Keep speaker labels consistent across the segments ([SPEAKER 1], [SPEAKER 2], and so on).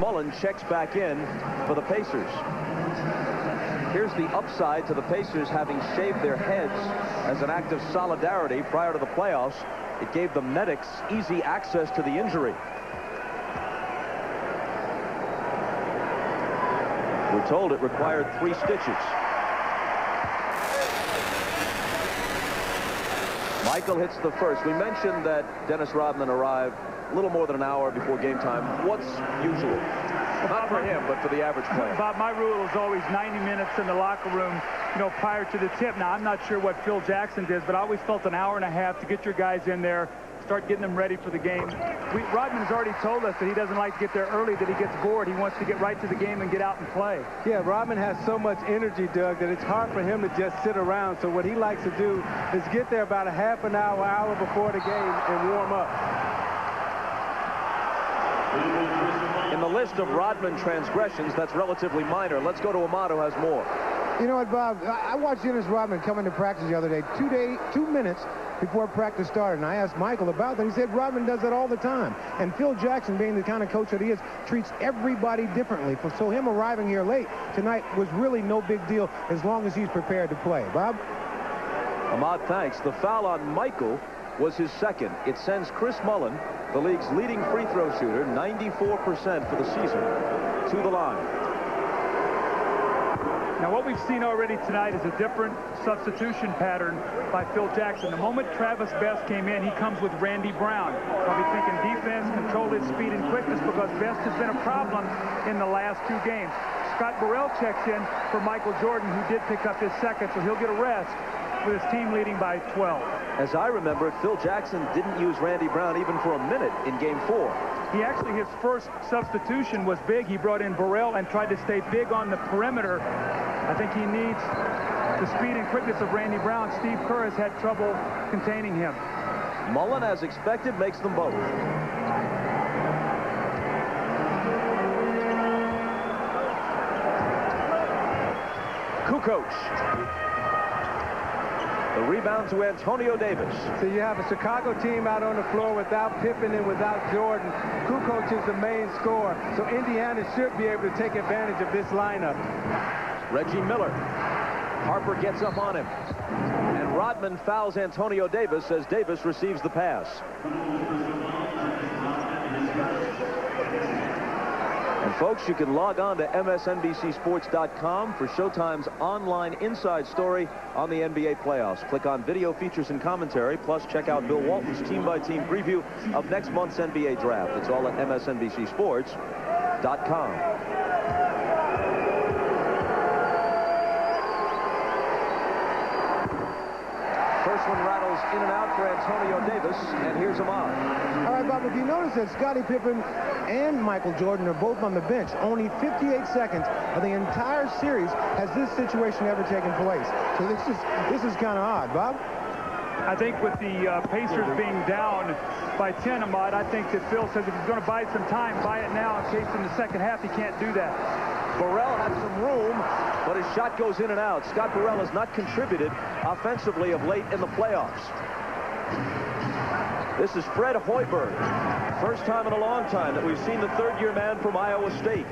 [SPEAKER 1] Mullin checks back in for the Pacers. Here's the upside to the Pacers having shaved their heads as an act of solidarity prior to the playoffs. It gave the medics easy access to the injury. We're told it required 3 stitches. Michael hits the first. We mentioned that Dennis Rodman arrived a little more than an hour before game time. What's usual? Not for him, but for the average player.
[SPEAKER 2] Bob, my rule is always 90 minutes in the locker room, prior to the tip. Now, I'm not sure what Phil Jackson did, but I always felt an hour and a half to get your guys in there, start getting them ready for the game. Rodman has already told us that he doesn't like to get there early, that he gets bored. He wants to get right to the game and get out and play.
[SPEAKER 3] Yeah, Rodman has so much energy, Doug, that it's hard for him to just sit around. So what he likes to do is get there about a half an hour before the game and warm up.
[SPEAKER 1] In the list of Rodman transgressions, that's relatively minor. Let's go to Ahmad, who has more.
[SPEAKER 4] You know what, Bob? I watched Dennis Rodman come into practice the other day, 2 minutes before practice started, and I asked Michael about that. He said Rodman does that all the time. And Phil Jackson, being the kind of coach that he is, treats everybody differently. So him arriving here late tonight was really no big deal as long as he's prepared to play. Bob?
[SPEAKER 1] Ahmad, thanks. The foul on Michael was his second. It sends Chris Mullin, the league's leading free throw shooter, 94% for the season, to the line.
[SPEAKER 2] Now, what we've seen already tonight is a different substitution pattern by Phil Jackson. The moment Travis Best came in, he comes with Randy Brown. Probably thinking defense, control his speed and quickness, because Best has been a problem in the last 2 games. Scott Burrell checks in for Michael Jordan, who did pick up his second, so he'll get a rest with his team leading by 12.
[SPEAKER 1] As I remember it, Phil Jackson didn't use Randy Brown even for a minute in Game 4.
[SPEAKER 2] He actually, his first substitution was big. He brought in Burrell and tried to stay big on the perimeter. I think he needs the speed and quickness of Randy Brown. Steve Kerr has had trouble containing him.
[SPEAKER 1] Mullin, as expected, makes them both. Kukoč. The rebound to Antonio Davis.
[SPEAKER 3] So you have a Chicago team out on the floor without Pippen and without Jordan. Kukoč is the main scorer, so Indiana should be able to take advantage of this lineup.
[SPEAKER 1] Reggie Miller. Harper gets up on him. And Rodman fouls Antonio Davis as Davis receives the pass. And folks, you can log on to MSNBCSports.com for Showtime's online inside story on the NBA playoffs. Click on video features and commentary, plus check out Bill Walton's team-by-team preview of next month's NBA draft. It's all at MSNBCSports.com. First one rattles in and out for Antonio Davis, and here's Ahmad.
[SPEAKER 4] All right, Bob, if you notice that Scottie Pippen and Michael Jordan are both on the bench, only 58 seconds of the entire series has this situation ever taken place. So this is kind of odd, Bob.
[SPEAKER 2] I think with the Pacers being down by 10, Ahmad, I think that Phil says if he's going to buy some time, buy it now in case in the second half he can't do that.
[SPEAKER 1] Burrell had some room, but his shot goes in and out. Scott Burrell has not contributed offensively of late in the playoffs. This is Fred Hoiberg. First time in a long time that we've seen the third-year man from Iowa State.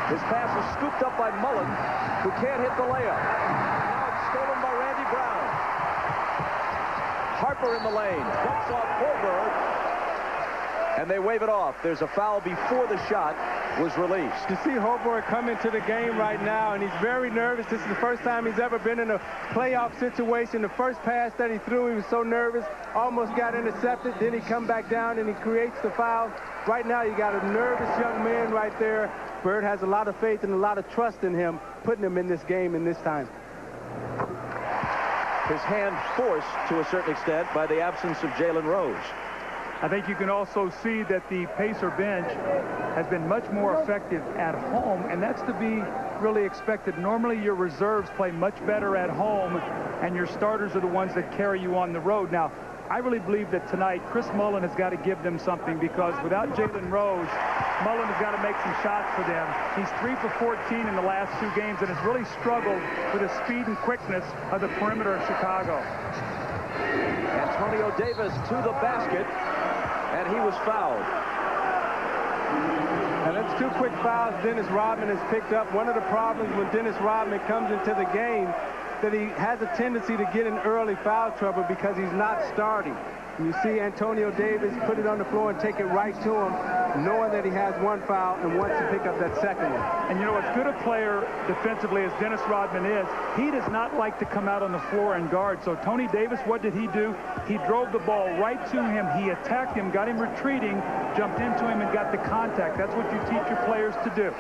[SPEAKER 1] His pass is scooped up by Mullin, who can't hit the layup. Now it's stolen by Randy Brown. Harper in the lane, dumps off Hoiberg, and they wave it off. There's a foul before the shot was released.
[SPEAKER 3] You see Hoiberg come into the game right now, and he's very nervous. This is the first time he's ever been in a playoff situation. The first pass that he threw, he was so nervous, almost got intercepted. Then he come back down, and he creates the foul. Right now, you got a nervous young man right there. Bird has a lot of faith and a lot of trust in him, putting him in this game in this time.
[SPEAKER 1] His hand forced, to a certain extent, by the absence of Jalen Rose.
[SPEAKER 2] I think you can also see that the Pacer bench has been much more effective at home, and that's to be really expected. Normally, your reserves play much better at home, and your starters are the ones that carry you on the road. Now, I really believe that tonight, Chris Mullin has got to give them something, because without Jalen Rose, Mullin has got to make some shots for them. He's 3 for 14 in the last 2 games, and has really struggled with the speed and quickness of the perimeter of Chicago.
[SPEAKER 1] Antonio Davis to the basket, and he was fouled.
[SPEAKER 3] And that's 2 quick fouls Dennis Rodman has picked up. One of the problems when Dennis Rodman comes into the game, that he has a tendency to get in early foul trouble because he's not starting. And you see Antonio Davis put it on the floor and take it right to him, knowing that he has 1 foul and wants to pick up that second one.
[SPEAKER 2] And you know, as good a player defensively as Dennis Rodman is, he does not like to come out on the floor and guard. So Tony Davis, what did he do? He drove the ball right to him. He attacked him, got him retreating, jumped into him, and got the contact. That's what you teach your players to do.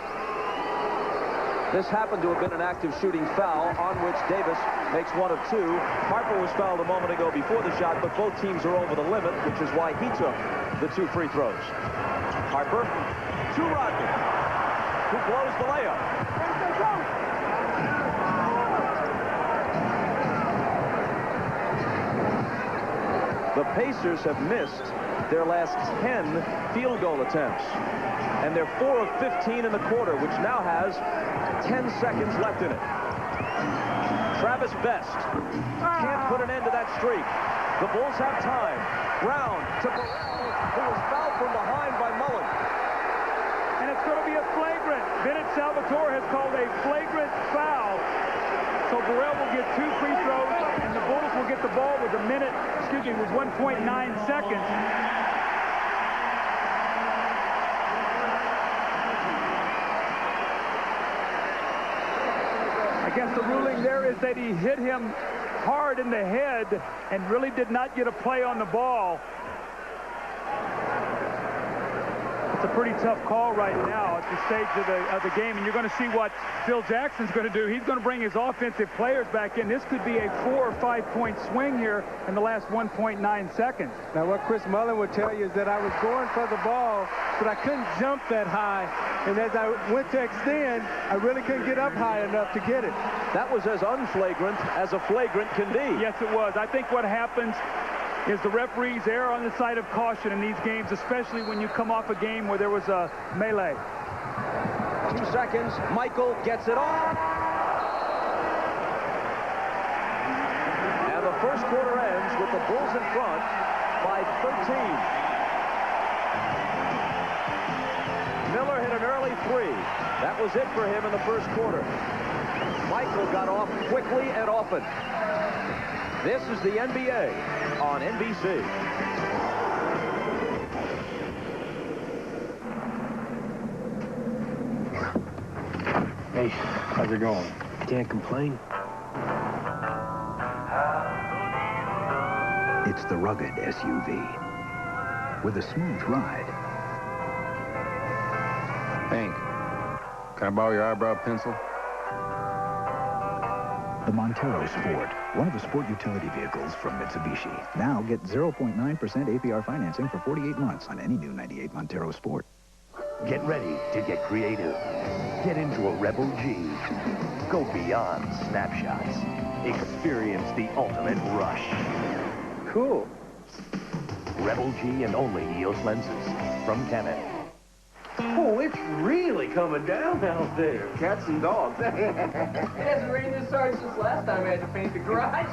[SPEAKER 1] This happened to have been an active shooting foul on which Davis makes 1 of 2. Harper was fouled a moment ago before the shot, but both teams are over the limit, which is why he took the 2 free throws. Harper to Rodman, who blows the layup. The Pacers have missed their last 10 field goal attempts, and they're 4 of 15 in the quarter, which now has 10 seconds left in it. Travis Best can't put an end to that streak. The Bulls have time. Brown to Burrell, who was fouled from behind by Mullin.
[SPEAKER 2] And it's going to be a flagrant. Bennett Salvatore has called a flagrant foul. So Burrell will get 2 free throws, and the Bulls will get the ball with with 1.9 seconds. I guess the ruling there is that he hit him hard in the head and really did not get a play on the ball. It's a pretty tough call right now at the stage of the game, and you're going to see what Phil Jackson's going to do. He's going to bring his offensive players back in. This could be a 4 or 5 point swing here in the last 1.9 seconds.
[SPEAKER 3] Now, what Chris Mullin would tell you is that I was going for the ball, but I couldn't jump that high. And as I went to extend, I really couldn't get up high enough to get it.
[SPEAKER 1] That was as unflagrant as a flagrant can be.
[SPEAKER 2] Yes, it was. I think what happens is the referees err on the side of caution in these games, especially when you come off a game where there was a melee.
[SPEAKER 1] 2 seconds. Michael gets it off. And the first quarter ends with the Bulls in front by 13. Miller hit an early 3. That was it for him in the first quarter. Michael got off quickly and often. This is the NBA on NBC.
[SPEAKER 5] Hey, how's it going? Can't complain.
[SPEAKER 6] It's the rugged SUV with a smooth ride.
[SPEAKER 5] Hank, can I borrow your eyebrow pencil?
[SPEAKER 6] The Montero Sport, one of the sport utility vehicles from Mitsubishi. Now get 0.9% APR financing for 48 months on any new 98 Montero Sport.
[SPEAKER 7] Get ready to get creative. Get into a Rebel G. Go beyond snapshots. Experience the ultimate rush.
[SPEAKER 3] Cool.
[SPEAKER 7] Rebel G and only EOS lenses from Canon.
[SPEAKER 8] Oh, it's really coming down out there. Cats and dogs.
[SPEAKER 9] It hasn't rained this hard since last time I had to paint the garage.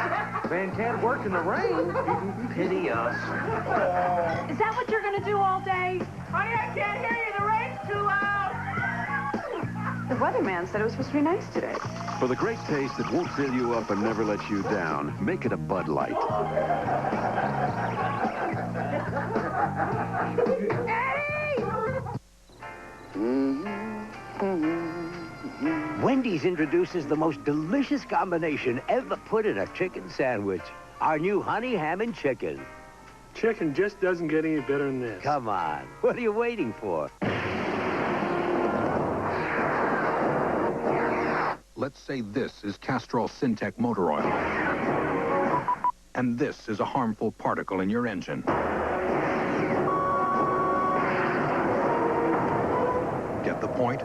[SPEAKER 8] Man can't work in the rain. Pity us.
[SPEAKER 10] Is that what you're going to do all day?
[SPEAKER 9] Honey, I can't hear you. The rain's too loud.
[SPEAKER 10] The weatherman said it was supposed to be nice today.
[SPEAKER 11] For the great taste that won't fill you up and never let you down, make it a Bud Light.
[SPEAKER 12] Wendy's introduces the most delicious combination ever put in a chicken sandwich. Our new honey ham and chicken.
[SPEAKER 13] Chicken just doesn't get any better than this.
[SPEAKER 12] Come on. What are you waiting for?
[SPEAKER 14] Let's say this is Castrol Syntec motor oil. And this is a harmful particle in your engine. Get the point?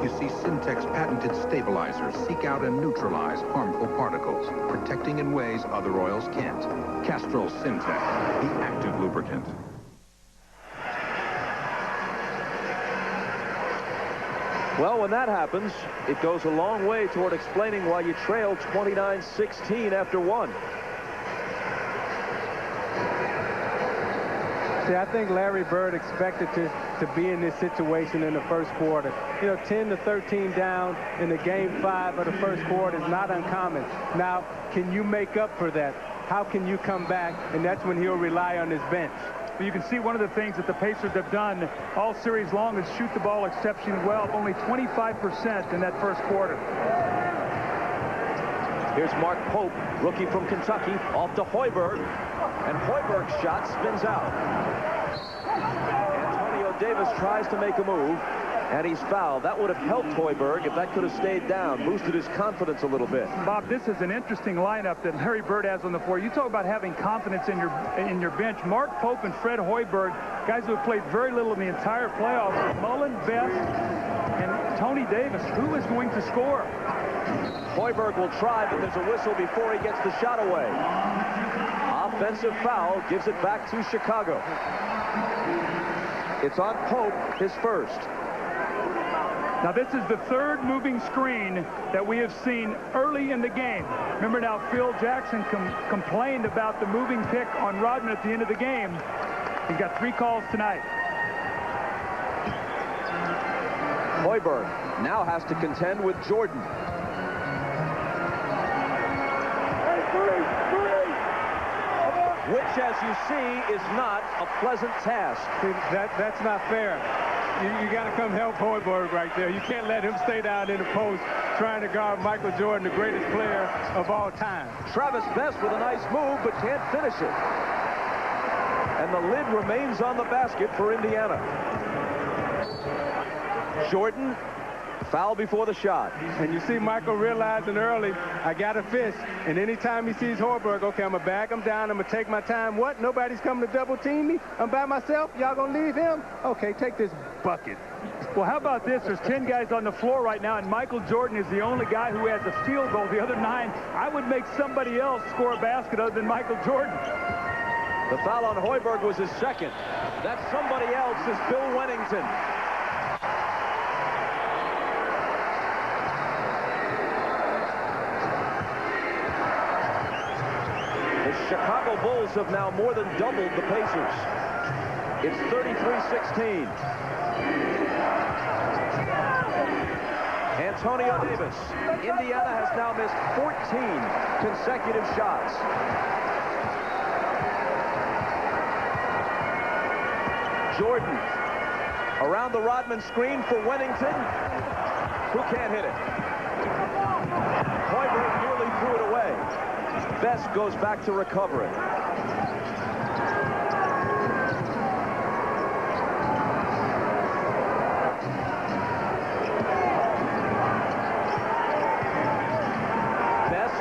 [SPEAKER 14] You see, Syntec's patented stabilizers seek out and neutralize harmful particles, protecting in ways other oils can't. Castrol Syntec, the active lubricant.
[SPEAKER 1] Well, when that happens, it goes a long way toward explaining why you trailed 29-16 after 1.
[SPEAKER 3] See, I think Larry Bird expected to be in this situation in the first quarter. You know, 10-13 down in the game 5 of the first quarter is not uncommon. Now, can you make up for that? How can you come back? And that's when he'll rely on his bench.
[SPEAKER 2] You can see one of the things that the Pacers have done all series long is shoot the ball exceptionally well. Only 25% in that first quarter.
[SPEAKER 1] Here's Mark Pope, rookie from Kentucky, off to Hoiberg. And Hoiberg's shot spins out. Antonio Davis tries to make a move, and he's fouled. That would have helped Hoiberg if that could have stayed down, boosted his confidence a little bit.
[SPEAKER 2] Bob, this is an interesting lineup that Larry Bird has on the floor. You talk about having confidence in your bench. Mark Pope and Fred Hoiberg, guys who have played very little in the entire playoffs. Mullin, Best, and Tony Davis. Who is going to score?
[SPEAKER 1] Hoiberg will try, but there's a whistle before he gets the shot away. Offensive foul gives it back to Chicago. It's on Pope, his first.
[SPEAKER 2] Now, this is the third moving screen that we have seen early in the game. Remember now, Phil Jackson complained about the moving pick on Rodman at the end of the game. He's got 3 calls tonight.
[SPEAKER 1] Hoiberg now has to contend with Jordan. Which, as you see, is not a pleasant task.
[SPEAKER 3] See, that's not fair. You got to come help Hoiberg right there. You can't let him stay down in the post trying to guard Michael Jordan, the greatest player of all time.
[SPEAKER 1] Travis Best with a nice move, but can't finish it. And the lid remains on the basket for Indiana. Jordan, foul before the shot.
[SPEAKER 3] And you see Michael realizing early, I got to fish. And anytime he sees Hoiberg, okay, I'm going to back him down. I'm going to take my time. What? Nobody's coming to double team me? I'm by myself? Y'all going to leave him? Okay, take this bucket.
[SPEAKER 2] Well, how about this? There's 10 guys on the floor right now, and Michael Jordan is the only guy who has a field goal. The other 9, I would make somebody else score a basket other than Michael Jordan.
[SPEAKER 1] The foul on Hoiberg was his second. That somebody else is Bill Wennington. Chicago Bulls have now more than doubled the Pacers. It's 33-16. Antonio Davis. Indiana has now missed 14 consecutive shots. Jordan around the Rodman screen for Wennington. Who can't hit it? Hoiberg nearly threw it away. Best goes back to recover it. Best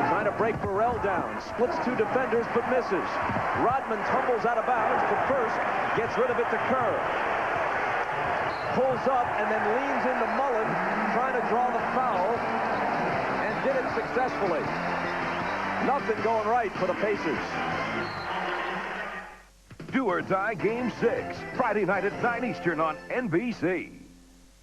[SPEAKER 1] trying to break Burrell down. Splits 2 defenders but misses. Rodman tumbles out of bounds, but first gets rid of it to Kerr. Pulls up and then leans into Mullin, trying to draw the foul, and did it successfully. Nothing going right for the Pacers.
[SPEAKER 15] Do or Die Game 6, Friday night at 9 Eastern on NBC.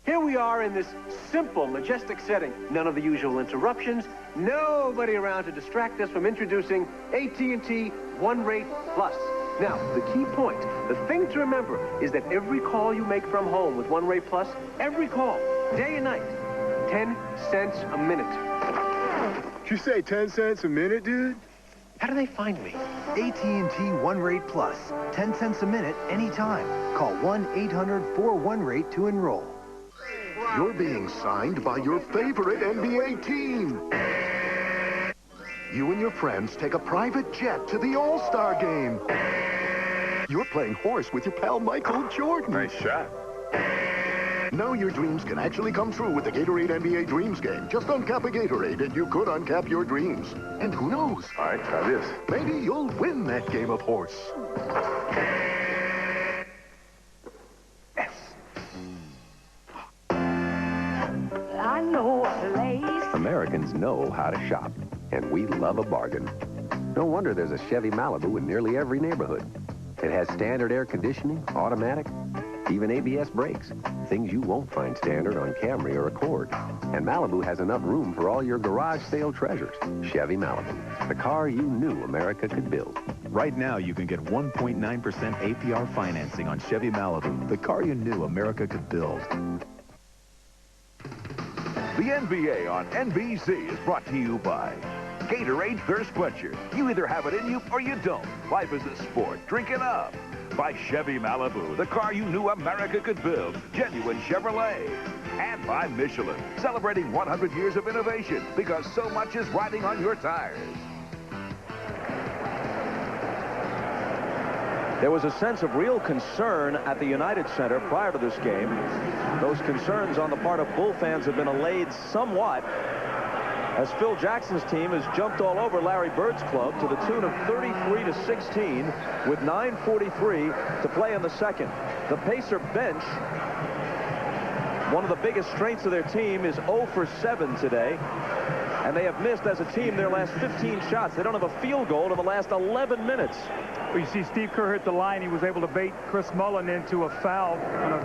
[SPEAKER 16] Here we are in this simple, majestic setting. None of the usual interruptions. Nobody around to distract us from introducing AT&T One Rate Plus. Now, the key point, the thing to remember, is that every call you make from home with One Rate Plus, every call, day and night, 10 cents a minute.
[SPEAKER 17] Did you say 10 cents a minute, dude?
[SPEAKER 16] How do they find me?
[SPEAKER 18] AT&T One Rate Plus. 10 cents a minute, anytime. Call 1-800-41-RATE to enroll.
[SPEAKER 19] You're being signed by your favorite NBA team. You and your friends take a private jet to the All-Star game. You're playing horse with your pal Michael Jordan.
[SPEAKER 17] Nice shot.
[SPEAKER 19] Now your dreams can actually come true with the Gatorade NBA Dreams game. Just uncap a Gatorade and you could uncap your dreams. And who knows?
[SPEAKER 17] All right, try this.
[SPEAKER 19] Maybe you'll win that game of horse.
[SPEAKER 20] Yes. I know a place.
[SPEAKER 21] Americans know how to shop, and we love a bargain. No wonder there's a Chevy Malibu in nearly every neighborhood. It has standard air conditioning, automatic, even ABS brakes. Things you won't find standard on Camry or Accord. And Malibu has enough room for all your garage sale treasures. Chevy Malibu, the car you knew America could build.
[SPEAKER 6] Right now, you can get 1.9% APR financing on Chevy Malibu, the car you knew America could build.
[SPEAKER 15] The NBA on NBC is brought to you by Gatorade Thirst Quencher. You either have it in you or you don't. Life is a sport. Drink it up. By Chevy Malibu, the car you knew America could build. Genuine Chevrolet. And by Michelin, celebrating 100 years of innovation because so much is riding on your tires.
[SPEAKER 1] There was a sense of real concern at the United Center prior to this game. Those concerns on the part of Bull fans have been allayed somewhat as Phil Jackson's team has jumped all over Larry Bird's club to the tune of 33-16 with 9:43 to play in the second. The Pacer bench, one of the biggest strengths of their team, is 0 for 7 today. And they have missed as a team their last 15 shots. They don't have a field goal in the last 11 minutes.
[SPEAKER 2] Well, you see Steve Kerr hit the line. He was able to bait Chris Mullin into a foul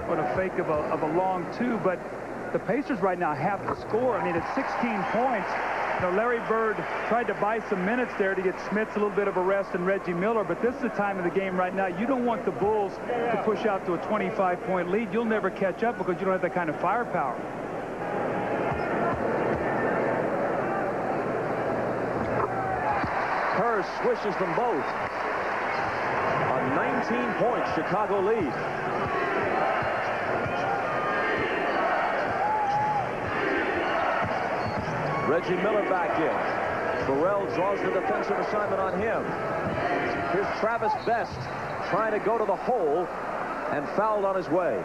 [SPEAKER 2] on a fake of a long two. But the Pacers right now have to score. I mean, it's 16 points. You know, Larry Bird tried to buy some minutes there to get Smits a little bit of a rest and Reggie Miller. But this is the time of the game right now. You don't want the Bulls to push out to a 25-point lead. You'll never catch up because you don't have that kind of firepower.
[SPEAKER 1] Kerr swishes them both. A 19-point Chicago lead. Reggie Miller back in. Burrell draws the defensive assignment on him. Here's Travis Best trying to go to the hole and fouled on his way.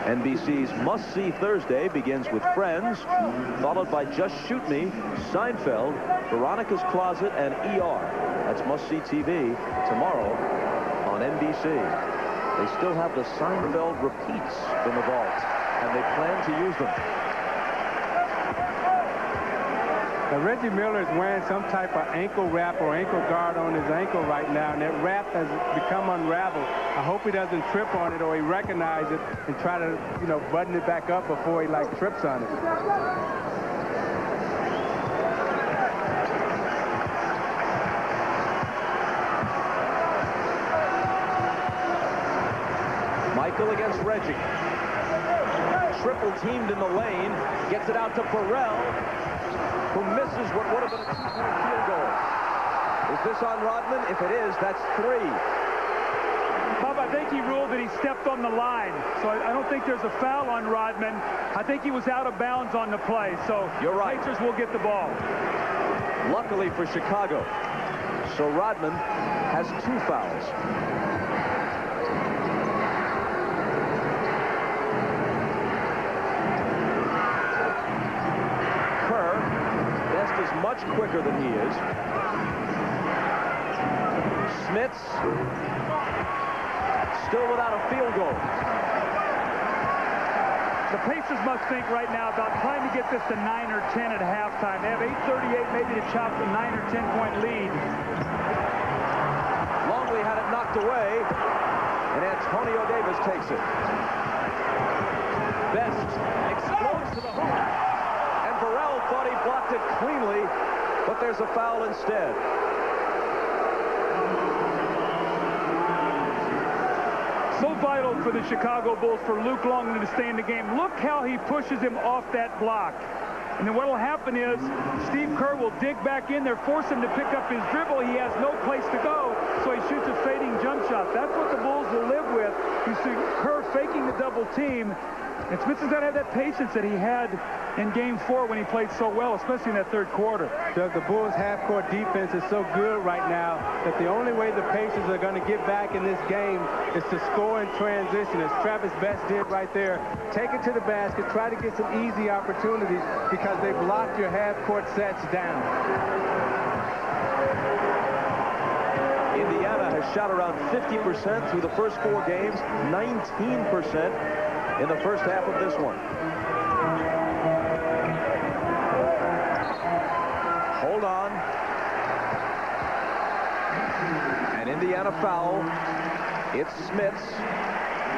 [SPEAKER 1] NBC's Must-See Thursday begins with Friends, followed by Just Shoot Me, Seinfeld, Veronica's Closet, and ER. That's Must-See TV tomorrow on NBC. They still have the Seinfeld repeats in the vault, and they plan to use them.
[SPEAKER 3] Now, Reggie Miller is wearing some type of ankle wrap or ankle guard on his ankle right now, and that wrap has become unraveled. I hope he doesn't trip on it or he recognizes it and try to, you know, button it back up before he, like, trips on it.
[SPEAKER 1] Michael against Reggie. Triple teamed in the lane. Gets it out to Burrell, who misses what would have been a two-point field goal. Is this on Rodman? If it is, that's 3.
[SPEAKER 2] Bob, I think he ruled that he stepped on the line. So I don't think there's a foul on Rodman. I think he was out of bounds on the play. So
[SPEAKER 1] you're right.
[SPEAKER 2] Pacers will get the ball.
[SPEAKER 1] Luckily for Chicago. So Rodman has 2 fouls. Much quicker than he is. Smits still without a field goal.
[SPEAKER 2] The Pacers must think right now about trying to get this to 9 or 10 at halftime. They have 8:38 maybe to chop the 9 or 10-point lead.
[SPEAKER 1] Longley had it knocked away, and Antonio Davis takes it. Best explodes to the hoop. Burrell thought he blocked it cleanly, but there's a foul instead.
[SPEAKER 2] So vital for the Chicago Bulls for Luke Longley to stay in the game. Look how he pushes him off that block. And then what will happen is Steve Kerr will dig back in there, force him to pick up his dribble. He has no place to go, so he shoots a fading jump shot. That's what the Bulls will live with. You see Kerr faking the double team. And Smits has got to have that patience that he had in Game 4 when he played so well, especially in that third quarter.
[SPEAKER 3] Doug, the Bulls' half-court defense is so good right now that the only way the Pacers are going to get back in this game is to score in transition, as Travis Best did right there. Take it to the basket, try to get some easy opportunities because they block your half-court sets down.
[SPEAKER 1] Indiana has shot around 50% through the first 4 games, 19% in the first half of this one. Hold on. An Indiana foul. It's Smits.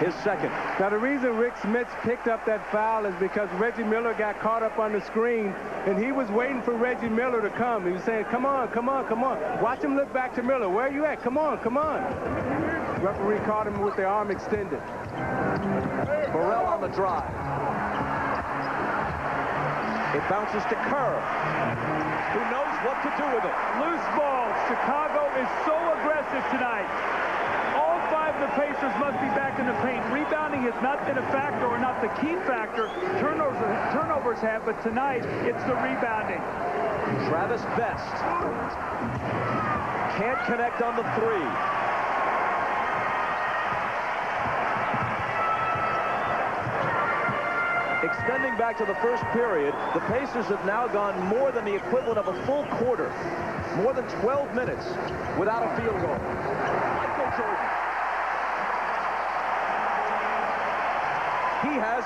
[SPEAKER 1] his second.
[SPEAKER 3] Now, the reason Rik Smits picked up that foul is because Reggie Miller got caught up on the screen, and he was waiting for Reggie Miller to come. He was saying, come on, come on, come on. Watch him look back to Miller. Where are you at? Come on, come on. Referee caught him with the arm extended.
[SPEAKER 1] Burrell on the drive. It bounces to Kerr, who knows what to do with it.
[SPEAKER 2] Loose ball. Chicago is so aggressive tonight. All five of the Pacers must be back in the paint. Rebounding has not been a factor, or not the key factor. Turnovers have, but tonight it's the rebounding.
[SPEAKER 1] Travis Best can't connect on the three. Extending back to the first period, the Pacers have now gone more than the equivalent of a full quarter, more than 12 minutes without a field goal. Michael Jordan. He has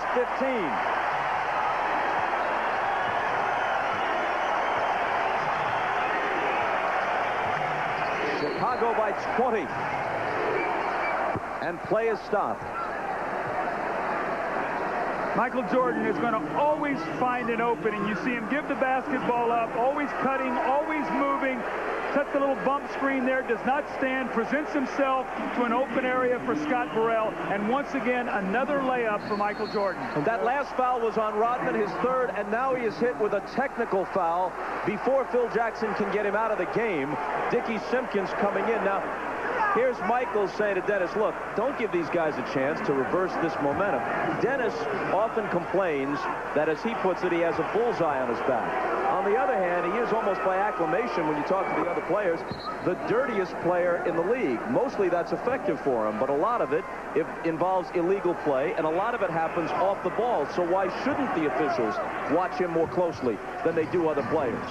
[SPEAKER 1] 15. Chicago by 20. And play is stopped.
[SPEAKER 2] Michael Jordan is going to always find an opening. You see him give the basketball up, always cutting, always moving. Sets the little bump screen there, does not stand, presents himself to an open area for Scott Burrell, and once again, another layup for Michael Jordan.
[SPEAKER 1] And that last foul was on Rodman, his third, and now he is hit with a technical foul before Phil Jackson can get him out of the game. Dickie Simpkins coming in. Now, here's Michael saying to Dennis, look, don't give these guys a chance to reverse this momentum. Dennis often complains that, as he puts it, he has a bullseye on his back. On the other hand, he is almost by acclamation, when you talk to the other players, the dirtiest player in the league. Mostly that's effective for him, but a lot of it involves illegal play, and a lot of it happens off the ball. So why shouldn't the officials watch him more closely than they do other players?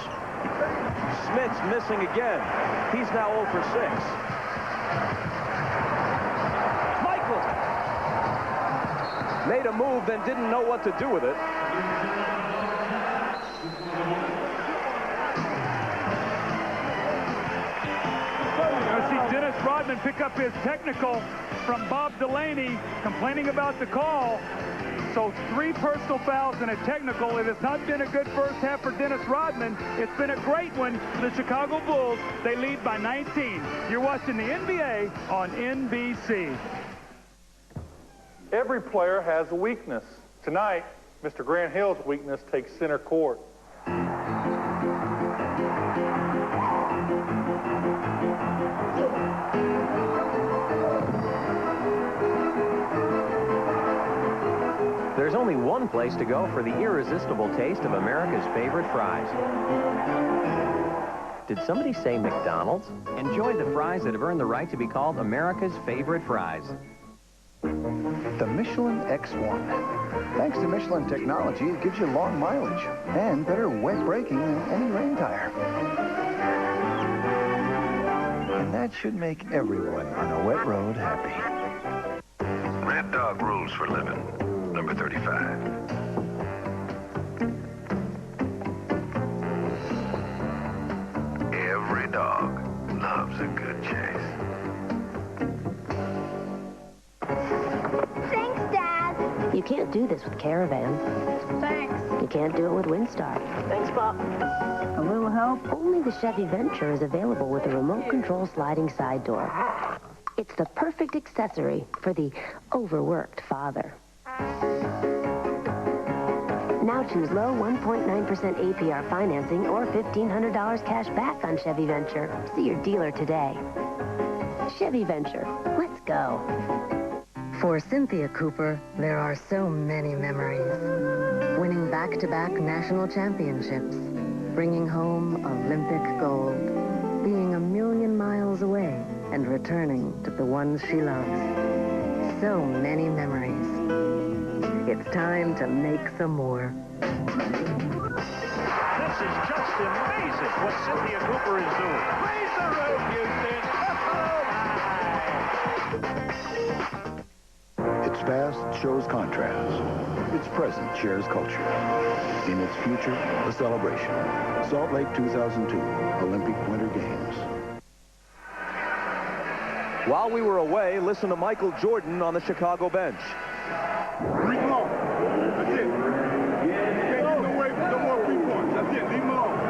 [SPEAKER 1] Smits missing again. He's now 0 for 6. Michael made a move, then didn't know what to do with it.
[SPEAKER 2] Dennis Rodman pick up his technical from Bob Delaney, complaining about the call. So 3 personal fouls and a technical. It has not been a good first half for Dennis Rodman. It's been a great one for the Chicago Bulls. They lead by 19. You're watching the NBA on NBC.
[SPEAKER 4] Every player has a weakness. Tonight, Mr. Grant Hill's weakness takes center court.
[SPEAKER 22] There's only one place to go for the irresistible taste of America's favorite fries. Did somebody say McDonald's? Enjoy the fries that have earned the right to be called America's favorite fries.
[SPEAKER 18] The Michelin X1. Thanks to Michelin technology, it gives you long mileage and better wet braking than any rain tire. And that should make everyone on a wet road happy.
[SPEAKER 11] Mad Dog Rules for Living, number 35. Every dog loves a good chase.
[SPEAKER 23] Thanks, Dad.
[SPEAKER 24] You can't do this with Caravan.
[SPEAKER 23] Thanks.
[SPEAKER 24] You can't do it with Windstar.
[SPEAKER 23] Thanks, Pop.
[SPEAKER 24] A little help? Only the Chevy Venture is available with a remote control sliding side door. It's the perfect accessory for the overworked father. Now choose low 1.9% APR financing or $1,500 cash back on Chevy Venture. See your dealer today. Chevy Venture. Let's go.
[SPEAKER 25] For Cynthia Cooper, there are so many memories. Winning back-to-back national championships, bringing home Olympic gold, being a million miles away, and returning to the ones she loves. So many memories. It's time to make some more.
[SPEAKER 26] This is just amazing what Cynthia Cooper is doing. Raise the roof, Houston.
[SPEAKER 19] Its past shows contrast. Its present shares culture. In its future, a celebration. Salt Lake 2002 Olympic Winter Games.
[SPEAKER 1] While we were away, listen to Michael Jordan on the Chicago bench.
[SPEAKER 17] Leave him alone. That's it. You can't get no way with no more 3 points. That's it. Leave him alone.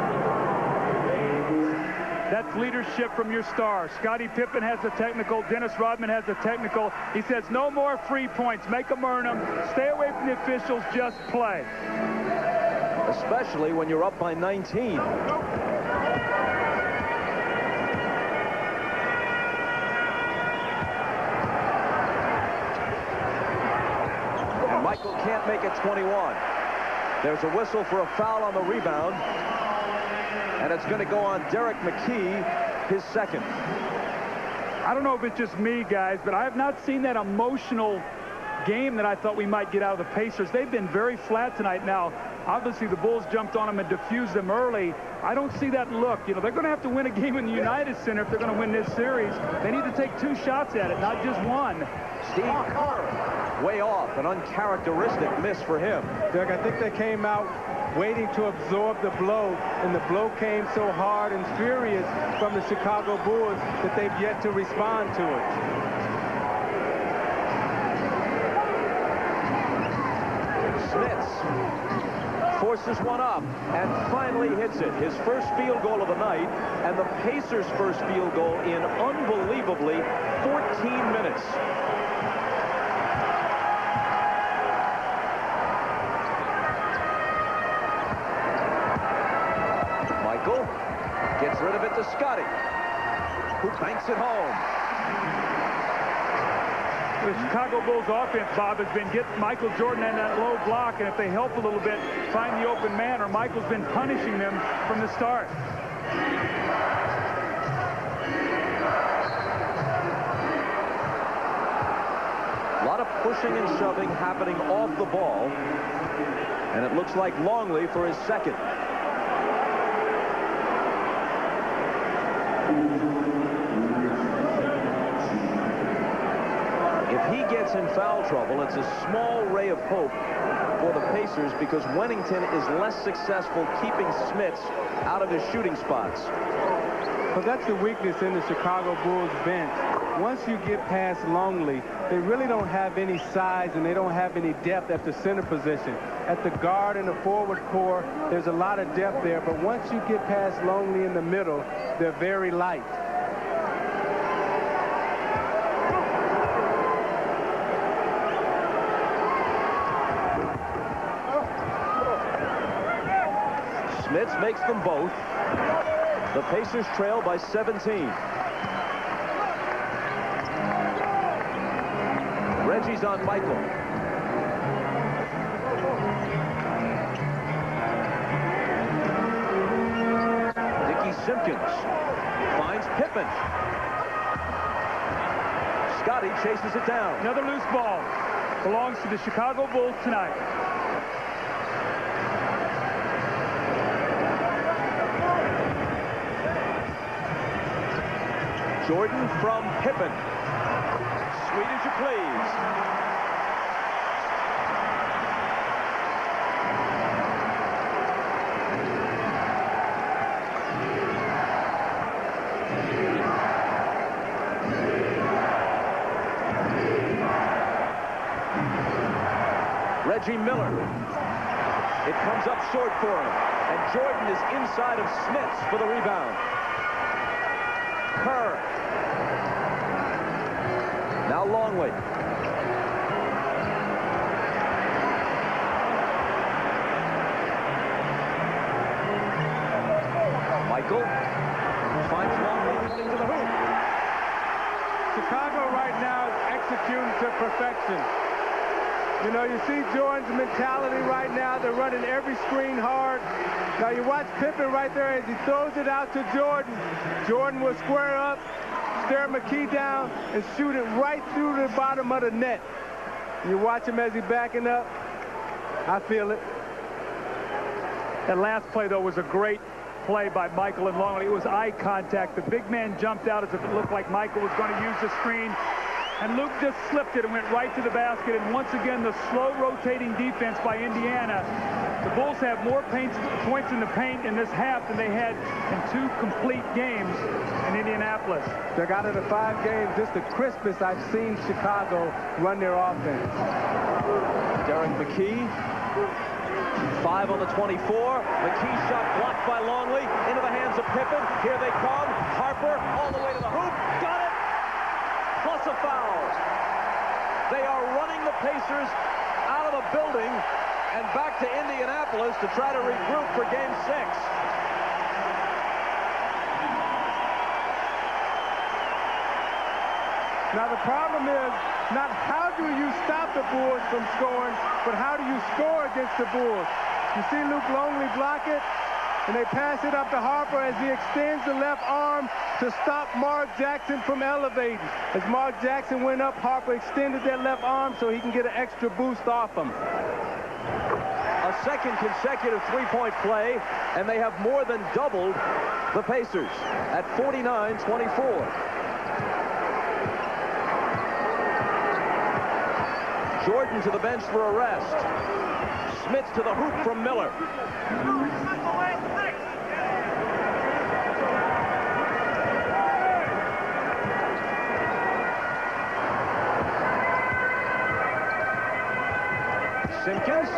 [SPEAKER 2] That's leadership from your star. Scottie Pippen has the technical. Dennis Rodman has the technical. He says no more free points. Make them earn them. Stay away from the officials. Just play.
[SPEAKER 1] Especially when you're up by 19. And Michael can't make it 21. There's a whistle for a foul on the rebound. And it's going to go on Derek McKee, his second.
[SPEAKER 2] I don't know if it's just me, guys, but I have not seen that emotional game that I thought we might get out of the Pacers. They've been very flat tonight. Now, obviously, the Bulls jumped on them and diffused them early. I don't see that look. You know, they're going to have to win a game in the United Center if they're going to win this series. They need to take 2 shots at it, not just 1.
[SPEAKER 1] Steve Kerr, way off, an uncharacteristic miss for him.
[SPEAKER 3] Doug, I think they came out waiting to absorb the blow, and the blow came so hard and furious from the Chicago Bulls that they've yet to respond to it.
[SPEAKER 1] Smits forces one up and finally hits it. His first field goal of the night, and the Pacers' first field goal in unbelievably 14 minutes. Gets rid of it to Scottie, who banks it home.
[SPEAKER 2] The Chicago Bulls offense, Bob, has been get Michael Jordan in that low block, and if they help a little bit, find the open man, or Michael's been punishing them from the start.
[SPEAKER 1] A lot of pushing and shoving happening off the ball, and it looks like Longley for his second. If he gets in foul trouble, it's a small ray of hope for the Pacers because Wennington is less successful keeping Smits out of his shooting spots.
[SPEAKER 3] Well, that's the weakness in the Chicago Bulls bench. Once you get past Longley, they really don't have any size and they don't have any depth at the center position. At the guard and the forward core, there's a lot of depth there, but once you get past Longley in the middle, they're very light.
[SPEAKER 1] Smits makes them both. The Pacers trail by 17. Reggie's on Michael. Simpkins finds Pippen. Scottie chases it down.
[SPEAKER 2] Another loose ball. Belongs to the Chicago Bulls tonight.
[SPEAKER 1] Jordan from Pippen. Sweet as you please. Reggie Miller. It comes up short for him. And Jordan is inside of Smits for the rebound. Kerr. Now Longley. Michael finds Longley into the hoop.
[SPEAKER 3] Chicago right now is executing to perfection. You know, you see Jordan's mentality right now. They're running every screen hard. Now you watch Pippen right there as he throws it out to Jordan. Jordan will square up, stare McKee down, and shoot it right through the bottom of the net. You watch him as he's backing up. I feel it.
[SPEAKER 2] That last play, though, was a great play by Michael and Longley. It was eye contact. The big man jumped out as if it looked like Michael was going to use the screen. And Luke just slipped it and went right to the basket. And once again, the slow rotating defense by Indiana The Bulls have more points in the paint in this half than they had in 2 complete games in Indianapolis.
[SPEAKER 3] They're out of the 5 games, this is the crispest I've seen Chicago run their offense.
[SPEAKER 1] Derek McKee, 5 on the 24. McKee shot blocked by Longley into the hands of Pippen. Here they come. Harper all the way to the hoop. Got it! Plus a foul. They are running the Pacers out of the building and back to Indianapolis to try to regroup for Game 6.
[SPEAKER 3] Now the problem is not how do you stop the Bulls from scoring, but how do you score against the Bulls? You see Luke Longley block it, and they pass it up to Harper as he extends the left arm to stop Mark Jackson from elevating. As Mark Jackson went up, Harper extended that left arm so he can get an extra boost off him.
[SPEAKER 1] A second consecutive three-point play, and they have more than doubled the Pacers at 49-24. Jordan to the bench for a rest. Smits to the hoop from Miller. Simpkins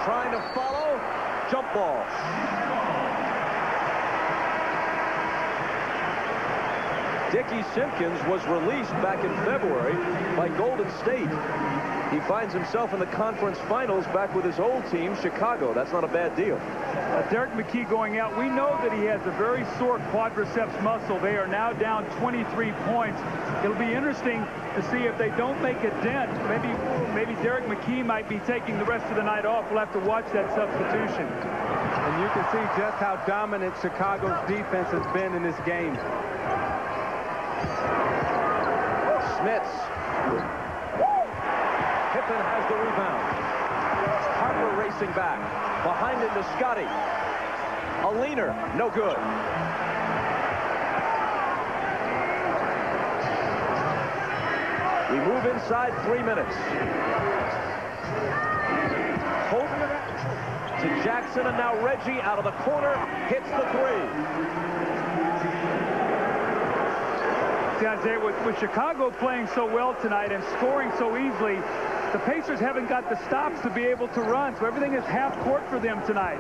[SPEAKER 1] trying to follow. Jump ball. Dickie Simpkins was released back in February by Golden State. He finds himself in the conference finals back with his old team, Chicago. That's not a bad deal.
[SPEAKER 2] Derek McKee going out. We know that he has a very sore quadriceps muscle. They are now down 23 points. It'll be interesting to see if they don't make a dent. Maybe Derek McKee might be taking the rest of the night off. We'll have to watch that substitution.
[SPEAKER 3] And you can see just how dominant Chicago's defense has been in this game.
[SPEAKER 1] Smits. Pippen has the rebound. Harper racing back. Behind him to Scottie. A leaner. No good. We move inside 3 minutes. Hope to Jackson, and now Reggie out of the corner hits the three.
[SPEAKER 2] See, Isaiah, with Chicago playing so well tonight and scoring so easily, the Pacers haven't got the stops to be able to run, so everything is half court for them tonight.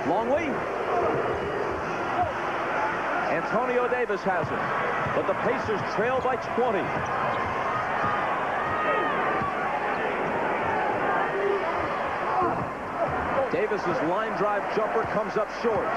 [SPEAKER 1] Longley. Antonio Davis has it, but the Pacers trail by 20. Davis's line drive jumper comes up short.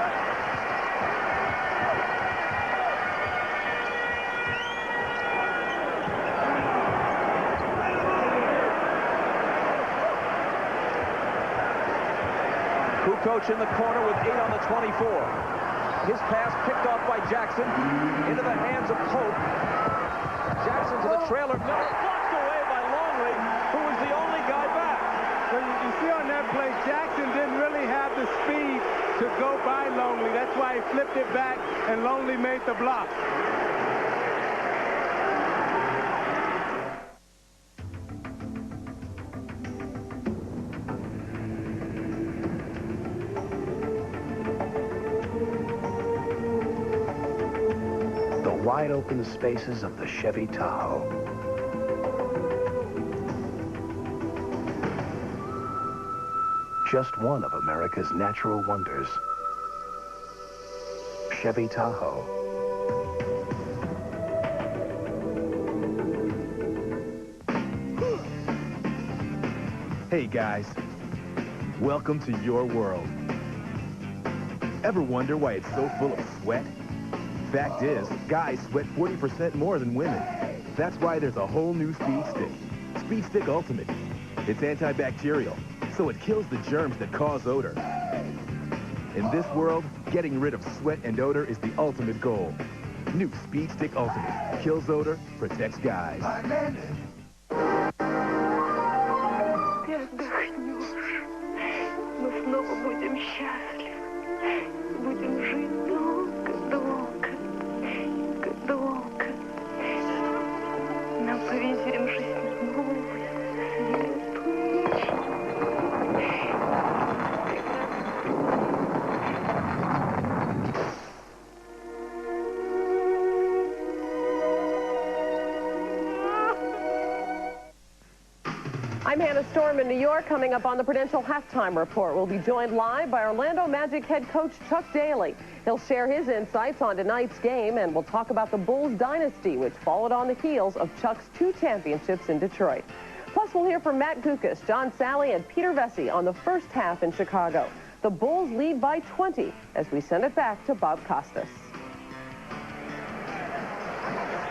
[SPEAKER 1] Kukoč in the corner with 8 on the 24. His pass picked off by Jackson into the hands of Pope. Jackson to the trailer. Miller blocked away by Longley, who was the only guy back.
[SPEAKER 3] So you see on that play, Jackson didn't really have the speed to go by Longley. That's why he flipped it back, and Longley made the block.
[SPEAKER 5] Wide open spaces of the Chevy Tahoe. Just one of America's natural wonders. Chevy Tahoe.
[SPEAKER 7] Hey guys, welcome to your world. Ever wonder why it's so full of sweat? Fact is, guys sweat 40% more than women. That's why there's a whole new Speed Stick. Speed Stick Ultimate. It's antibacterial, so it kills the germs that cause odor. In this world, getting rid of sweat and odor is the ultimate goal. New Speed Stick Ultimate. Kills odor, protects guys.
[SPEAKER 20] Ты отдохнешь. Мы снова будем счастливы. Будем жить долго-долго. Долго. Нам повезем жизнь новую.
[SPEAKER 8] I'm Hannah Storm in New York. Coming up on the Prudential Halftime Report, we'll be joined live by Orlando Magic head coach Chuck Daly. He'll share his insights on tonight's game, and we'll talk about the Bulls dynasty, which followed on the heels of Chuck's 2 championships in Detroit. Plus, we'll hear from Matt Kukoč, John Sally, and Peter Vesey on the first half in Chicago. The Bulls lead by 20 as we send it back to Bob Costas.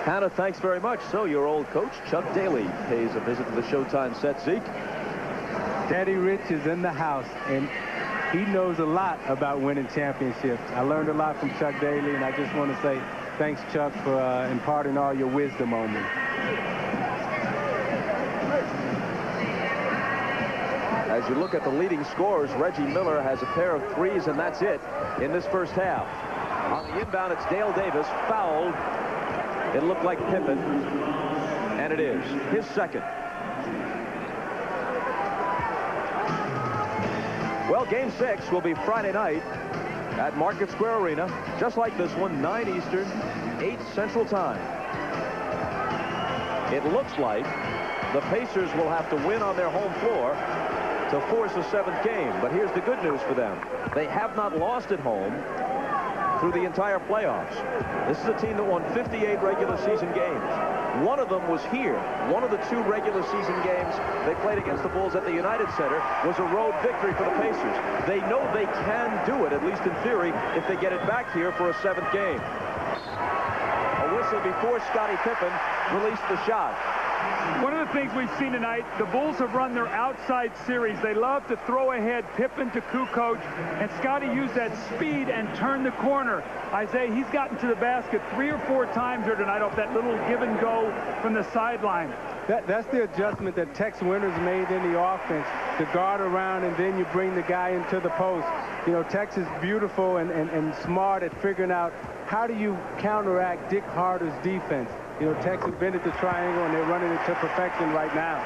[SPEAKER 1] Hannah, thanks very much. So your old coach, Chuck Daly, pays a visit to the Showtime set. Zeke?
[SPEAKER 3] Daddy Rich is in the house, and he knows a lot about winning championships. I learned a lot from Chuck Daly, and I just want to say thanks, Chuck, for imparting all your wisdom on me.
[SPEAKER 1] As you look at the leading scorers, Reggie Miller has a pair of threes, and that's it in this first half. On the inbound, it's Dale Davis, fouled. It looked like Pippen, and it is his second. Well, Game 6 will be Friday night at Market Square Arena, just like this one, 9 Eastern, 8 Central Time. It looks like the Pacers will have to win on their home floor to force a 7th game. But here's the good news for them. They have not lost at home through the entire playoffs. This is a team that won 58 regular season games. One of them was here. One of the 2 regular season games they played against the Bulls at the United Center was a road victory for the Pacers. They know they can do it, at least in theory, if they get it back here for a 7th game. A whistle before Scottie Pippen released the shot.
[SPEAKER 2] One of the things we've seen tonight, the Bulls have run their outside series. They love to throw ahead Pippen to Kukoč, and Scottie used that speed and turned the corner. Isaiah, he's gotten to the basket 3 or 4 times here tonight off that little give and go from the sideline.
[SPEAKER 3] That's the adjustment that Tex Winters made in the offense, to guard around and then you bring the guy into the post. You know, Tex is beautiful and smart at figuring out how do you counteract Dick Harder's defense. You know, Tex invented the triangle, and they're running it to perfection right now.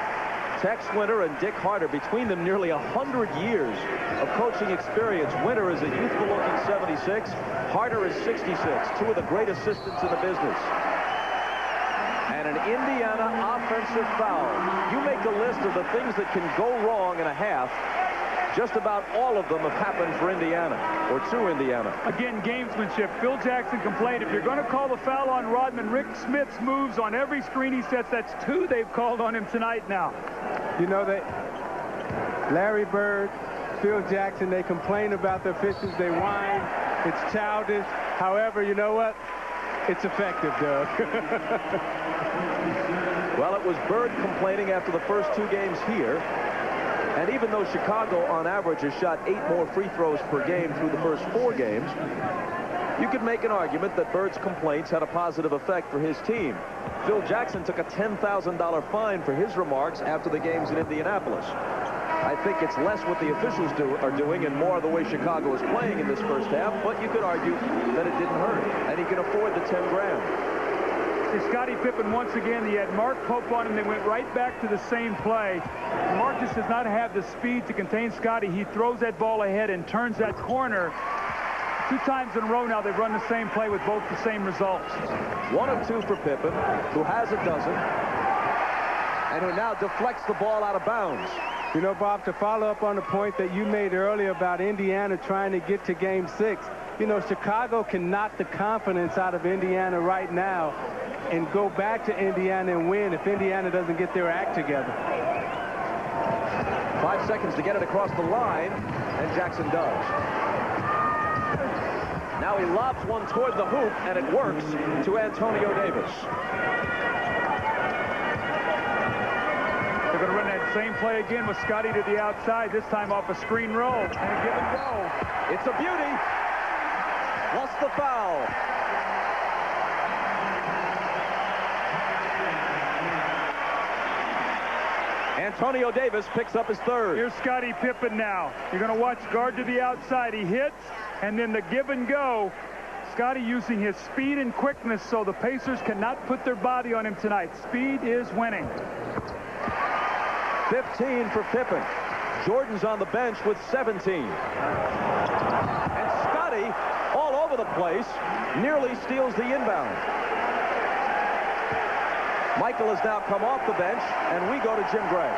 [SPEAKER 1] Tex Winter and Dick Harder, between them nearly 100 years of coaching experience. Winter is a youthful-looking 76. Harder is 66, 2 of the great assistants in the business. And an Indiana offensive foul. You make a list of the things that can go wrong in a half. Just about all of them have happened for Indiana, or to Indiana.
[SPEAKER 2] Again, gamesmanship. Phil Jackson complained, if you're going to call the foul on Rodman, Rik Smits moves on every screen he sets. That's 2 they've called on him tonight now.
[SPEAKER 3] You know, Larry Bird, Phil Jackson, they complain about the officials. They whine. It's childish. However, you know what? It's effective, Doug.
[SPEAKER 1] Well, it was Bird complaining after the first 2 games here. And even though Chicago, on average, has shot 8 more free throws per game through the first 4 games, you could make an argument that Bird's complaints had a positive effect for his team. Phil Jackson took a $10,000 fine for his remarks after the games in Indianapolis. I think it's less what the officials are doing and more the way Chicago is playing in this first half, but you could argue that it didn't hurt, and he can afford the 10 grand.
[SPEAKER 2] Scottie Pippen, once again, he had Mark Pope on him. They went right back to the same play. Marcus does not have the speed to contain Scottie. He throws that ball ahead and turns that corner. 2 times in a row now they've run the same play with both the same results.
[SPEAKER 1] 1 of 2 for Pippen, who has a dozen, and who now deflects the ball out of bounds.
[SPEAKER 3] You know, Bob, to follow up on the point that you made earlier about Indiana trying to get to Game 6, you know, Chicago can knock the confidence out of Indiana right now and go back to Indiana and win if Indiana doesn't get their act together.
[SPEAKER 1] 5 seconds to get it across the line, and Jackson does. Now he lobs one toward the hoop, and it works to Antonio Davis.
[SPEAKER 2] They're going to run that same play again with Scottie to the outside, this time off a screen roll and a give and go.
[SPEAKER 1] It's a beauty. What's the foul? Antonio Davis picks up his 3rd.
[SPEAKER 2] Here's Scottie Pippen now. You're going to watch guard to the outside. He hits, and then the give and go. Scottie using his speed and quickness so the Pacers cannot put their body on him tonight. Speed is winning.
[SPEAKER 1] 15 for Pippen. Jordan's on the bench with 17. And Scottie, all over the place, nearly steals the inbound. Michael has now come off the bench, and we go to Jim Gray.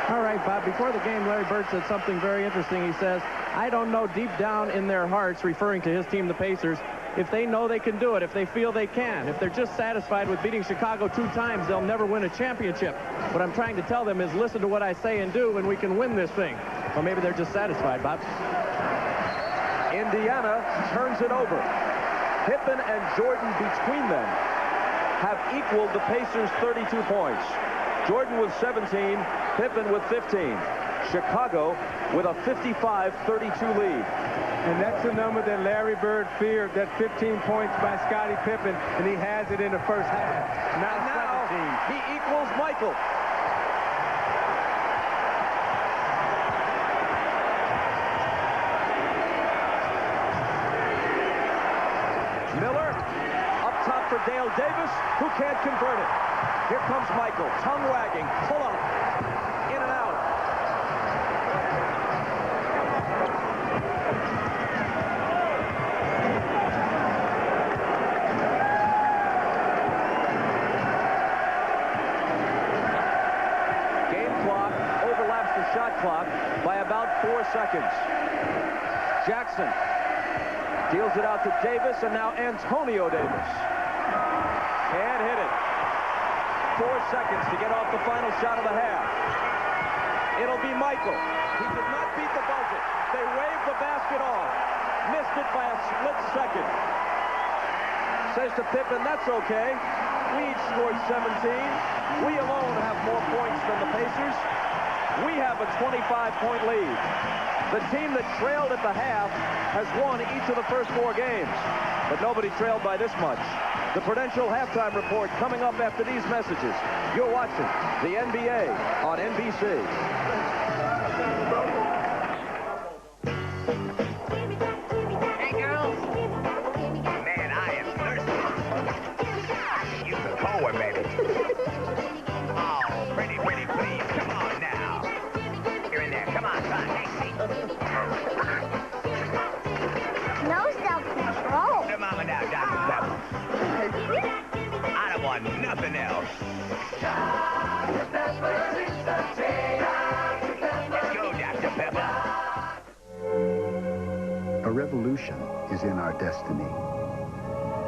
[SPEAKER 9] All right, Bob, before the game, Larry Bird said something very interesting. He says, I don't know deep down in their hearts, referring to his team, the Pacers, if they know they can do it, if they feel they can. If they're just satisfied with beating Chicago 2 times, they'll never win a championship. What I'm trying to tell them is listen to what I say and do, and we can win this thing. Or maybe they're just satisfied, Bob.
[SPEAKER 1] Indiana turns it over. Pippen and Jordan between them have equaled the Pacers' 32 points. Jordan with 17, Pippen with 15. Chicago with a 55-32 lead.
[SPEAKER 3] And that's the number that Larry Bird feared, that 15 points by Scottie Pippen, and he has it in the first half.
[SPEAKER 1] Now 17. He equals Michael. Miller up top for Dale Davis, who can't convert it. Here comes Michael, tongue wagging, pull up, in and out. Game clock overlaps the shot clock by about 4 seconds. Jackson deals it out to Davis, and now Antonio Davis. Can't hit it. 4 seconds to get off the final shot of the half. It'll be Michael. He did not beat the buzzer. They waved the basket off. Missed it by a split second. Says to Pippen, that's okay. We each scored 17. We alone have more points than the Pacers. We have a 25-point lead. The team that trailed at the half has won each of the first 4 games. But nobody trailed by this much. The Prudential Halftime Report coming up after these messages. You're watching the NBA on NBC.
[SPEAKER 10] Hey, girls. Man, I am thirsty. I can use a cold one, baby. Oh, pretty, please. Come on now. You're in there. Come on, son. Hey,
[SPEAKER 23] No self-control.
[SPEAKER 10] Hey, Mama now, Dr. Pepper. I don't want nothing else. Let's go, Dr. Pepper.
[SPEAKER 6] A revolution is in our destiny.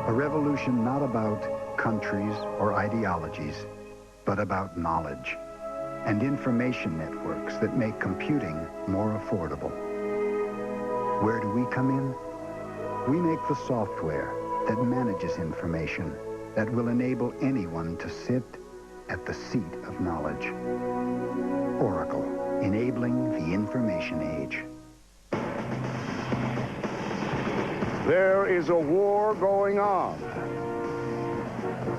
[SPEAKER 6] A revolution not about countries or ideologies, but about knowledge and information networks that make computing more affordable. Where do we come in? We make the software that manages information that will enable anyone to sit at the seat of knowledge. Oracle, enabling the information age.
[SPEAKER 12] There is a war going on,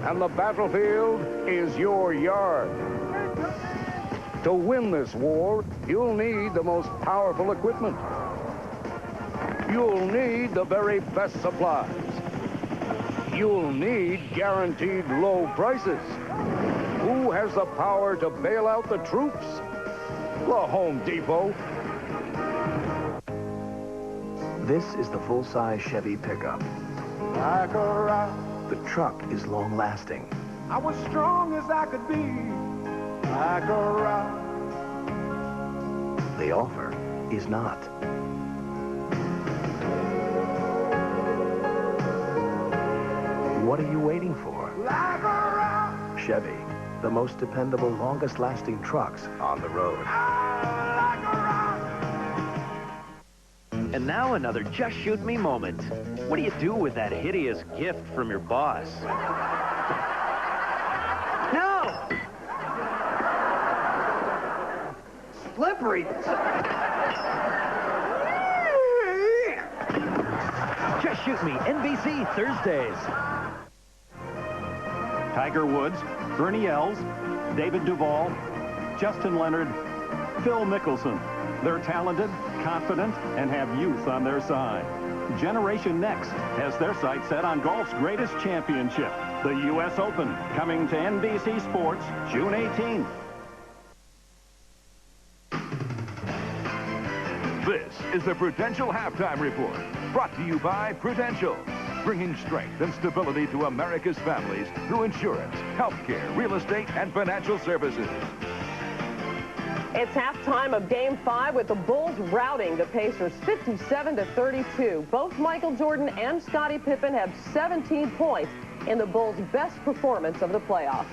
[SPEAKER 12] and the battlefield is your yard. To win this war, you'll need the most powerful equipment. You'll need the very best supplies. You'll need guaranteed low prices. Who has the power to bail out the troops? The Home Depot.
[SPEAKER 5] This is the full-size Chevy pickup.
[SPEAKER 17] Like a rock.
[SPEAKER 5] The truck is long-lasting.
[SPEAKER 17] I was strong as I could be. Like a rock.
[SPEAKER 5] The offer is not. What are you waiting for?
[SPEAKER 17] Like a rock.
[SPEAKER 5] Chevy, the most dependable, longest-lasting trucks on the road.
[SPEAKER 17] Like a rock.
[SPEAKER 26] And now another Just Shoot Me moment. What do you do with that hideous gift from your boss?
[SPEAKER 13] No! Slippery.
[SPEAKER 26] Just Shoot Me, NBC, Thursdays.
[SPEAKER 14] Tiger Woods, Bernie Els, David Duvall, Justin Leonard, Phil Mickelson. They're talented, confident, and have youth on their side. Generation Next has their sights set on golf's greatest championship, the U.S. Open, coming to NBC Sports June 18th.
[SPEAKER 15] This is the Prudential Halftime Report, brought to you by Prudential, bringing strength and stability to America's families through insurance, healthcare, real estate, and financial services.
[SPEAKER 8] It's halftime of Game 5 with the Bulls routing the Pacers 57-32. Both Michael Jordan and Scottie Pippen have 17 points in the Bulls' best performance of the playoffs.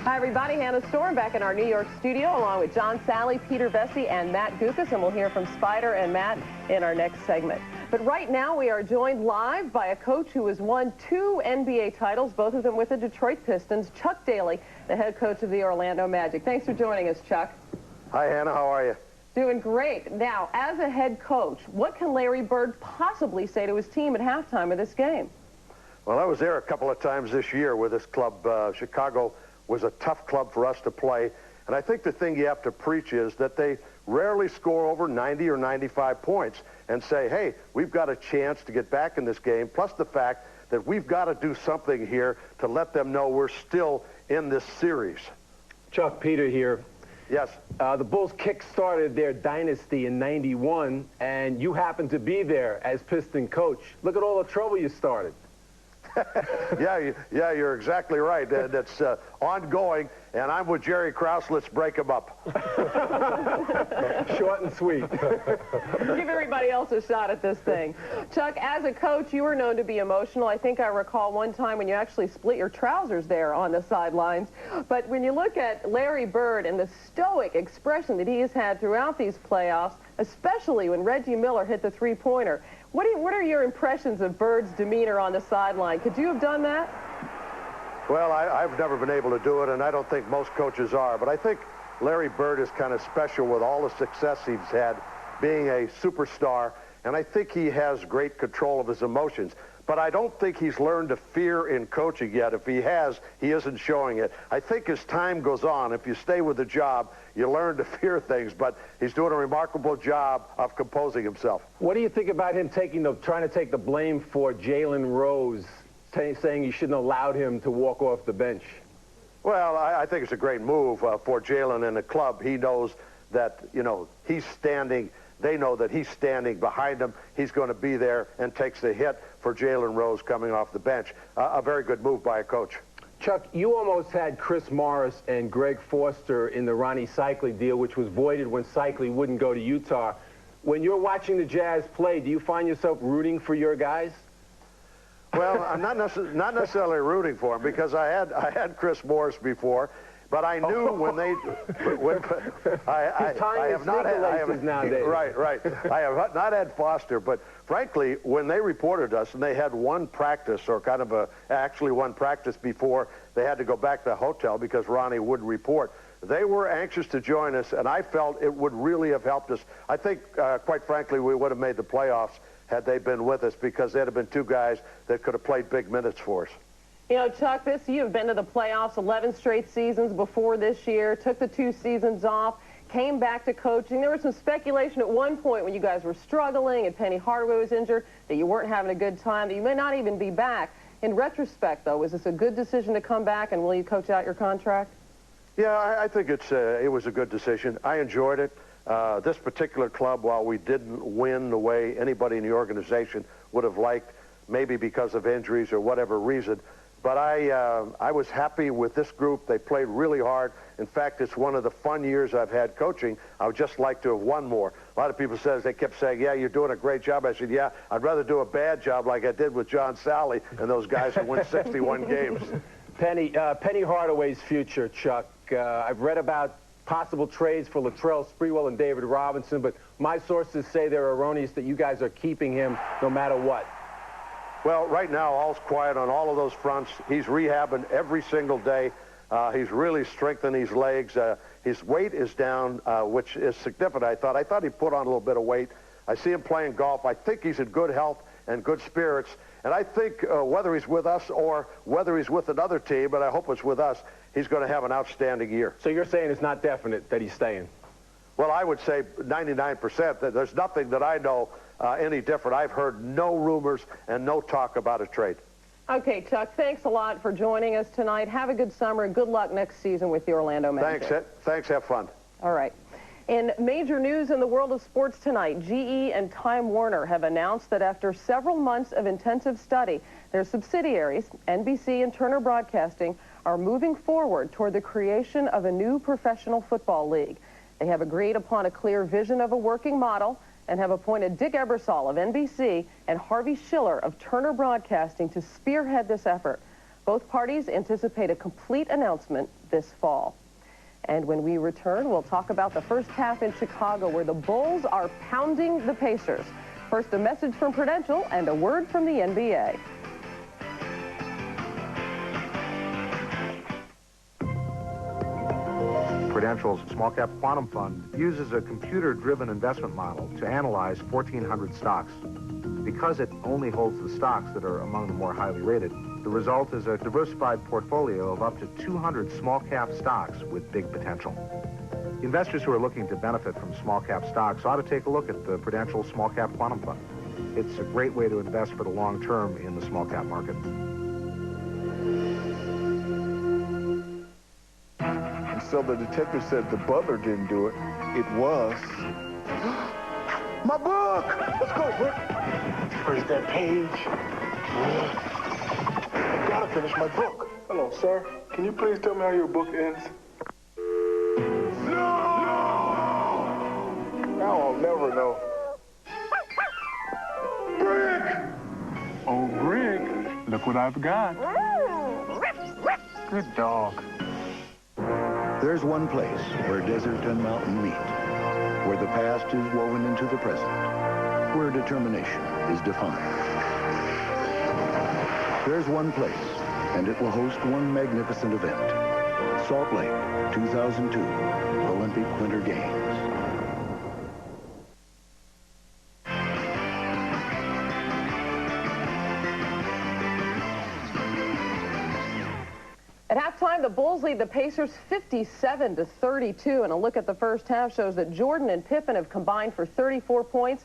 [SPEAKER 8] Hi, everybody. Hannah Storm back in our New York studio along with John Sally, Peter Vesey, and Matt Gukas, and we'll hear from Spider and Matt in our next segment. But right now we are joined live by a coach who has won 2 NBA titles, both of them with the Detroit Pistons, Chuck Daly, the head coach of the Orlando Magic. Thanks for joining us, Chuck.
[SPEAKER 4] Hi, Hannah. How are you?
[SPEAKER 8] Doing great. Now, as a head coach, what can Larry Bird possibly say to his team at halftime of this game?
[SPEAKER 4] Well, I was there a couple of times this year with this club. Chicago was a tough club for us to play. And I think the thing you have to preach is that they rarely score over 90 or 95 points and say, hey, we've got a chance to get back in this game, plus the fact that we've got to do something here to let them know we're still in this series.
[SPEAKER 11] Chuck, Peter here.
[SPEAKER 4] Yes.
[SPEAKER 11] The Bulls kick-started their dynasty in '91, and you happened to be there as Piston coach. Look at all the trouble you started.
[SPEAKER 4] Yeah, you're exactly right. That's ongoing, and I'm with Jerry Krause. Let's break them up.
[SPEAKER 11] Short and sweet.
[SPEAKER 8] Give everybody else a shot at this thing. Chuck, as a coach, you were known to be emotional. I think I recall one time when you actually split your trousers there on the sidelines. But when you look at Larry Bird and the stoic expression that he has had throughout these playoffs, especially when Reggie Miller hit the three-pointer, what are your impressions of Bird's demeanor on the sideline? Could you have done that?
[SPEAKER 4] Well, I've never been able to do it, and I don't think most coaches are. But I think Larry Bird is kind of special with all the success he's had being a superstar, and I think he has great control of his emotions. But I don't think he's learned to fear in coaching yet. If he has, he isn't showing it. I think as time goes on, if you stay with the job, you learn to fear things. But he's doing a remarkable job of composing himself.
[SPEAKER 11] What do you think about him trying to take the blame for Jalen Rose, saying you shouldn't have allowed him to walk off the bench?
[SPEAKER 4] Well, I think it's a great move for Jalen and the club. He knows that, he's standing. They know that he's standing behind them. He's going to be there and takes the hit for Jalen Rose coming off the bench. A very good move by a coach.
[SPEAKER 11] Chuck, you almost had Chris Morris and Greg Foster in the Ronnie Cycli deal, which was voided when Cycli wouldn't go to Utah. When you're watching the Jazz play, do you find yourself rooting for your guys?
[SPEAKER 4] Well, I'm not necessarily rooting for him because I had Chris Morris before. But I knew I have not had nowadays. Right. I have not had Foster, but frankly, when they reported us and they had one practice or actually one practice before they had to go back to the hotel because Ronnie wouldn't report, they were anxious to join us, and I felt it would really have helped us. I think, quite frankly, we would have made the playoffs had they been with us because they'd have been 2 guys that could have played big minutes for us.
[SPEAKER 8] Chuck, you've been to the playoffs 11 straight seasons before this year, took the 2 seasons off, came back to coaching. There was some speculation at one point when you guys were struggling and Penny Hardaway was injured that you weren't having a good time, that you may not even be back. In retrospect, though, was this a good decision to come back, and will you coach out your contract?
[SPEAKER 4] Yeah, I think it was a good decision. I enjoyed it. This particular club, while we didn't win the way anybody in the organization would have liked, maybe because of injuries or whatever reason, but I was happy with this group. They played really hard. In fact, it's one of the fun years I've had coaching. I would just like to have won more. A lot of people they kept saying, yeah, you're doing a great job. I said, yeah, I'd rather do a bad job like I did with John Sally and those guys who win 61 games.
[SPEAKER 11] Penny Hardaway's future, Chuck. I've read about possible trades for Latrell Sprewell and David Robinson, but my sources say they're erroneous that you guys are keeping him no matter what.
[SPEAKER 4] Well, right now, all's quiet on all of those fronts. He's rehabbing every single day. He's really strengthened his legs. His weight is down, which is significant, I thought. I thought he put on a little bit of weight. I see him playing golf. I think he's in good health and good spirits. And I think whether he's with us or whether he's with another team, but I hope it's with us, he's going to have an outstanding year.
[SPEAKER 11] So you're saying it's not definite that he's staying?
[SPEAKER 4] Well, I would say 99%. There's nothing that I know any different. I've heard no rumors and no talk about a trade.
[SPEAKER 8] Okay, Chuck, thanks a lot for joining us tonight. Have a good summer and good luck next season with the Orlando Magic.
[SPEAKER 4] Thanks. Have fun.
[SPEAKER 8] All right. In major news in the world of sports tonight, GE and Time Warner have announced that after several months of intensive study, their subsidiaries, NBC and Turner Broadcasting, are moving forward toward the creation of a new professional football league. They have agreed upon a clear vision of a working model and have appointed Dick Ebersol of NBC and Harvey Schiller of Turner Broadcasting to spearhead this effort. Both parties anticipate a complete announcement this fall. And when we return, we'll talk about the first half in Chicago, where the Bulls are pounding the Pacers. First, a message from Prudential and a word from the NBA.
[SPEAKER 16] Prudential's Small Cap Quantum Fund uses a computer-driven investment model to analyze 1,400 stocks. Because it only holds the stocks that are among the more highly rated, the result is a diversified portfolio of up to 200 small-cap stocks with big potential. Investors who are looking to benefit from small-cap stocks ought to take a look at the Prudential Small Cap Quantum Fund. It's a great way to invest for the long term in the small-cap market.
[SPEAKER 17] So the detective said the butler didn't do it. It was... My book! Let's go, Rick. Where's that page? I gotta finish my book. Hello, sir. Can you please tell me how your book ends? No! Now I'll never know. Brink! Oh, Brink, look what I've got. Good dog.
[SPEAKER 6] There's one place where desert and mountain meet, where the past is woven into the present, where determination is defined. There's one place, and it will host one magnificent event. Salt Lake, 2002 Olympic Winter Games.
[SPEAKER 8] At halftime, the Bulls lead the Pacers 57-32, and a look at the first half shows that Jordan and Pippen have combined for 34 points,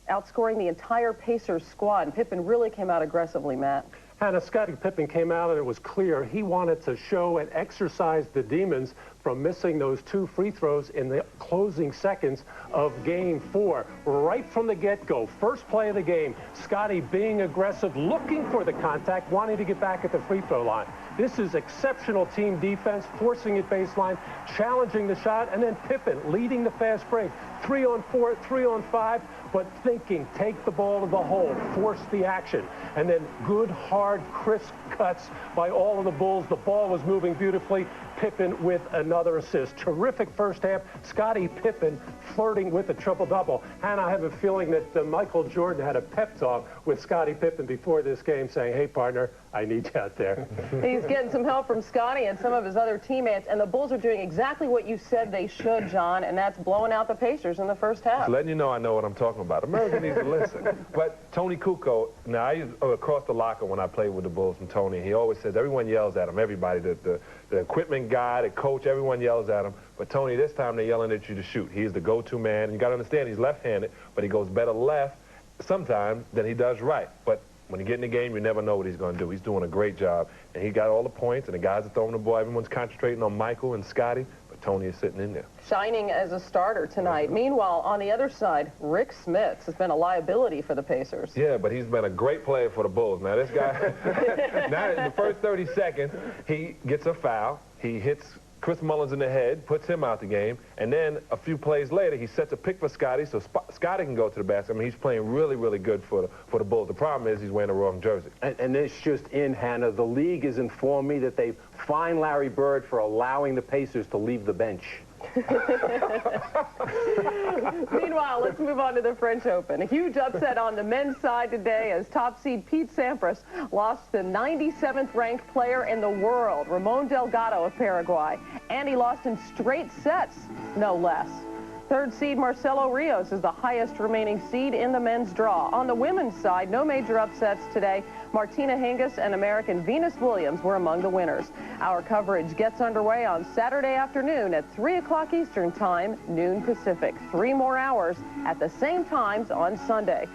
[SPEAKER 8] outscoring the entire Pacers squad. And Pippen really came out aggressively, Matt.
[SPEAKER 18] And Scottie Pippen came out, and it was clear he wanted to show and exercise the demons from missing those 2 free throws in the closing seconds of Game 4. Right from the get-go, first play of the game, Scottie being aggressive, looking for the contact, wanting to get back at the free throw line. This is exceptional team defense, forcing it baseline, challenging the shot, and then Pippen leading the fast break. 3 on 4, 3 on 5, but thinking, take the ball to the hole, force the action. And then good, hard, crisp cuts by all of the Bulls. The ball was moving beautifully. Pippen with another assist. Terrific first half. Scottie Pippen flirting with a triple-double. And I have a feeling that Michael Jordan had a pep talk with Scottie Pippen before this game saying, hey, partner, I need you out there.
[SPEAKER 8] He's getting some help from Scottie and some of his other teammates, and the Bulls are doing exactly what you said they should, John, and that's blowing out the Pacers in the first half.
[SPEAKER 21] Just letting you know I know what I'm talking about. America needs to listen. But Toni Kukoč, now I used across the locker when I played with the Bulls from Tony, he always says everyone yells at him, everybody, the equipment guy, the coach, everyone yells at him. But Tony, this time they're yelling at you to shoot. He's the go-to man. And you got to understand he's left-handed, but he goes better left sometimes than he does right. But when you get in the game, you never know what he's going to do. He's doing a great job, and he got all the points, and the guys are throwing the ball. Everyone's concentrating on Michael and Scottie, but Tony is sitting in there.
[SPEAKER 8] Shining as a starter tonight. Meanwhile, on the other side, Rik Smits has been a liability for the Pacers.
[SPEAKER 21] Yeah, but he's been a great player for the Bulls. Now, this guy, now in the first 30 seconds, he gets a foul. He hits Chris Mullins in the head, puts him out the game, and then a few plays later, he sets a pick for Scottie, so Scottie can go to the basket. I mean, he's playing really, really good for the Bulls. The problem is he's wearing the wrong jersey.
[SPEAKER 11] And it's just in, Hannah. The league has informed me that they've fined Larry Bird for allowing the Pacers to leave the bench.
[SPEAKER 8] Meanwhile, let's move on to the French Open. A huge upset on the men's side today as top seed Pete Sampras lost the 97th ranked player in the world, Ramon Delgado of Paraguay. And he lost in straight sets, no less. Third seed Marcelo Rios is the highest remaining seed in the men's draw. On the women's side, no major upsets today. Martina Hingis and American Venus Williams were among the winners. Our coverage gets underway on Saturday afternoon at 3 o'clock Eastern Time, noon Pacific. 3 more hours at the same times on Sunday.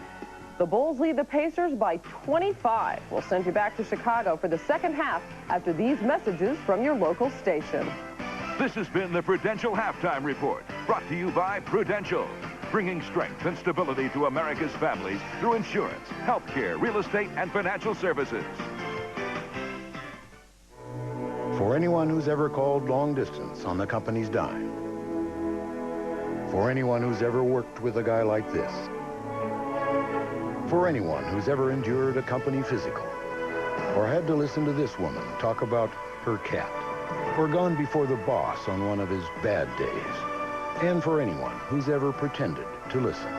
[SPEAKER 8] The Bulls lead the Pacers by 25. We'll send you back to Chicago for the second half after these messages from your local station.
[SPEAKER 15] This has been the Prudential Halftime Report, brought to you by Prudential, bringing strength and stability to America's families through insurance, health care, real estate, and financial services.
[SPEAKER 6] For anyone who's ever called long distance on the company's dime. For anyone who's ever worked with a guy like this. For anyone who's ever endured a company physical. Or had to listen to this woman talk about her cat. Or gone before the boss on one of his bad days. And for anyone who's ever pretended to listen.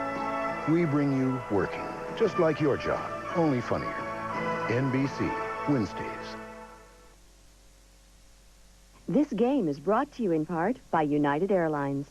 [SPEAKER 6] We bring you Working, just like your job, only funnier. NBC, Wednesdays.
[SPEAKER 7] This game is brought to you in part by United Airlines.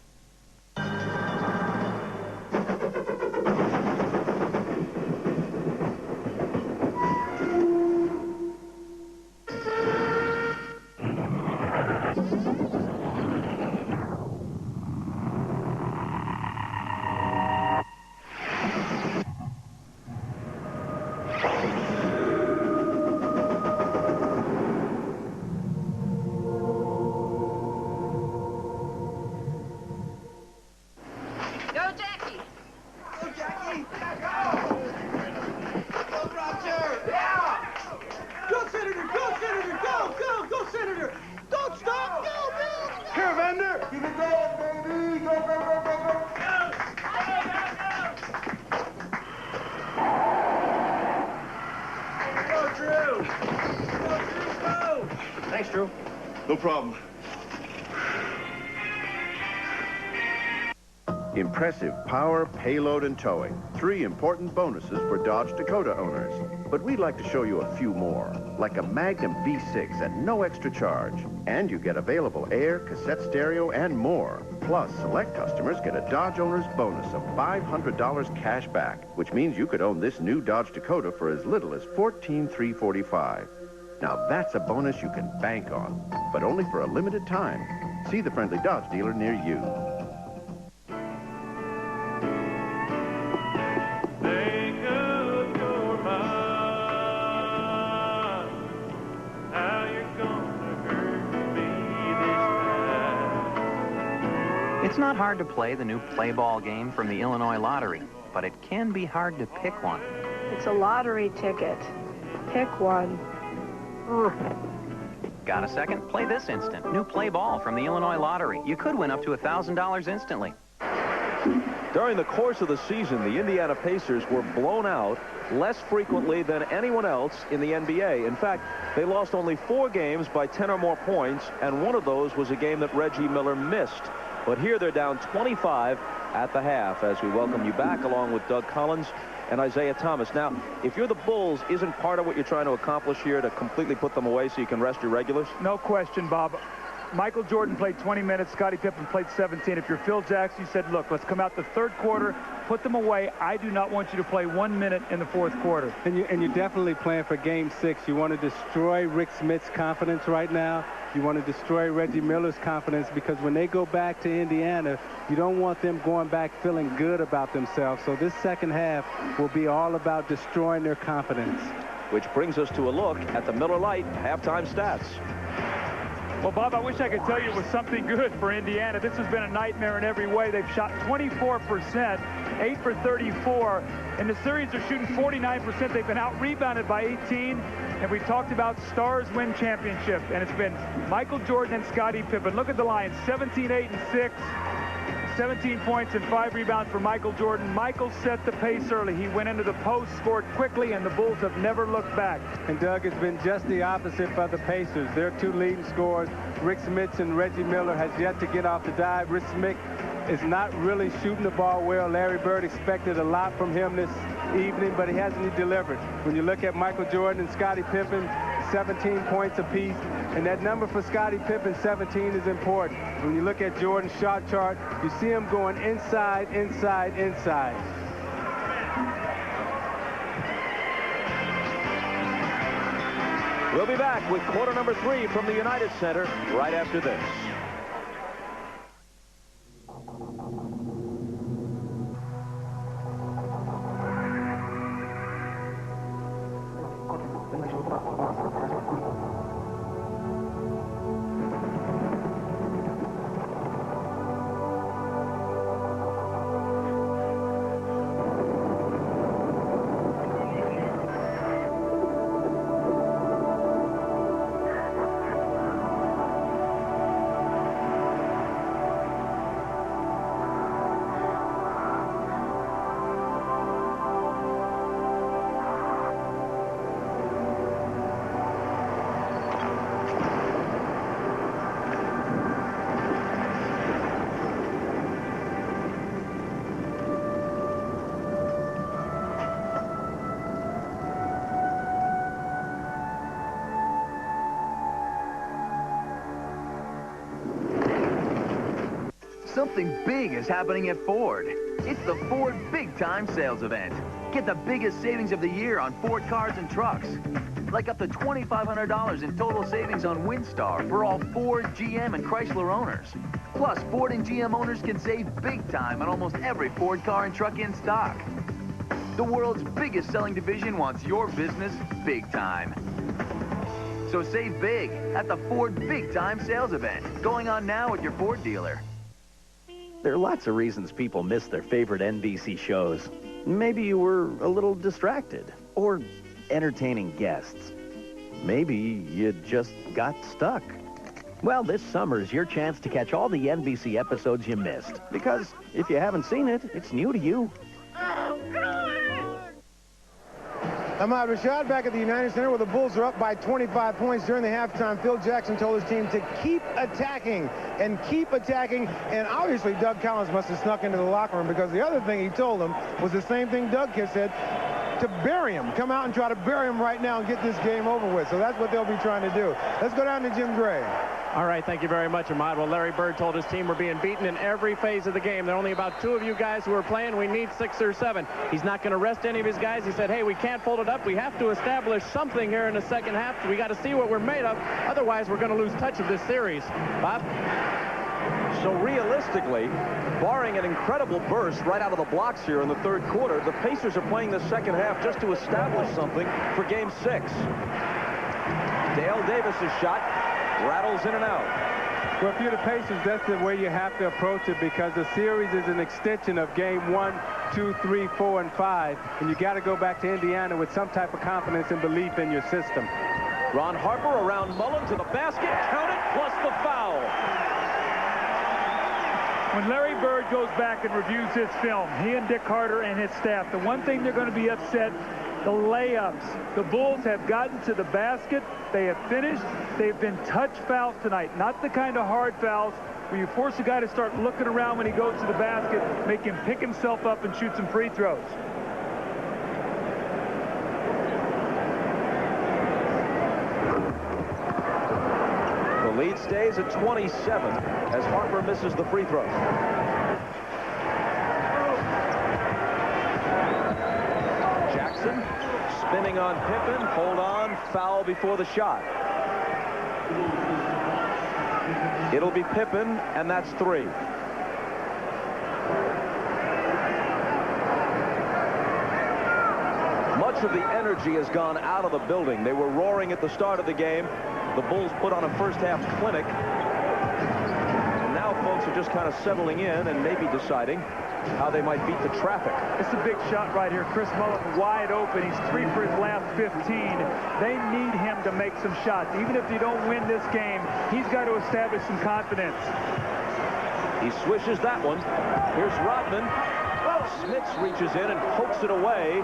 [SPEAKER 19] Thanks, Drew. No problem.
[SPEAKER 20] Impressive power, payload, and towing. 3 important bonuses for Dodge Dakota owners. But we'd like to show you a few more, like a Magnum V6 at no extra charge. And you get available air, cassette stereo, and more. Plus, select customers get a Dodge owner's bonus of $500 cash back, which means you could own this new Dodge Dakota for as little as $14,345. Now that's a bonus you can bank on, but only for a limited time. See the friendly Dodge dealer near you.
[SPEAKER 22] It's not hard to play the new play ball game from the Illinois Lottery, but it can be hard to pick one.
[SPEAKER 24] It's a lottery ticket. Pick one.
[SPEAKER 22] Got a second? Play this instant. New play ball from the Illinois Lottery. You could win up to $1,000 instantly.
[SPEAKER 1] During the course of the season, the Indiana Pacers were blown out less frequently than anyone else in the NBA. In fact, they lost only 4 games by 10 or more points, and one of those was a game that Reggie Miller missed. But here they're down 25 at the half as we welcome you back along with Doug Collins and Isaiah Thomas. Now, if you're the Bulls, isn't part of what you're trying to accomplish here to completely put them away so you can rest your regulars?
[SPEAKER 2] No question, Bob. Michael Jordan played 20 minutes. Scottie Pippen played 17. If you're Phil Jackson, you said, look, let's come out the third quarter, put them away. I do not want you to play 1 minute in the fourth quarter.
[SPEAKER 3] And you're definitely playing for Game 6. You want to destroy Rik Smits' confidence right now. You want to destroy Reggie Miller's confidence, because when they go back to Indiana, you don't want them going back feeling good about themselves. So this second half will be all about destroying their confidence.
[SPEAKER 1] Which brings us to a look at the Miller Lite halftime stats.
[SPEAKER 2] Well, Bob, I wish I could tell you it was something good for Indiana. This has been a nightmare in every way. They've shot 24%, 8 for 34. In the series, they're shooting 49%. They've been out-rebounded by 18. And we talked about stars win championship. And it's been Michael Jordan and Scottie Pippen. Look at the line, 17, 8, and 6. 17 points and 5 rebounds for Michael Jordan. Michael set the pace early. He went into the post, scored quickly, and the Bulls have never looked back.
[SPEAKER 3] And Doug, has been just the opposite for the Pacers. Their 2 leading scorers, Rik Smits and Reggie Miller, has yet to get off the dive. Rik Smits is not really shooting the ball well. Larry Bird expected a lot from him this evening, but he hasn't delivered. When you look at Michael Jordan and Scottie Pippen, 17 points apiece. And that number for Scottie Pippen, 17, is important. When you look at Jordan's shot chart, you see him going inside, inside, inside.
[SPEAKER 1] We'll be back with quarter number 3 from the United Center right after this.
[SPEAKER 26] Something big is happening at Ford. It's the Ford Big Time Sales Event. Get the biggest savings of the year on Ford cars and trucks. Like up to $2,500 in total savings on Windstar for all Ford, GM, and Chrysler owners. Plus, Ford and GM owners can save big time on almost every Ford car and truck in stock. The world's biggest selling division wants your business big time. So save big at the Ford Big Time Sales Event, going on now at your Ford dealer. There are lots of reasons people miss their favorite NBC shows. Maybe you were a little distracted, or entertaining guests. Maybe you just got stuck. Well, this summer is your chance to catch all the NBC episodes you missed. Because if you haven't seen it, it's new to you.
[SPEAKER 3] Ahmad Rashad back at the United Center where the Bulls are up by 25 points during the halftime. Phil Jackson told his team to keep attacking and keep attacking. And obviously Doug Collins must have snuck into the locker room because the other thing he told them was the same thing Doug said, to bury him. Come out and try to bury him right now and get this game over with. So that's what they'll be trying to do. Let's go down to Jim Gray.
[SPEAKER 5] All right, thank you very much, Ahmad. Well, Larry Bird told his team we're being beaten in every phase of the game. There are only about 2 of you guys who are playing. We need 6 or 7. He's not going to rest any of his guys. He said, hey, we can't fold it up. We have to establish something here in the second half. We got to see what we're made of. Otherwise, we're going to lose touch of this series. Bob?
[SPEAKER 1] So realistically, barring an incredible burst right out of the blocks here in the third quarter, the Pacers are playing the second half just to establish something for Game 6. Dale Davis's shot rattles in and out.
[SPEAKER 3] Well, if you're the Pacers, that's the way you have to approach it because the series is an extension of Game 1, 2, 3, 4, and 5. And you got to go back to Indiana with some type of confidence and belief in your system.
[SPEAKER 1] Ron Harper around Mullin to the basket. Count it, plus the foul.
[SPEAKER 2] When Larry Bird goes back and reviews his film, he and Dick Carter and his staff, the one thing they're going to be upset, the layups. The Bulls have gotten to the basket. They have finished. They've been touch fouls tonight, not the kind of hard fouls where you force a guy to start looking around when he goes to the basket, make him pick himself up and shoot some free throws.
[SPEAKER 1] The lead stays at 27 as Harper misses the free throw. Jackson spinning on Pippen. Hold on. Foul before the shot. It'll be Pippen, and that's 3. Much of the energy has gone out of the building. They were roaring at the start of the game. The Bulls put on a first-half clinic. And now folks are just kind of settling in and maybe deciding how they might beat the traffic.
[SPEAKER 2] It's a big shot right here. Chris Mullin wide open. He's 3 for his last 15. They need him to make some shots. Even if you don't win this game, he's got to establish some confidence.
[SPEAKER 1] He swishes that one. Here's Rodman. Smits reaches in and pokes it away.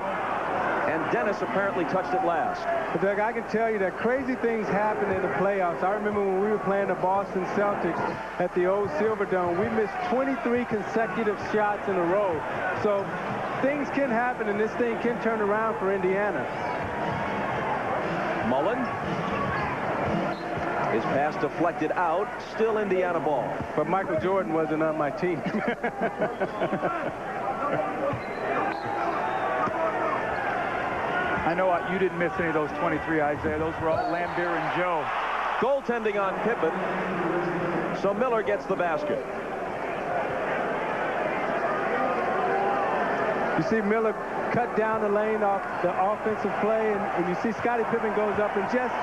[SPEAKER 1] And Dennis apparently touched it last.
[SPEAKER 3] But Doug, I can tell you that crazy things happen in the playoffs. I remember when we were playing the Boston Celtics at the old Silverdome, we missed 23 consecutive shots in a row. So things can happen, and this thing can turn around for Indiana.
[SPEAKER 1] Mullin. His pass deflected out. Still Indiana ball.
[SPEAKER 3] But Michael Jordan wasn't on my team.
[SPEAKER 2] I know you didn't miss any of those 23, Isaiah. Those were all Lambeer and Joe.
[SPEAKER 1] Goaltending on Pippen. So Miller gets the basket.
[SPEAKER 3] You see Miller cut down the lane off the offensive play, and you see Scottie Pippen goes up and just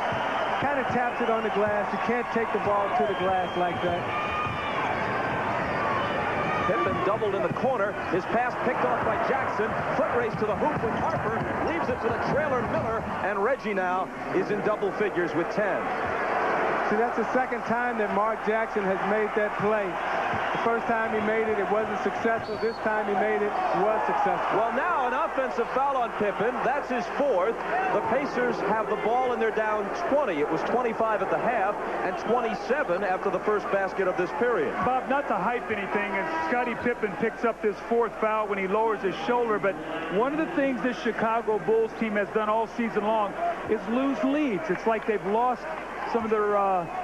[SPEAKER 3] kind of taps it on the glass. You can't take the ball to the glass like that.
[SPEAKER 1] Pippen doubled in the corner. His pass picked off by Jackson. Foot race to the hoop with Harper. Leaves it to the trailer Miller. And Reggie now is in double figures with 10.
[SPEAKER 3] See, that's the second time that Mark Jackson has made that play. The first time he made it, it wasn't successful. This time he made it, was successful.
[SPEAKER 1] Well, now an offensive foul on Pippen. That's his 4th. The Pacers have the ball and they're down 20. It was 25 at the half and 27 after the first basket of this period.
[SPEAKER 2] Bob, not to hype anything, as Scottie Pippen picks up this 4th foul when he lowers his shoulder, but one of the things this Chicago Bulls team has done all season long is lose leads. It's like they've lost some of their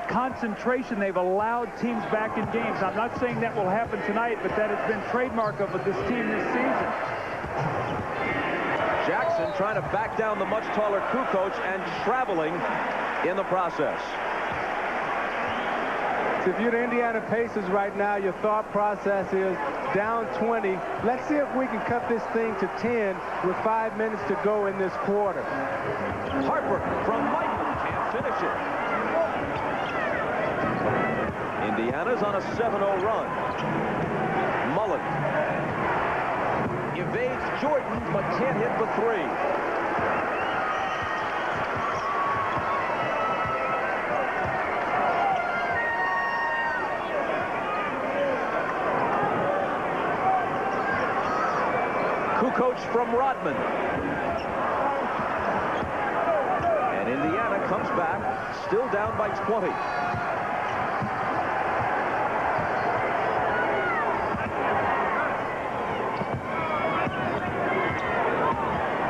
[SPEAKER 2] concentration. They've allowed teams back in games. I'm not saying that will happen tonight, but that has been trademark of this team this season.
[SPEAKER 1] Jackson trying to back down the much taller Kukoč and traveling in the process.
[SPEAKER 3] So if you're the Indiana Pacers right now, your thought process is down 20. Let's see if we can cut this thing to 10 with 5 minutes to go in this quarter.
[SPEAKER 1] Harper from Michael can't finish it. Indiana's on a 7-0 run. Mullin evades Jordan, but can't hit the three. Kukoč from Rodman. And Indiana comes back, still down by 20.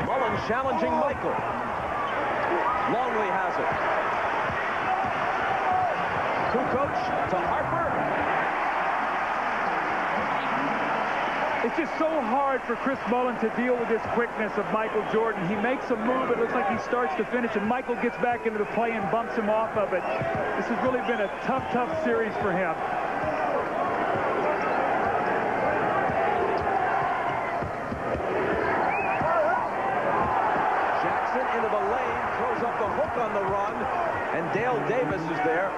[SPEAKER 1] Mullin challenging Michael. Longley has it. Kukoč to Harper.
[SPEAKER 2] It's just so hard for Chris Mullin to deal with this quickness of Michael Jordan. He makes a move, it looks like he starts to finish, and Michael gets back into the play and bumps him off of it. This has really been a tough, tough series for him.
[SPEAKER 1] Jackson into the lane, throws up the hook on the run, and Dale Davis is there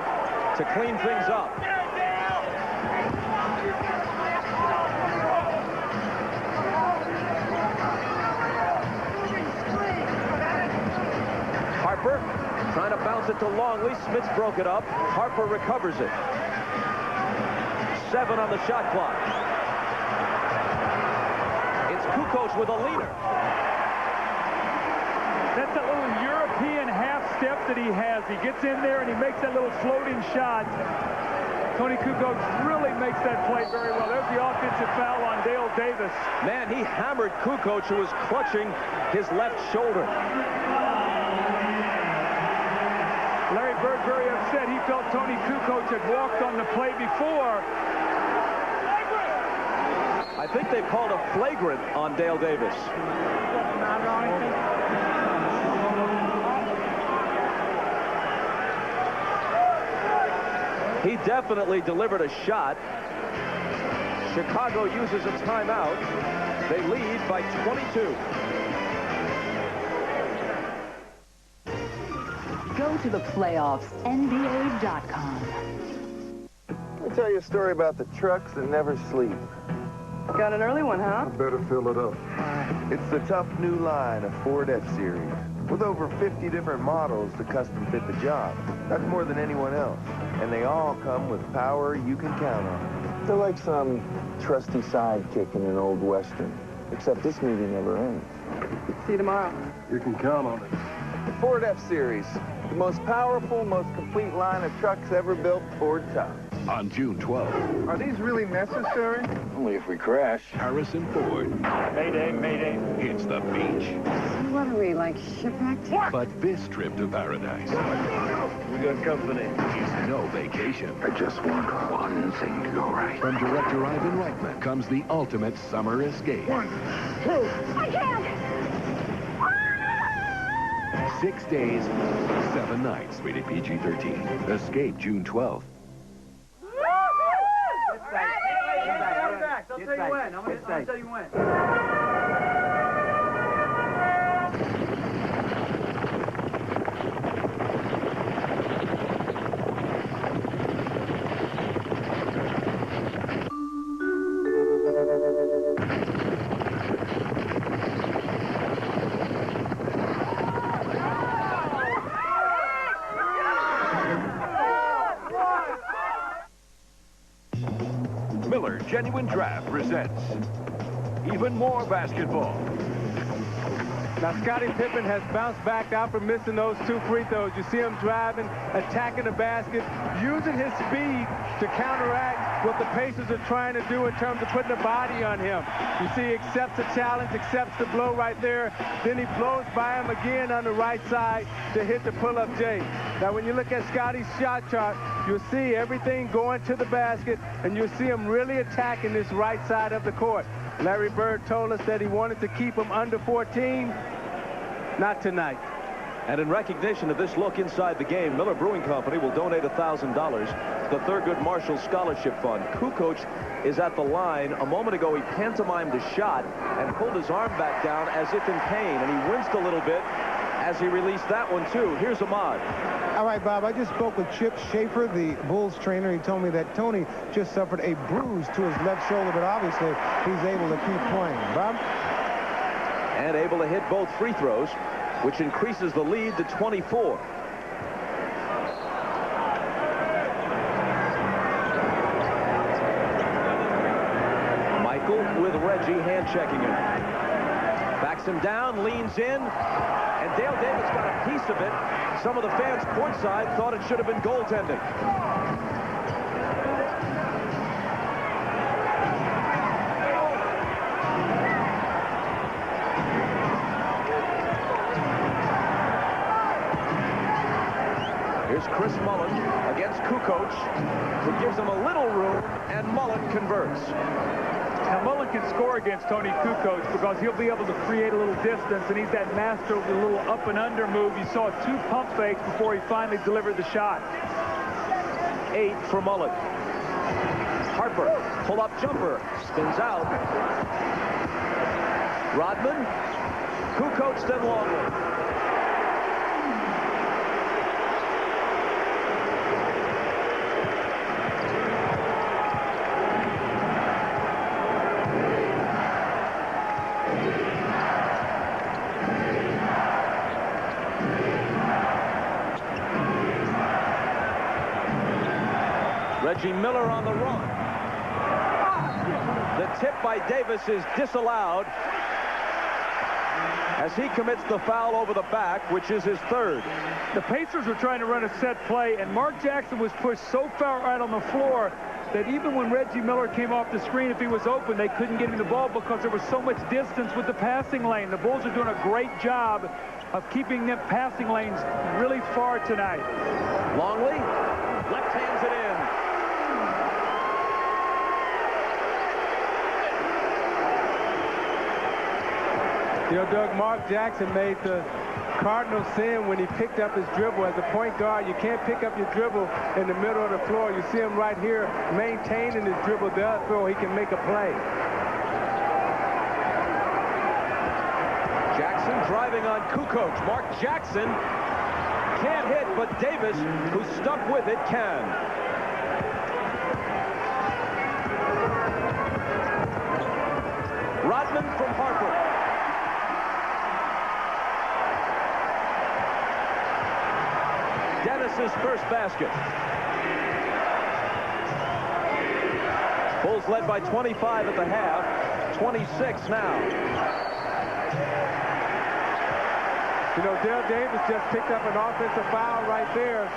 [SPEAKER 1] to clean things up. Harper trying to bounce it to Longley. Smits broke it up. Harper recovers it. 7 on the shot clock. It's Kukoč with a leaner.
[SPEAKER 2] That's that little European half step that he has. He gets in there and he makes that little floating shot. Toni Kukoč really makes that play very well. There's the offensive foul on Dale Davis.
[SPEAKER 1] Man, he hammered Kukoč, who was clutching his left shoulder.
[SPEAKER 2] Larry Bird very upset. He felt Toni Kukoč had walked on the play before.
[SPEAKER 1] I think they called a flagrant on Dale Davis. He definitely delivered a shot. Chicago uses a timeout. They lead by 22.
[SPEAKER 9] Go to the playoffs, NBA.com.
[SPEAKER 17] Let me tell you a story about the trucks that never sleep.
[SPEAKER 10] Got an early one, huh?
[SPEAKER 17] Better fill it up. It's the tough new line of Ford F-Series with over 50 different models to custom fit the job. That's more than anyone else. And they all come with power you can count on. They're like some trusty sidekick in an old Western. Except this movie never ends.
[SPEAKER 10] See you tomorrow.
[SPEAKER 17] You can count on it. The Ford F-Series. The most powerful, most complete line of trucks ever built, Ford top.
[SPEAKER 15] On June 12th.
[SPEAKER 17] Are these really necessary?
[SPEAKER 15] Only if we crash. Harrison Ford.
[SPEAKER 17] Mayday, mayday.
[SPEAKER 15] Hits the beach.
[SPEAKER 10] What are we, like shipwrecked?
[SPEAKER 15] But this trip to paradise.
[SPEAKER 17] We got company.
[SPEAKER 15] Is no vacation.
[SPEAKER 17] I just want one thing to go right.
[SPEAKER 15] From director Ivan Reitman comes the ultimate summer escape.
[SPEAKER 17] 1, 2.
[SPEAKER 10] I can't!
[SPEAKER 15] 6 days, 7 nights. Rated PG-13. Escape June 12th.
[SPEAKER 10] I'll tell you when. I'll tell you when.
[SPEAKER 15] Miller Genuine Draft presents even more basketball.
[SPEAKER 3] Now, Scottie Pippen has bounced back after missing those 2 free throws. You see him driving, attacking the basket, using his speed to counteract what the Pacers are trying to do in terms of putting a body on him. You see he accepts the challenge, accepts the blow right there. Then he blows by him again on the right side to hit the pull-up J. Now, when you look at Scottie's shot chart, you'll see everything going to the basket, and you'll see him really attacking this right side of the court. Larry Bird told us that he wanted to keep him under 14. Not tonight.
[SPEAKER 1] And in recognition of this look inside the game, Miller Brewing Company will donate $1,000 to the Thurgood Marshall Scholarship Fund. Kukoč is at the line. A moment ago, he pantomimed a shot and pulled his arm back down as if in pain, and he winced a little bit as he released that one, too. Here's Ahmad.
[SPEAKER 4] All right, Bob, I just spoke with Chip Schaefer, the Bulls trainer. He told me that Toni just suffered a bruise to his left shoulder, but obviously he's able to keep playing. Bob?
[SPEAKER 1] And able to hit both free throws, which increases the lead to 24. Michael with Reggie hand-checking him. Backs him down, leans in, and Dale Davis got a piece of it. Some of the fans courtside thought it should have been goaltending. Here's Chris Mullin against Kukoč, who gives him a little room, and Mullin converts.
[SPEAKER 2] Now, Mullin can score against Toni Kukoč because he'll be able to create a little distance, and he's that master of the little up and under move. You saw 2 pump fakes before he finally delivered the shot.
[SPEAKER 1] 8 for Mullin. Harper, pull-up jumper, spins out. Rodman, Kukoč, then Longley. Reggie Miller on the run. The tip by Davis is disallowed as he commits the foul over the back, which is his 3rd.
[SPEAKER 2] The Pacers were trying to run a set play, and Mark Jackson was pushed so far out on the floor that even when Reggie Miller came off the screen, if he was open, they couldn't get him the ball because there was so much distance with the passing lane. The Bulls are doing a great job of keeping them passing lanes really far tonight.
[SPEAKER 1] Longley, left hands it in.
[SPEAKER 3] You know, Doug, Mark Jackson made the cardinal sin when he picked up his dribble. As a point guard, you can't pick up your dribble in the middle of the floor. You see him right here maintaining his dribble there so he can make a play.
[SPEAKER 1] Jackson driving on Kukoč. Mark Jackson can't hit, but Davis, who's stuck with it, can. Rodman from Harper. Dennis's first basket. Bulls led by 25 at the half, 26 now.
[SPEAKER 3] You know, Dale Davis just picked up an offensive foul right there,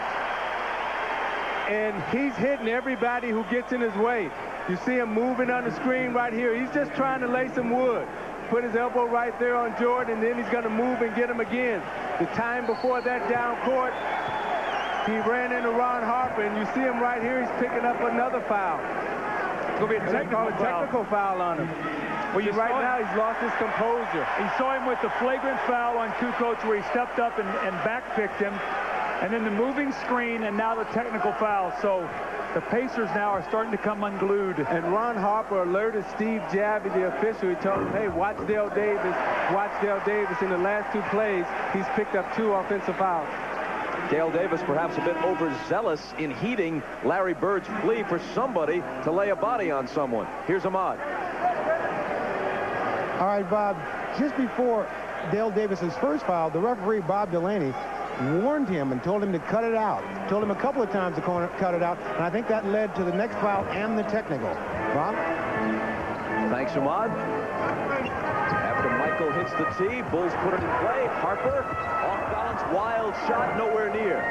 [SPEAKER 3] and he's hitting everybody who gets in his way. You see him moving on the screen right here. He's just trying to lay some wood. Put his elbow right there on Jordan, and then he's going to move and get him again. The time before that down court, he ran into Ron Harper, and you see him right here. He's picking up another foul.
[SPEAKER 2] It's going to be a technical
[SPEAKER 3] foul on him.
[SPEAKER 2] Well,
[SPEAKER 3] right now, he's lost his composure.
[SPEAKER 2] You saw him with the flagrant foul on Kukoč where he stepped up and backpicked him. And then the moving screen, and now the technical foul. So the Pacers now are starting to come unglued.
[SPEAKER 3] And Ron Harper alerted Steve Javie, the official. He told him, hey, watch Dale Davis. Watch Dale Davis. In the last 2 plays, he's picked up 2 offensive fouls.
[SPEAKER 1] Dale Davis perhaps a bit overzealous in heeding Larry Bird's plea for somebody to lay a body on someone. Here's Ahmad.
[SPEAKER 4] All right, Bob, just before Dale Davis's first foul, the referee, Bob Delaney, warned him and told him to cut it out. Told him a couple of times to cut it out, and I think that led to the next foul and the technical. Bob?
[SPEAKER 1] Thanks, Ahmad. After Michael hits the tee, Bulls put it in play. Harper, off balance, wild shot, nowhere near.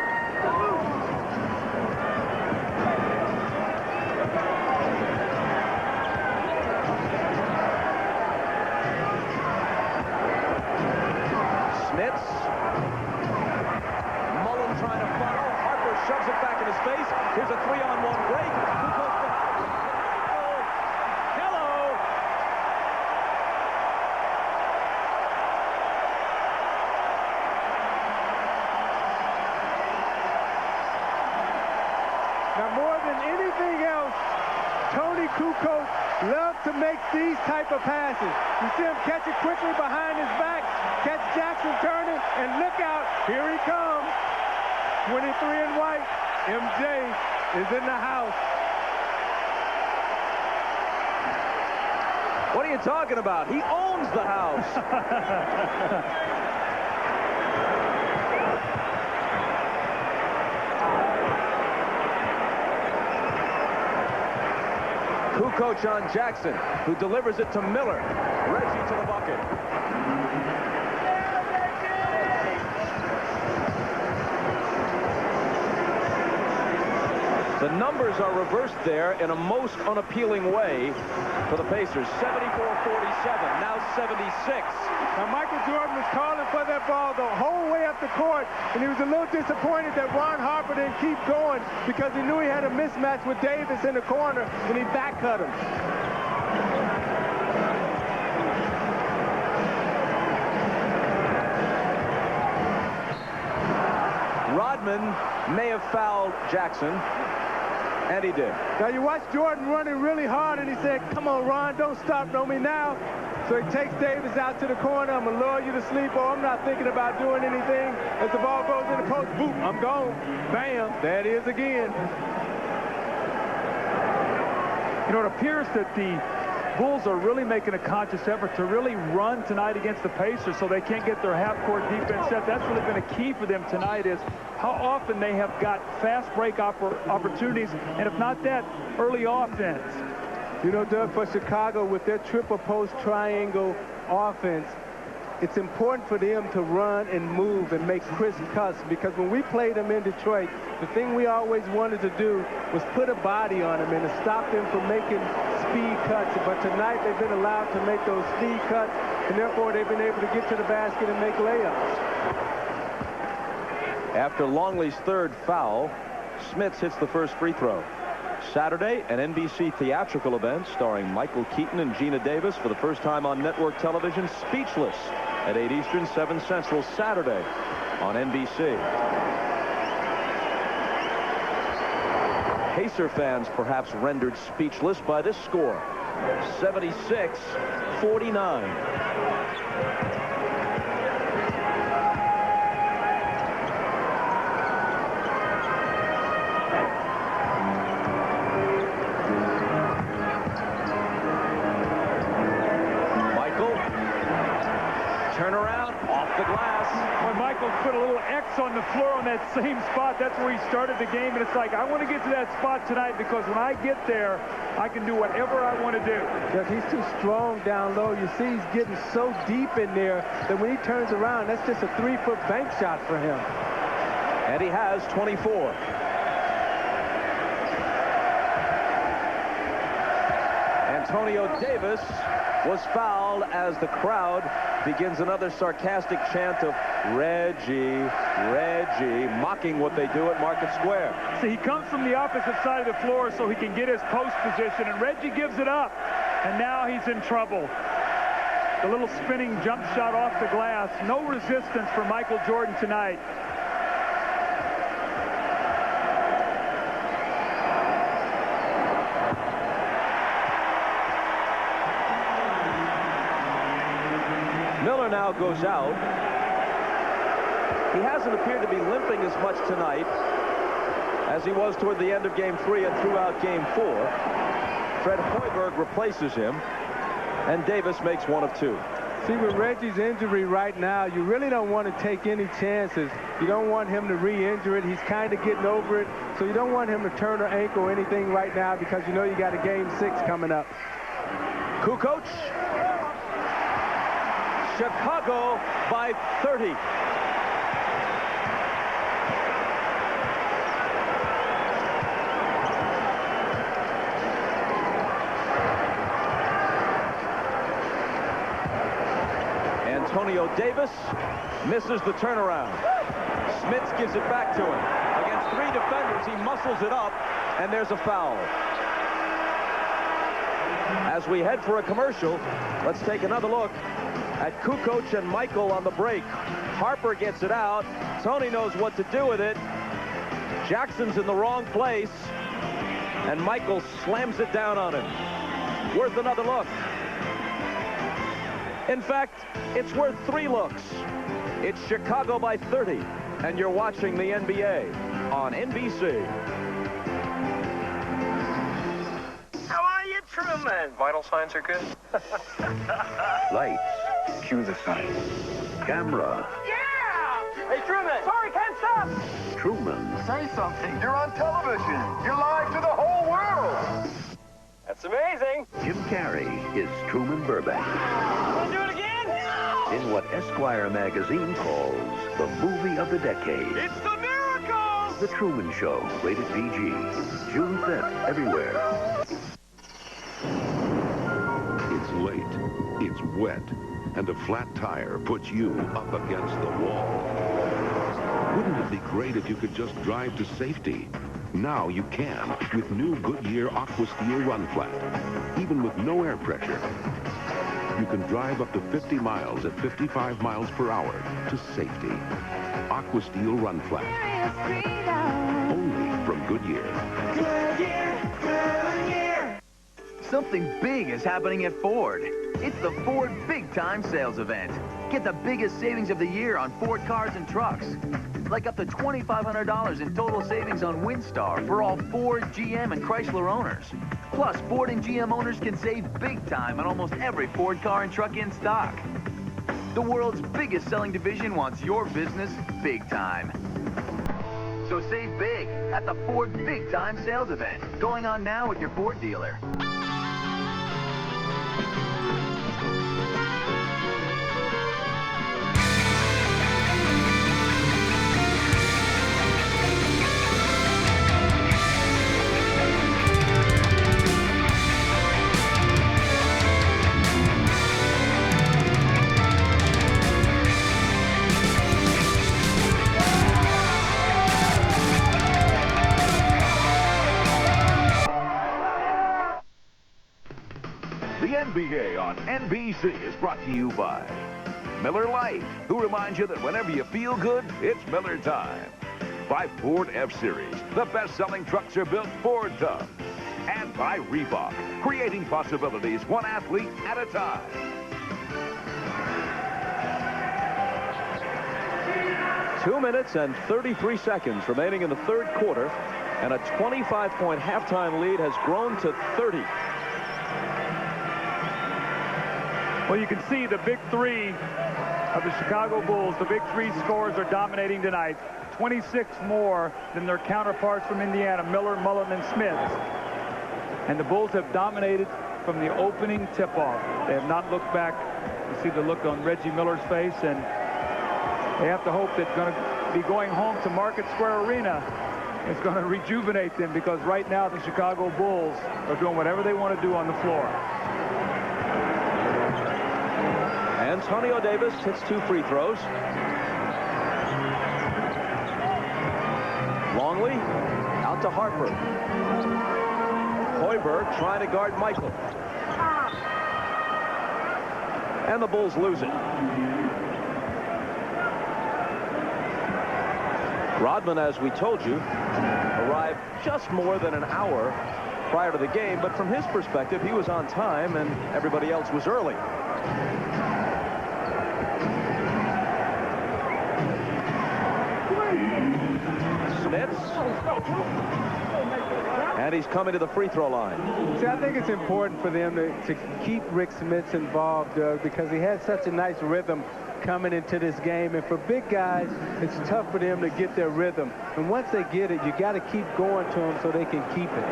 [SPEAKER 1] Smits. Mullin trying to follow. space. Here's a 3-on-1 break. Kukoč to hello.
[SPEAKER 3] Now, more than anything else, Toni Kukoč loves to make these type of passes. You see him catch it quickly behind his back, catch Jackson turning, and look out, here he comes. 23 in white, MJ is in the house.
[SPEAKER 1] What are you talking about? He owns the house. Kukoč on Jackson, who delivers it to Miller. Reggie to the bucket. The numbers are reversed there in a most unappealing way for the Pacers. 74-47, now 76.
[SPEAKER 3] Now, Michael Jordan was calling for that ball the whole way up the court, and he was a little disappointed that Ron Harper didn't keep going because he knew he had a mismatch with Davis in the corner, and he back cut him.
[SPEAKER 1] Rodman may have fouled Jackson, and he did.
[SPEAKER 3] Now, you watch Jordan running really hard, and he said, come on, Ron, don't stop on me now. So he takes Davis out to the corner. I'm going to lure you to sleep, or I'm not thinking about doing anything. As the ball goes in the post, boom, I'm gone. Bam, there it is again.
[SPEAKER 2] You know, it appears that the Bulls are really making a conscious effort to really run tonight against the Pacers so they can't get their half-court defense set. That's really been a key for them tonight, is how often they have got fast break opportunities, and if not that, early offense.
[SPEAKER 3] You know, Doug, for Chicago, with their triple post triangle offense, it's important for them to run and move and make crisp cuts, because when we played them in Detroit, the thing we always wanted to do was put a body on them and to stop them from making speed cuts. But tonight they've been allowed to make those speed cuts, and therefore they've been able to get to the basket and make layups.
[SPEAKER 1] After Longley's third foul, Smits hits the first free throw. Saturday, an NBC theatrical event starring Michael Keaton and Gina Davis for the first time on network television, Speechless, at 8 Eastern, 7 Central, Saturday on NBC. Pacer fans perhaps rendered speechless by this score, 76-49.
[SPEAKER 2] Put a little X on the floor on that same spot. That's where he started the game, and it's like, I want to get to that spot tonight, because when I get there, I can do whatever I want to do.
[SPEAKER 3] Because he's too strong down low. You see he's getting so deep in there that when he turns around, that's just a 3-foot bank shot for him.
[SPEAKER 1] And he has 24. Antonio Davis was fouled as the crowd begins another sarcastic chant of Reggie, Reggie, mocking what they do at Market Square.
[SPEAKER 2] See, he comes from the opposite side of the floor so he can get his post position, and Reggie gives it up, and now he's in trouble. The little spinning jump shot off the glass. No resistance for Michael Jordan tonight.
[SPEAKER 1] Miller now goes out. He hasn't appeared to be limping as much tonight as he was toward the end of Game 3 and throughout Game 4. Fred Hoiberg replaces him, and Davis makes one of two.
[SPEAKER 3] See, with Reggie's injury right now, you really don't want to take any chances. You don't want him to re-injure it. He's kind of getting over it, so you don't want him to turn or ankle or anything right now, because you know you got a Game 6 coming up.
[SPEAKER 1] Kukoč. Chicago by 30. Antonio Davis misses the turnaround. Smits gives it back to him against 3 defenders. He muscles it up, and there's a foul. As we head for a commercial, let's take another look at Kukoč and Michael on the break. Harper gets it out. Toni knows what to do with it. Jackson's in the wrong place, and Michael slams it down on him. Worth another look. In fact, it's worth 3 looks. It's Chicago by 30, and you're watching the NBA on NBC.
[SPEAKER 12] How are you, Truman? Vital signs are good.
[SPEAKER 6] Lights. Cue the signs. Camera.
[SPEAKER 12] Yeah! Hey, Truman! Sorry, can't stop!
[SPEAKER 6] Truman.
[SPEAKER 12] Say something. You're on television. You're live to the whole world. That's amazing.
[SPEAKER 6] Jim Carrey is Truman Burbank.
[SPEAKER 12] Want to do it again?
[SPEAKER 6] In what Esquire magazine calls the movie of the decade.
[SPEAKER 12] It's the miracle!
[SPEAKER 6] The Truman Show, rated PG. June 5th, everywhere.
[SPEAKER 13] It's late, it's wet, and a flat tire puts you up against the wall. Wouldn't it be great if you could just drive to safety? Now you can with new Goodyear Aqua Steel Run Flat. Even with no air pressure, you can drive up to 50 miles at 55 miles per hour to safety. Aqua Steel Run Flat. Only from Goodyear.
[SPEAKER 26] Goodyear. Something big is happening at Ford. It's the Ford Big Time Sales Event. Get the biggest savings of the year on Ford cars and trucks. Like up to $2,500 in total savings on Windstar for all Ford, GM, and Chrysler owners. Plus, Ford and GM owners can save big time on almost every Ford car and truck in stock. The world's biggest selling division wants your business big time. So save big at the Ford Big Time Sales Event, going on now at your Ford dealer.
[SPEAKER 15] The NBA on NBC is brought to you by Miller Lite, who reminds you that whenever you feel good, it's Miller time. By Ford F-Series, the best-selling trucks are built Ford tough. And by Reebok, creating possibilities one athlete at a time.
[SPEAKER 1] Two minutes and 33 seconds remaining in the third quarter, and a 25-point halftime lead has grown to 30.
[SPEAKER 2] Well, you can see the big three of the Chicago Bulls. The big three scorers are dominating tonight. 26 more than their counterparts from Indiana, Miller, Mullin, and Smits. And the Bulls have dominated from the opening tip-off. They have not looked back. You see the look on Reggie Miller's face, and they have to hope that going to be going home to Market Square Arena is going to rejuvenate them, because right now the Chicago Bulls are doing whatever they want to do on the floor.
[SPEAKER 1] Antonio Davis hits 2 free throws. Longley out to Harper. Hoiberg trying to guard Michael. And the Bulls lose it. Rodman, as we told you, arrived just more than an hour prior to the game, but from his perspective, he was on time and everybody else was early. Smits. And he's coming to the free throw line.
[SPEAKER 3] See, I think it's important for them to keep Rik Smits involved, Doug, because he has such a nice rhythm coming into this game. And for big guys, it's tough for them to get their rhythm. And once they get it, you got to keep going to them so they can keep it.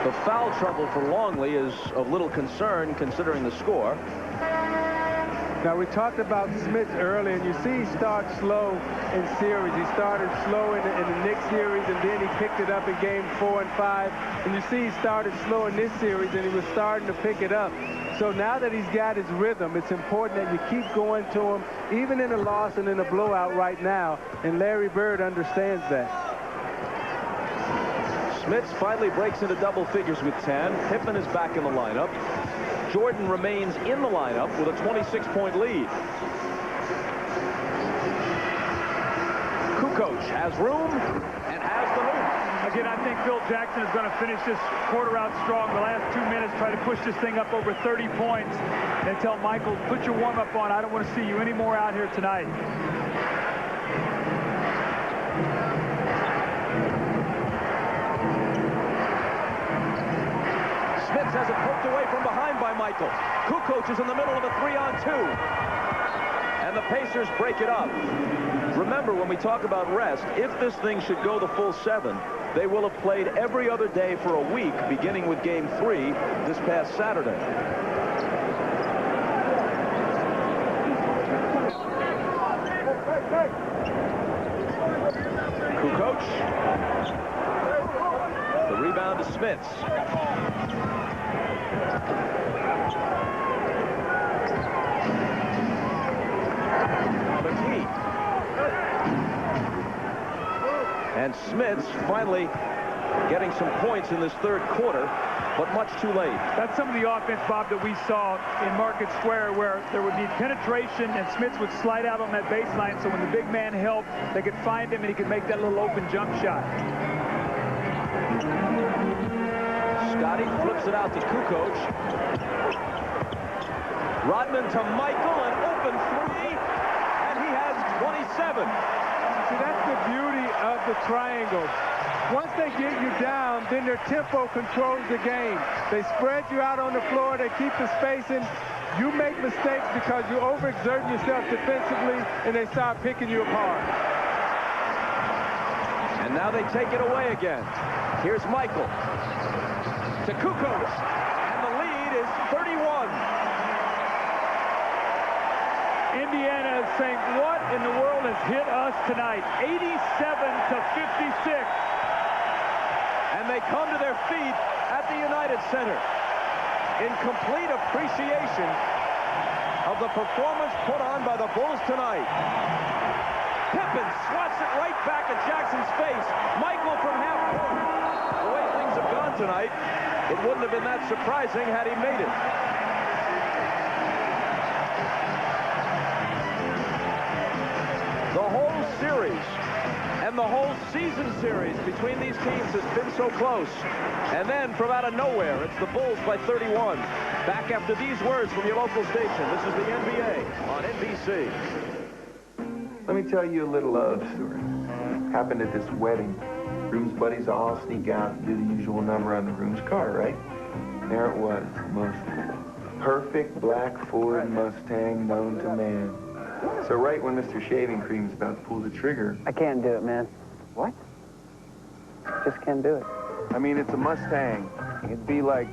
[SPEAKER 1] The foul trouble for Longley is of little concern considering the score.
[SPEAKER 3] Now, we talked about Smits earlier, and you see he started slow in series. He started slow in the Knicks series, and then he picked it up in game 4 and 5. And you see he started slow in this series, and he was starting to pick it up. So now that he's got his rhythm, it's important that you keep going to him, even in a loss and in a blowout right now, and Larry Bird understands that.
[SPEAKER 1] Smits finally breaks into double figures with 10. Pippen is back in the lineup. Jordan remains in the lineup with a 26-point lead. Kukoč has room and has the hoop.
[SPEAKER 2] Again, I think Phil Jackson is going to finish this quarter out strong. The last 2 minutes, try to push this thing up over 30 points. And tell Michael, put your warm-up on. I don't want to see you anymore out here tonight.
[SPEAKER 1] Smits has it poked away from behind by Michael. Kukoč is in the middle of a 3-on-2. And the Pacers break it up. Remember, when we talk about rest, if this thing should go the full 7, they will have played every other day for a week, beginning with Game 3 this past Saturday. Kukoč. The rebound to Smits. And Smits finally getting some points in this third quarter, but much too late.
[SPEAKER 2] That's some of the offense, Bob, that we saw in Market Square, where there would be penetration and Smits would slide out on that baseline, so when the big man helped, they could find him and he could make that little open jump shot.
[SPEAKER 1] Scottie flips it out to Kukoč. Rodman to Michael, an open 3, and he has 27.
[SPEAKER 3] See, that's the beauty of the triangle. Once they get you down, then their tempo controls the game. They spread you out on the floor. They keep the spacing. You make mistakes because you overexert yourself defensively, and they start picking you apart.
[SPEAKER 1] And now they take it away again. Here's Michael to Kukoč, and the lead is 31.
[SPEAKER 2] Indiana is saying, what in the world has hit us tonight? 87-56.
[SPEAKER 1] And they come to their feet at the United Center in complete appreciation of the performance put on by the Bulls tonight. Pippen swats it right back at Jackson's face. Michael from half court. The way things have gone tonight, it wouldn't have been that surprising had he made it. The whole series and the whole season series between these teams has been so close. And then from out of nowhere, it's the Bulls by 31. Back after these words from your local station. This is the NBA on NBC.
[SPEAKER 17] Let me tell you a little love story. Happened at this wedding. Groom's buddies all sneak out and do the usual number on the groom's car, right? There it was, the most perfect black Ford Mustang known to man. So right when Mr. Shaving Cream's about to pull the trigger...
[SPEAKER 14] I can't do it, man. What? Just can't do it.
[SPEAKER 17] I mean, it's a Mustang. It'd be like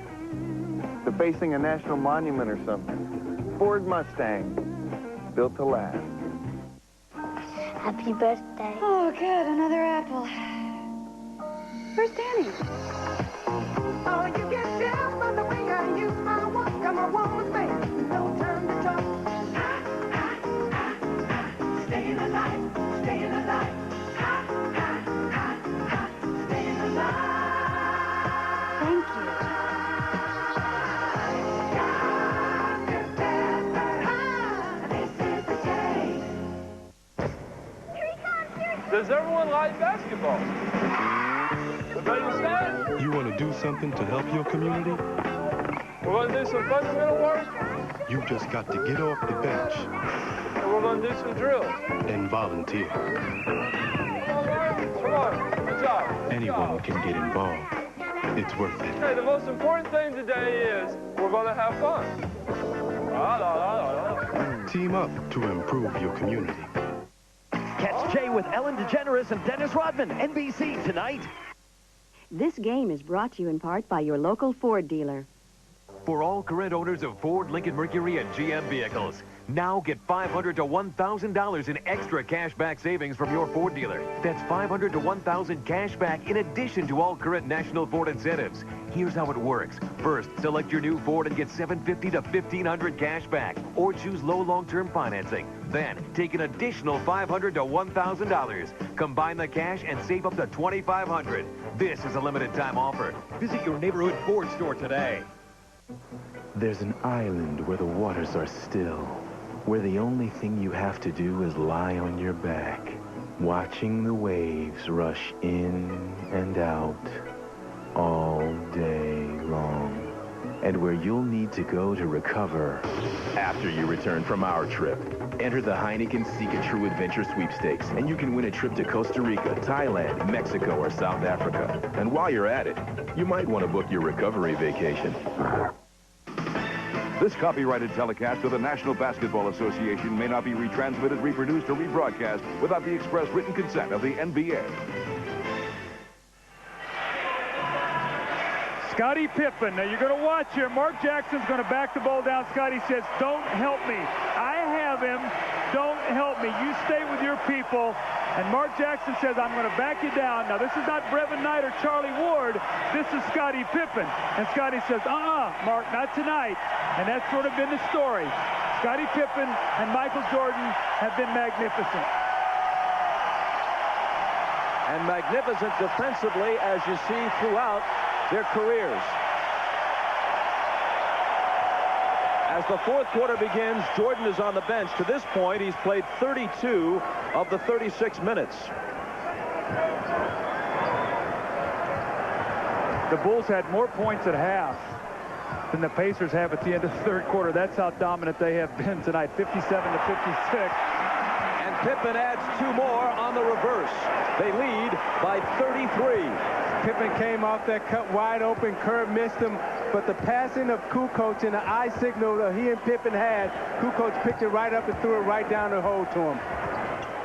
[SPEAKER 17] defacing a national monument or something. Ford Mustang, built to last.
[SPEAKER 16] Happy birthday.
[SPEAKER 24] Oh, good. Another apple. Where's Danny?
[SPEAKER 18] Oh, you can tell from the way I use my walk. I'm a woman's man. No turn to talk. Staying alive, staying alive. Staying alive.
[SPEAKER 24] Thank you.
[SPEAKER 18] This is the day.
[SPEAKER 21] Does everyone like basketball? Everybody understand?
[SPEAKER 23] You want to do something to help your community?
[SPEAKER 21] We're going to do some fundamental work.
[SPEAKER 23] You just got to get off the bench.
[SPEAKER 21] And we're going to do some drills.
[SPEAKER 23] And volunteer.
[SPEAKER 21] Come on, good job.
[SPEAKER 23] Anyone can get involved. It's worth it.
[SPEAKER 21] Hey, the most important thing today is we're going to have fun.
[SPEAKER 23] Team up to improve your community.
[SPEAKER 25] Catch Jay with Ellen DeGeneres and Dennis Rodman, NBC tonight.
[SPEAKER 7] This game is brought to you in part by your local Ford dealer.
[SPEAKER 8] for all current owners of Ford, Lincoln, Mercury, and GM vehicles. Now get $500 to $1,000 in extra cash back savings from your Ford dealer. That's $500 to $1,000 cash back in addition to all current national Ford incentives. Here's how it works. First, select your new Ford and get $750 to $1,500 cash back, or choose low long-term financing. Then, take an additional $500 to $1,000. Combine the cash and save up to $2,500. This is a limited time offer. Visit your neighborhood Ford store today.
[SPEAKER 23] There's an island where the waters are still, where the only thing you have to do is lie on your back, watching the waves rush in and out all day long, and where you'll need to go to recover after you return from our trip. Enter the Heineken Seek a True Adventure Sweepstakes, and you can win a trip to Costa Rica, Thailand, Mexico, or South Africa. And while you're at it, you might want to book your recovery vacation.
[SPEAKER 15] This copyrighted telecast of the National Basketball Association may not be retransmitted, reproduced, or rebroadcast without the express written consent of the NBA.
[SPEAKER 2] Scottie Pippen. Now you're going to watch here. Mark Jackson's going to back the ball down. Scottie says, don't help me. I have him. Don't help me. You stay with your people. And Mark Jackson says, I'm going to back you down. Now this is not Brevin Knight or Charlie Ward. This is Scottie Pippen. And Scottie says, Mark, not tonight. And that's sort of been the story. Scottie Pippen and Michael Jordan have been magnificent.
[SPEAKER 1] And magnificent defensively, as you see throughout their careers. As the fourth quarter begins, Jordan is on the bench. To this point, he's played 32 of the 36 minutes.
[SPEAKER 2] The Bulls had more points at half than the Pacers have at the end of the third quarter. That's how dominant they have been tonight, 57 to 56.
[SPEAKER 1] And Pippen adds 2 more on the reverse. They lead by 33.
[SPEAKER 3] Pippen came off that cut wide open. Kerr missed him, but the passing of Kukoč and the eye signal that he and Pippen had, Kukoč picked it right up and threw it right down the hole to him.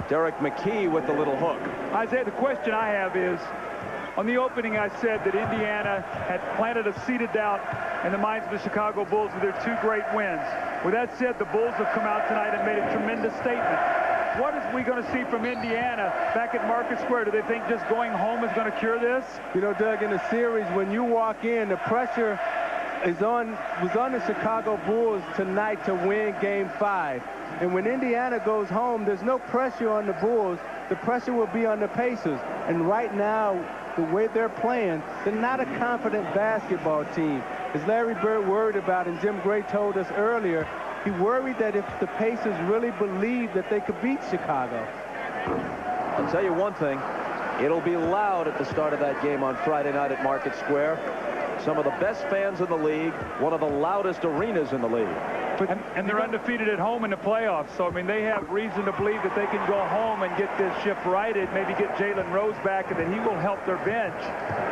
[SPEAKER 1] Derek McKee with the little hook.
[SPEAKER 2] Isaiah, the question I have is, on the opening I said that Indiana had planted a seeded doubt in the minds of the Chicago Bulls with their 2 great wins. With that said, the Bulls have come out tonight and made a tremendous statement. What is we going to see from Indiana back at Market Square? Do they think just going home is going to cure this?
[SPEAKER 3] You know, Doug, in the series, when you walk in, the pressure was on the Chicago Bulls tonight to win Game 5. And when Indiana goes home, there's no pressure on the Bulls. The pressure will be on the Pacers. And right now, the way they're playing, they're not a confident basketball team. As Larry Bird worried about, and Jim Gray told us earlier, he worried that if the Pacers really believed that they could beat Chicago.
[SPEAKER 1] I'll tell you one thing. It'll be loud at the start of that game on Friday night at Market Square. Some of the best fans in the league, one of the loudest arenas in the league.
[SPEAKER 2] And they're undefeated at home in the playoffs. So, I mean, they have reason to believe that they can go home and get this ship righted, maybe get Jalen Rose back, and then he will help their bench.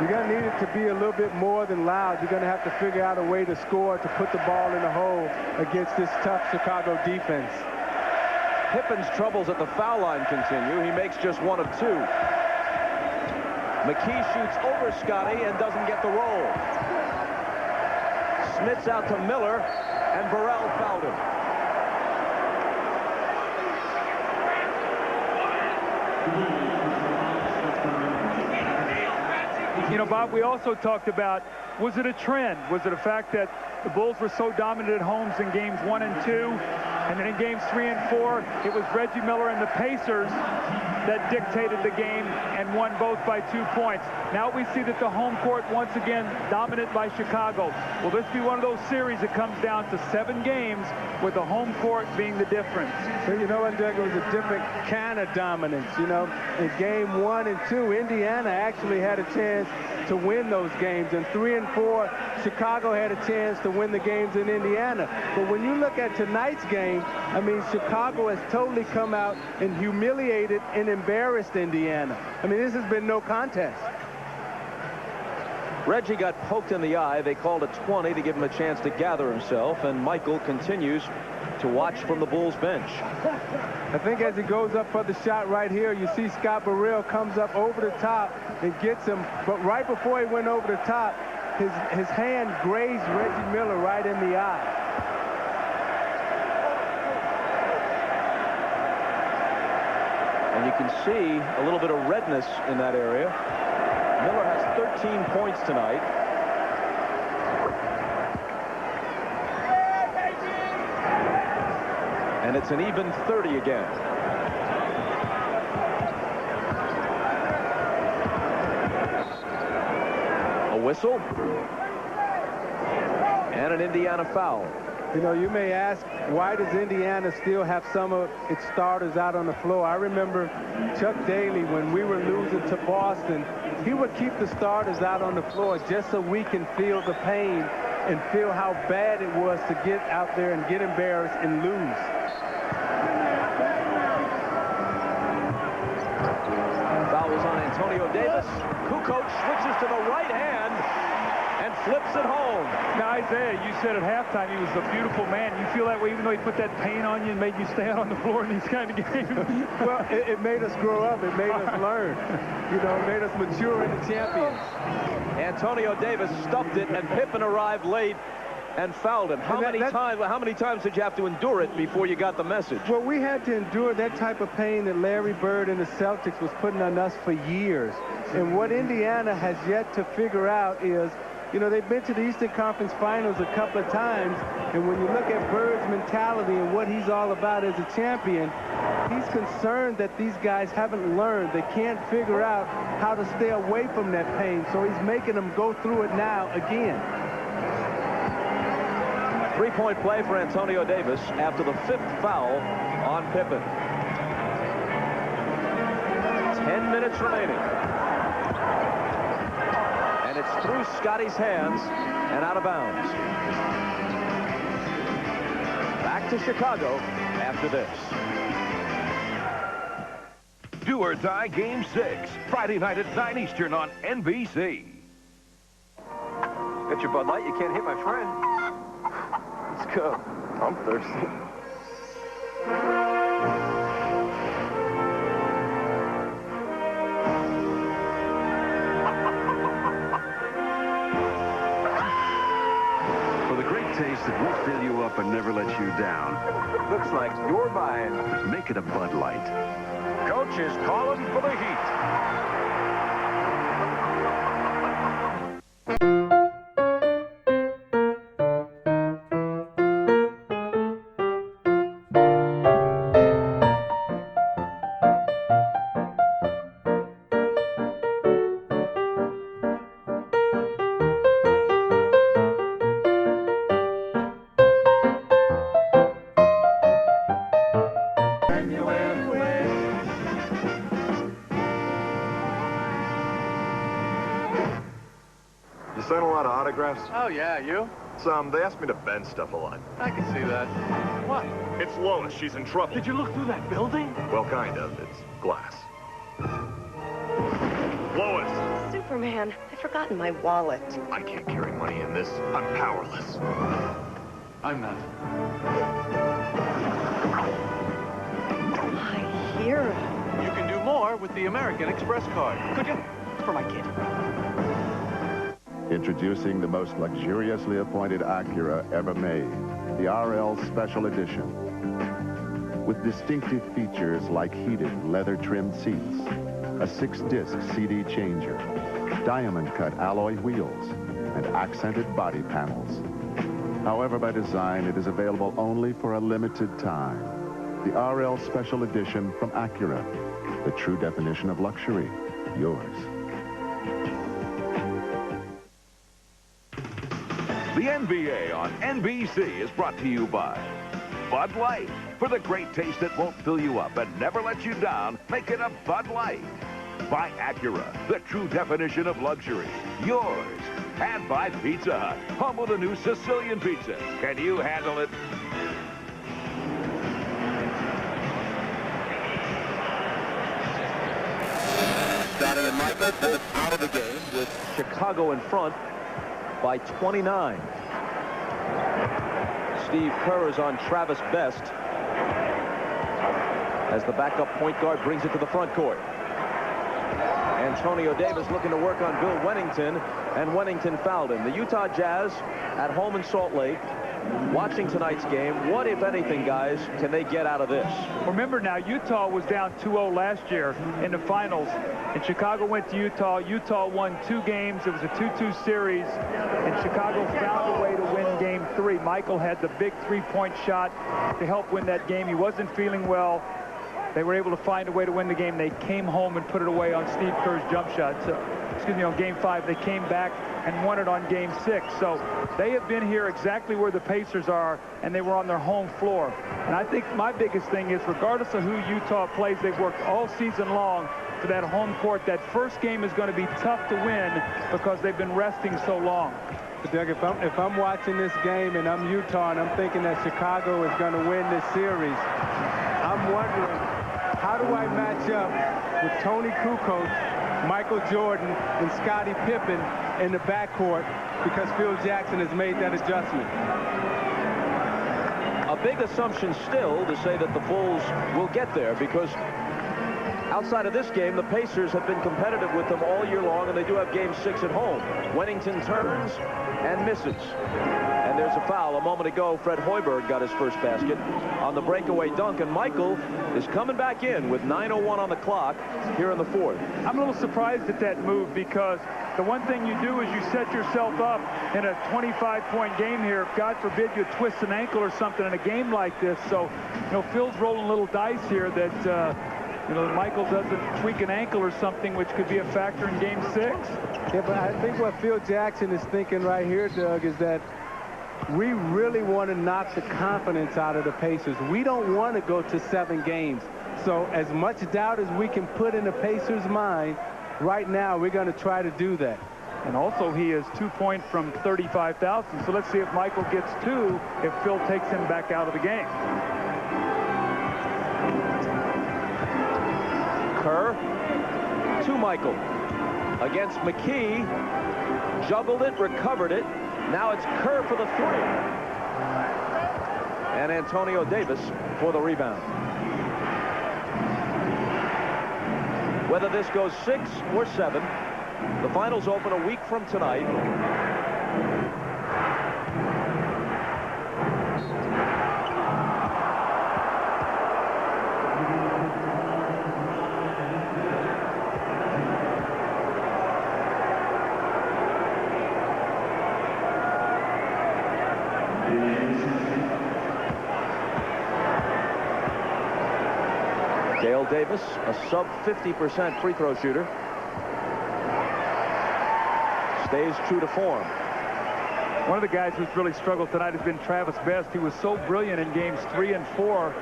[SPEAKER 3] You're going to need it to be a little bit more than loud. You're going to have to figure out a way to score, to put the ball in the hole against this tough Chicago defense.
[SPEAKER 1] Pippen's troubles at the foul line continue. He makes just 1 of 2. McKee shoots over Scottie and doesn't get the roll. Smits out to Miller, and Burrell fouled him.
[SPEAKER 2] You know, Bob, we also talked about, was it a trend? Was it a fact that the Bulls were so dominant at homes in games 1 and 2, and then in games 3 and 4, it was Reggie Miller and the Pacers that dictated the game and won both by 2 points. Now we see that the home court once again dominant by Chicago. Will this be one of those series that comes down to 7 games with the home court being the difference?
[SPEAKER 3] So you know what, Doug, it was a different kind of dominance. You know, in game 1 and 2, Indiana actually had a chance to win those games. In 3 and 4, Chicago had a chance to win the games in Indiana. But when you look at tonight's game, I mean, Chicago has totally come out and humiliated and embarrassed Indiana. I mean, this has been no contest.
[SPEAKER 1] Reggie got poked in the eye. They called it 20 to give him a chance to gather himself, and Michael continues to watch from the Bulls bench.
[SPEAKER 3] I think as he goes up for the shot right here, you see Scott Burrell comes up over the top and gets him, but right before he went over the top, his hand grazed Reggie Miller right in the eye.
[SPEAKER 1] And you can see a little bit of redness in that area. Miller has 13 points tonight. And it's an even 30 again. A whistle. And an Indiana foul.
[SPEAKER 3] You know, you may ask, why does Indiana still have some of its starters out on the floor? I remember Chuck Daly, when we were losing to Boston, he would keep the starters out on the floor just so we can feel the pain and feel how bad it was to get out there and get embarrassed and lose.
[SPEAKER 1] Foul was on Antonio Davis. Kukoč switches to the right hand and flips it home.
[SPEAKER 2] Now, Isaiah, you said at halftime he was a beautiful man. You feel that way even though he put that pain on you and made you stay out on the floor in these kind of games?
[SPEAKER 3] Well, it made us grow up. It made us learn. You know, it made us mature into champions.
[SPEAKER 1] Antonio Davis stuffed it, and Pippen arrived late and fouled him. How many times did you have to endure it before you got the message?
[SPEAKER 3] Well, we had to endure that type of pain that Larry Bird and the Celtics was putting on us for years. And what Indiana has yet to figure out is, you know, they've been to the Eastern Conference Finals a couple of times, and when you look at Bird's mentality and what he's all about as a champion, he's concerned that these guys haven't learned. They can't figure out how to stay away from that pain, so he's making them go through it now again.
[SPEAKER 1] Three-point play for Antonio Davis after the 5th foul on Pippen. 10 minutes remaining. And it's through Scottie's hands and out of bounds. Back to Chicago after this.
[SPEAKER 15] Do or Die Game 6, Friday night at 9 Eastern on NBC.
[SPEAKER 14] Got your Bud Light, you can't hit my friend. Let's go. I'm thirsty.
[SPEAKER 13] For the great taste that will fill you up and never let you down.
[SPEAKER 14] Looks like you're buying.
[SPEAKER 13] Make it a Bud Light.
[SPEAKER 15] Coach is calling for the Heat.
[SPEAKER 5] Sign a lot of autographs?
[SPEAKER 21] Oh, yeah, you?
[SPEAKER 5] Some. They asked me to bend stuff a lot.
[SPEAKER 21] I can see that. What?
[SPEAKER 5] It's Lois. She's in trouble.
[SPEAKER 21] Did you look through that building?
[SPEAKER 5] Well, kind of. It's glass. Lois!
[SPEAKER 11] Superman, I've forgotten my wallet.
[SPEAKER 5] I can't carry money in this. I'm powerless.
[SPEAKER 21] I'm not.
[SPEAKER 11] My hero.
[SPEAKER 21] You can do more with the American Express card. Could you? For my kid.
[SPEAKER 16] Introducing the most luxuriously appointed Acura ever made, the RL Special Edition. With distinctive features like heated, leather-trimmed seats, a 6-disc CD changer, diamond-cut alloy wheels, and accented body panels. However, by design, it is available only for a limited time. The RL Special Edition from Acura, the true definition of luxury, yours.
[SPEAKER 15] The NBA on NBC is brought to you by Bud Light. For the great taste that won't fill you up and never let you down, make it a Bud Light. By Acura, the true definition of luxury, yours. And by Pizza Hut, home of the new Sicilian pizza. Can you handle it?
[SPEAKER 1] Scottie and Michael both out of the game with Chicago in front by 29. Steve Kerr is on Travis Best as the backup point guard brings it to the front court. Antonio Davis looking to work on Bill Wennington, and Wennington fouled him. The Utah Jazz at home in Salt Lake. Watching tonight's game, what, if anything, guys, can they get out of this?
[SPEAKER 2] Remember now, Utah was down 2-0 last year in the finals, and Chicago went to Utah. Utah won 2 games. It was a 2-2 series, and Chicago found a way to win Game 3. Michael had the big three-point shot to help win that game. He wasn't feeling well. They were able to find a way to win the game. They came home and put it away on Steve Kerr's jump shot. So, on Game 5. They came back and won it on Game 6. So they have been here exactly where the Pacers are, and they were on their home floor. And I think my biggest thing is, regardless of who Utah plays, they've worked all season long for that home court. That first game is going to be tough to win because they've been resting so long.
[SPEAKER 3] Doug, if I'm watching this game and I'm Utah and I'm thinking that Chicago is going to win this series, I'm wondering, how do I match up with Toni Kukoč, Michael Jordan, and Scottie Pippen in the backcourt, because Phil Jackson has made that adjustment?
[SPEAKER 1] A big assumption still to say that the Bulls will get there, because outside of this game, the Pacers have been competitive with them all year long, and they do have Game 6 at home. Wennington turns and misses. And there's a foul. A moment ago, Fred Hoiberg got his first basket on the breakaway dunk, and Michael is coming back in with 9:01 on the clock here in the fourth.
[SPEAKER 2] I'm a little surprised at that move, because the one thing you do is you set yourself up in a 25-point game here. If, God forbid, you twist an ankle or something in a game like this. So, Phil's rolling little dice here that, Michael doesn't tweak an ankle or something, which could be a factor in Game 6.
[SPEAKER 3] Yeah, but I think what Phil Jackson is thinking right here, Doug, is that we really want to knock the confidence out of the Pacers. We don't want to go to 7 games. So as much doubt as we can put in the Pacers' mind, right now we're going to try to do that.
[SPEAKER 2] And also, he is 2 points from 35,000. So let's see if Michael gets 2 if Phil takes him back out of the game.
[SPEAKER 1] Kerr to Michael against McKee. Juggled it, recovered it. Now it's Kerr for the 3. And Antonio Davis for the rebound. Whether this goes 6 or 7, the finals open a week from tonight. Dale Davis, a sub 50% free throw shooter, stays true to form.
[SPEAKER 2] One of the guys who's really struggled tonight has been Travis Best. He was so brilliant in games 3 and 4.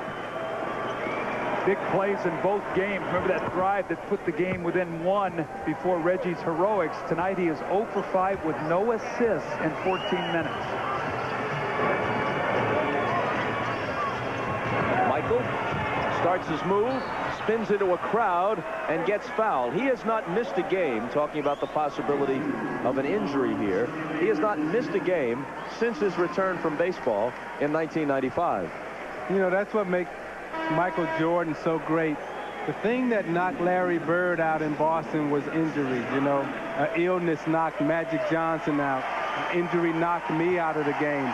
[SPEAKER 2] Big plays in both games. Remember that drive that put the game within 1 before Reggie's heroics. Tonight he is 0 for 5 with no assists in 14 minutes.
[SPEAKER 1] Michael starts his move, spins into a crowd, and gets fouled. He has not missed a game, talking about the possibility of an injury here. He has not missed a game since his return from baseball in 1995.
[SPEAKER 3] That's what makes Michael Jordan so great. The thing that knocked Larry Bird out in Boston was injuries. An illness knocked Magic Johnson out. An injury knocked me out of the game.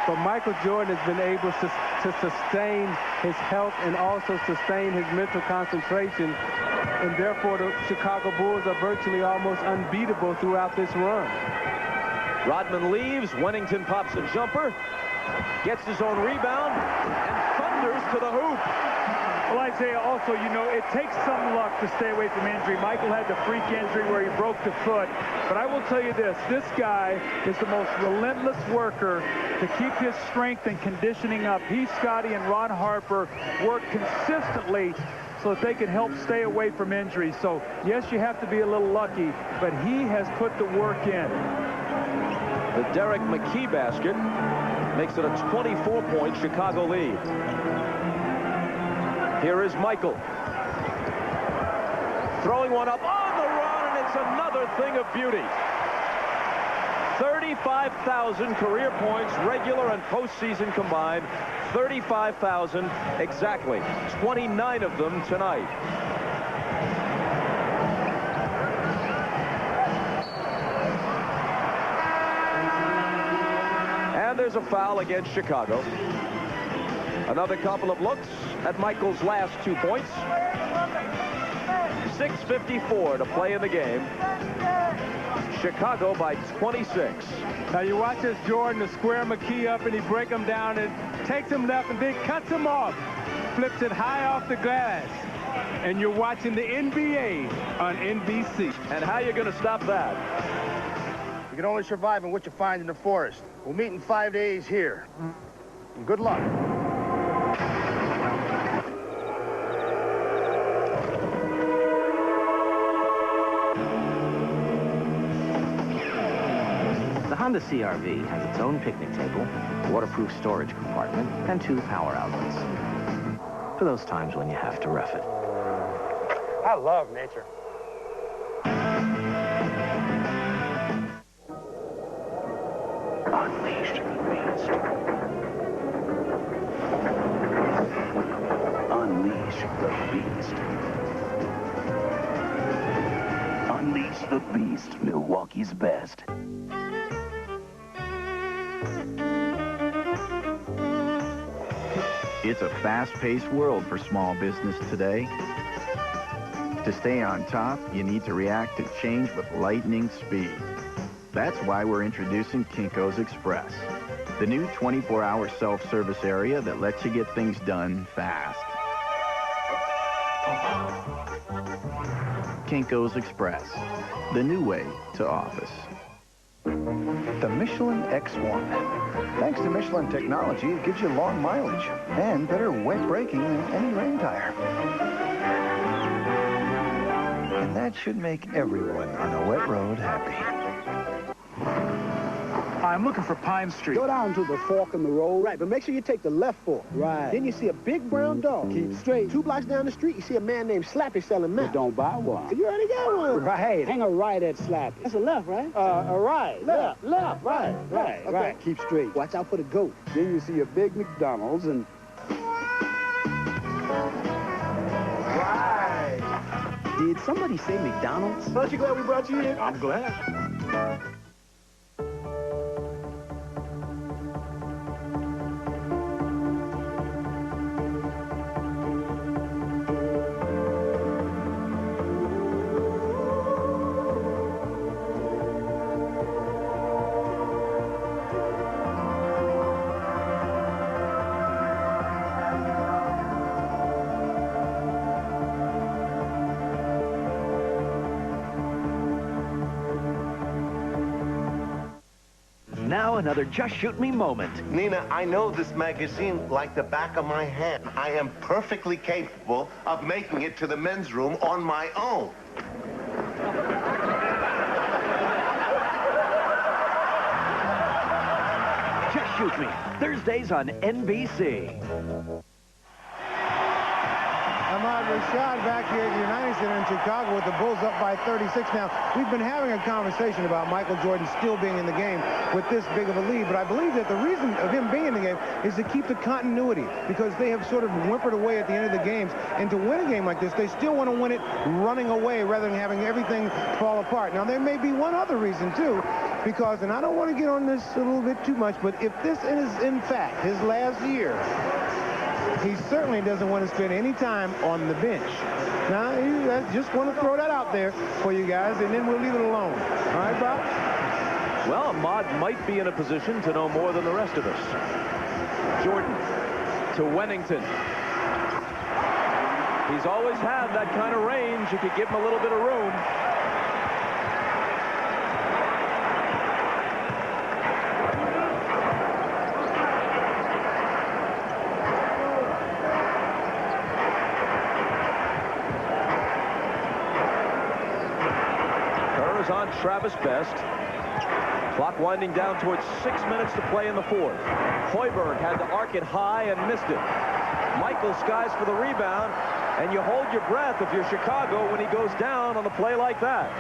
[SPEAKER 3] But Michael Jordan has been able to sustain his health and also sustain his mental concentration, and therefore the Chicago Bulls are virtually almost unbeatable throughout this run.
[SPEAKER 1] Rodman leaves. Wennington pops a jumper, gets his own rebound, and thunders to the hoop.
[SPEAKER 2] Well, Isaiah, also, it takes some luck to stay away from injury. Michael had the freak injury where he broke the foot. But I will tell you this guy is the most relentless worker to keep his strength and conditioning up. He, Scottie, and Ron Harper work consistently so that they can help stay away from injury. So, yes, you have to be a little lucky, but he has put the work in.
[SPEAKER 1] The Derek McKee basket makes it a 24-point Chicago lead. Here is Michael. Throwing one up on the run, and it's another thing of beauty. 35,000 career points, regular and postseason combined. 35,000 exactly. 29 of them tonight. there's a foul against Chicago. Another couple of looks at Michael's last 2 points. 6:54 to play in the game. Chicago by 26.
[SPEAKER 3] Now you watch this Jordan to square McKee up, and he break him down and takes him left and then cuts him off. Flips it high off the glass. And you're watching the NBA on NBC.
[SPEAKER 1] And how are you going to stop that?
[SPEAKER 4] You can only survive in what you find in the forest. We'll meet in 5 days here. And good luck.
[SPEAKER 9] The Honda CR-V has its own picnic table, waterproof storage compartment, and 2 power outlets. For those times when you have to rough it.
[SPEAKER 4] I love nature.
[SPEAKER 23] Unleash the beast. Unleash the beast. Unleash the beast, Milwaukee's best.
[SPEAKER 10] It's a fast-paced world for small business today. To stay on top, you need to react to change with lightning speed. That's why we're introducing Kinko's Express, the new 24-hour self-service area that lets you get things done fast. Kinko's Express, the new way to office.
[SPEAKER 6] The Michelin X1. Thanks to Michelin technology, it gives you long mileage and better wet braking than any rain tire. And that should make everyone on a wet road happy.
[SPEAKER 2] I'm looking for Pine Street.
[SPEAKER 19] Go down to the fork in the road. Right, but make sure you take the left fork. Right. Then you see a big brown dog. Keep straight. 2 blocks down the street, you see a man named Slappy selling maps. Don't buy one. You already got one. Right. Hang a right at Slappy. That's a left, right? A right. Left. Right. Right. Keep straight. Watch out for the goat. Then you see a big McDonald's and... Right.
[SPEAKER 9] Did somebody say McDonald's?
[SPEAKER 19] Aren't you glad we brought you in?
[SPEAKER 9] I'm glad.
[SPEAKER 25] Now another Just Shoot Me moment.
[SPEAKER 20] Nina, I know this magazine like the back of my hand. I am perfectly capable of making it to the men's room on my own.
[SPEAKER 25] Just Shoot Me, Thursdays on NBC.
[SPEAKER 3] Ahmad Rashad back here at the United Center in Chicago with the Bulls up by 36. Now, we've been having a conversation about Michael Jordan still being in the game with this big of a lead, but I believe that the reason of him being in the game is to keep the continuity, because they have sort of whimpered away at the end of the games. And to win a game like this, they still want to win it running away rather than having everything fall apart. Now, there may be one other reason, too, because, and I don't want to get on this a little bit too much, but if this is, in fact, his last year, he certainly doesn't want to spend any time on the bench. Now, I just want to throw that out there for you guys, and then we'll leave it alone. All right, Bob?
[SPEAKER 1] Well, Ahmad might be in a position to know more than the rest of us. Jordan to Wennington. He's always had that kind of range if you give him a little bit of room. On Travis Best. Clock winding down towards 6 minutes to play in the fourth. Hoiberg had to arc it high and missed it. Michael skies for the rebound, and you hold your breath if you're Chicago when he goes down on the play like that.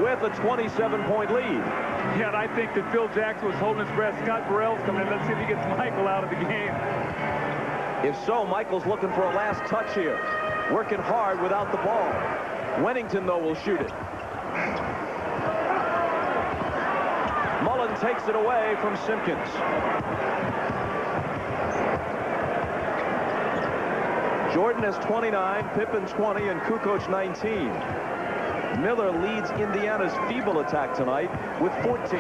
[SPEAKER 1] With a 27-point lead.
[SPEAKER 2] Yeah, and I think that Phil Jackson was holding his breath. Scott Burrell's coming in. Let's see if he gets Michael out of the game.
[SPEAKER 1] If so, Michael's looking for a last touch here. Working hard without the ball. Wennington, though, will shoot it. Mullin Mullin takes it away from Simpkins. Jordan has 29, Pippen 20, and Kukoč 19. Miller leads Indiana's feeble attack tonight with 14.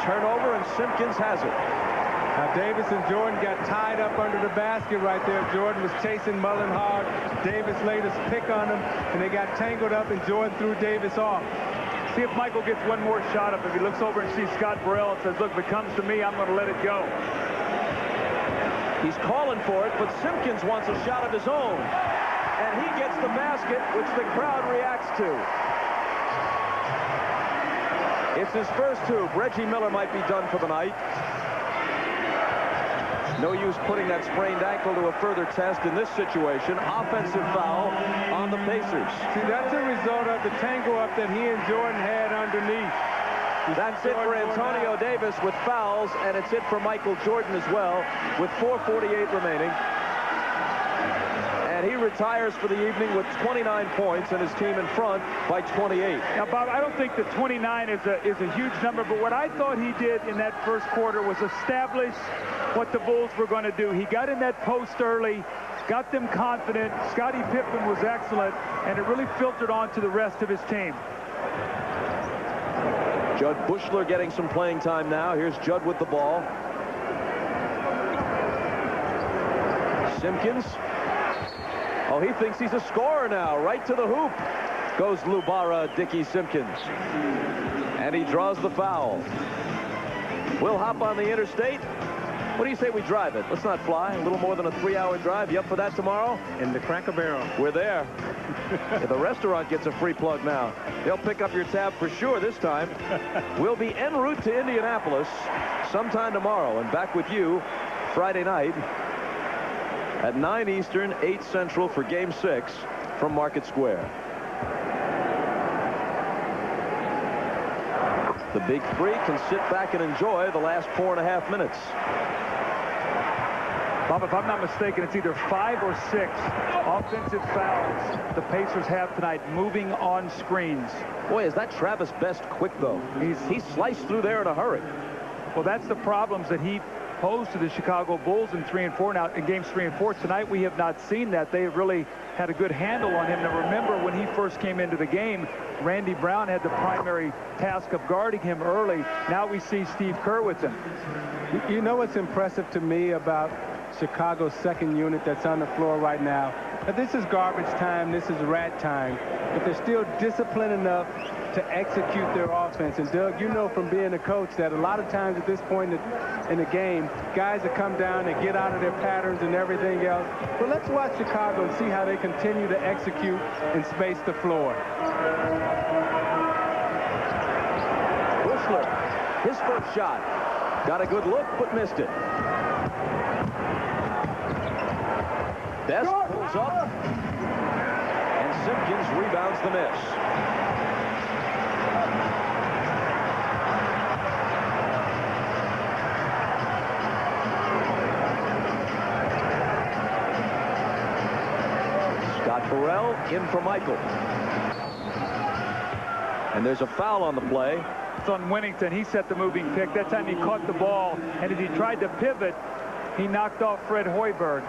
[SPEAKER 1] Turnover, and Simpkins has it.
[SPEAKER 3] Now, Davis and Jordan got tied up under the basket right there. Jordan was chasing Mullin hard. Davis laid his pick on him, and they got tangled up, and Jordan threw Davis off.
[SPEAKER 2] See if Michael gets one more shot up. If he looks over and sees Scott Burrell and says, look, if it comes to me, I'm going to let it go.
[SPEAKER 1] He's calling for it, but Simpkins wants a shot of his own. And he gets the basket, which the crowd reacts to. It's his first hoop. Reggie Miller might be done for the night. No use putting that sprained ankle to a further test in this situation. Offensive foul on the Pacers.
[SPEAKER 3] See, that's a result of the tangle-up that he and Jordan had underneath.
[SPEAKER 1] That's it for Antonio Davis with fouls, and it's it for Michael Jordan as well with 4:48 remaining. And he retires for the evening with 29 points and his team in front by 28.
[SPEAKER 2] Now, Bob, I don't think the 29 is a huge number, but what I thought he did in that first quarter was establish what the Bulls were going to do. He got in that post early, got them confident. Scottie Pippen was excellent, and it really filtered on to the rest of his team.
[SPEAKER 1] Judd Bushler getting some playing time now. Here's Judd with the ball. Simpkins. Oh, he thinks he's a scorer now. Right to the hoop goes Lubara Dickie Simpkins. And he draws the foul. We'll hop on the interstate. What do you say we drive it? Let's not fly. A little more than a 3-hour drive. You up for that tomorrow?
[SPEAKER 3] In the Cracker Barrel.
[SPEAKER 1] We're there. The restaurant gets a free plug now. They'll pick up your tab for sure this time. We'll be en route to Indianapolis sometime tomorrow and back with you Friday night at 9 Eastern, 8 Central for Game 6 from Market Square. The Big Three can sit back and enjoy the last 4.5 minutes.
[SPEAKER 2] Bob, if I'm not mistaken, it's either 5 or 6 offensive fouls the Pacers have tonight moving on screens.
[SPEAKER 1] Boy, is that Travis Best quick, though. He sliced through there in a hurry.
[SPEAKER 2] Well, that's the problems that he posed to the Chicago Bulls in 3 and 4. Now, in games 3 and 4 tonight, we have not seen that. They have really had a good handle on him. Now, remember when he first came into the game, Randy Brown had the primary task of guarding him early. Now we see Steve Kerr with him.
[SPEAKER 3] You know what's impressive to me about Chicago's second unit that's on the floor right now? Now, this is garbage time. This is rat time. But they're still disciplined enough to execute their offense. And, Doug, you know from being a coach that a lot of times at this point in the game, guys that come down and get out of their patterns and everything else. But let's watch Chicago and see how they continue to execute and space the floor.
[SPEAKER 1] Bushler, his first shot. Got a good look, but missed it. Best pulls up, and Simpkins rebounds the miss. Scott Burrell in for Michael. And there's a foul on the play.
[SPEAKER 2] It's on Winnington. He set the moving pick. That time he caught the ball, and as he tried to pivot, he knocked off Fred Hoiberg.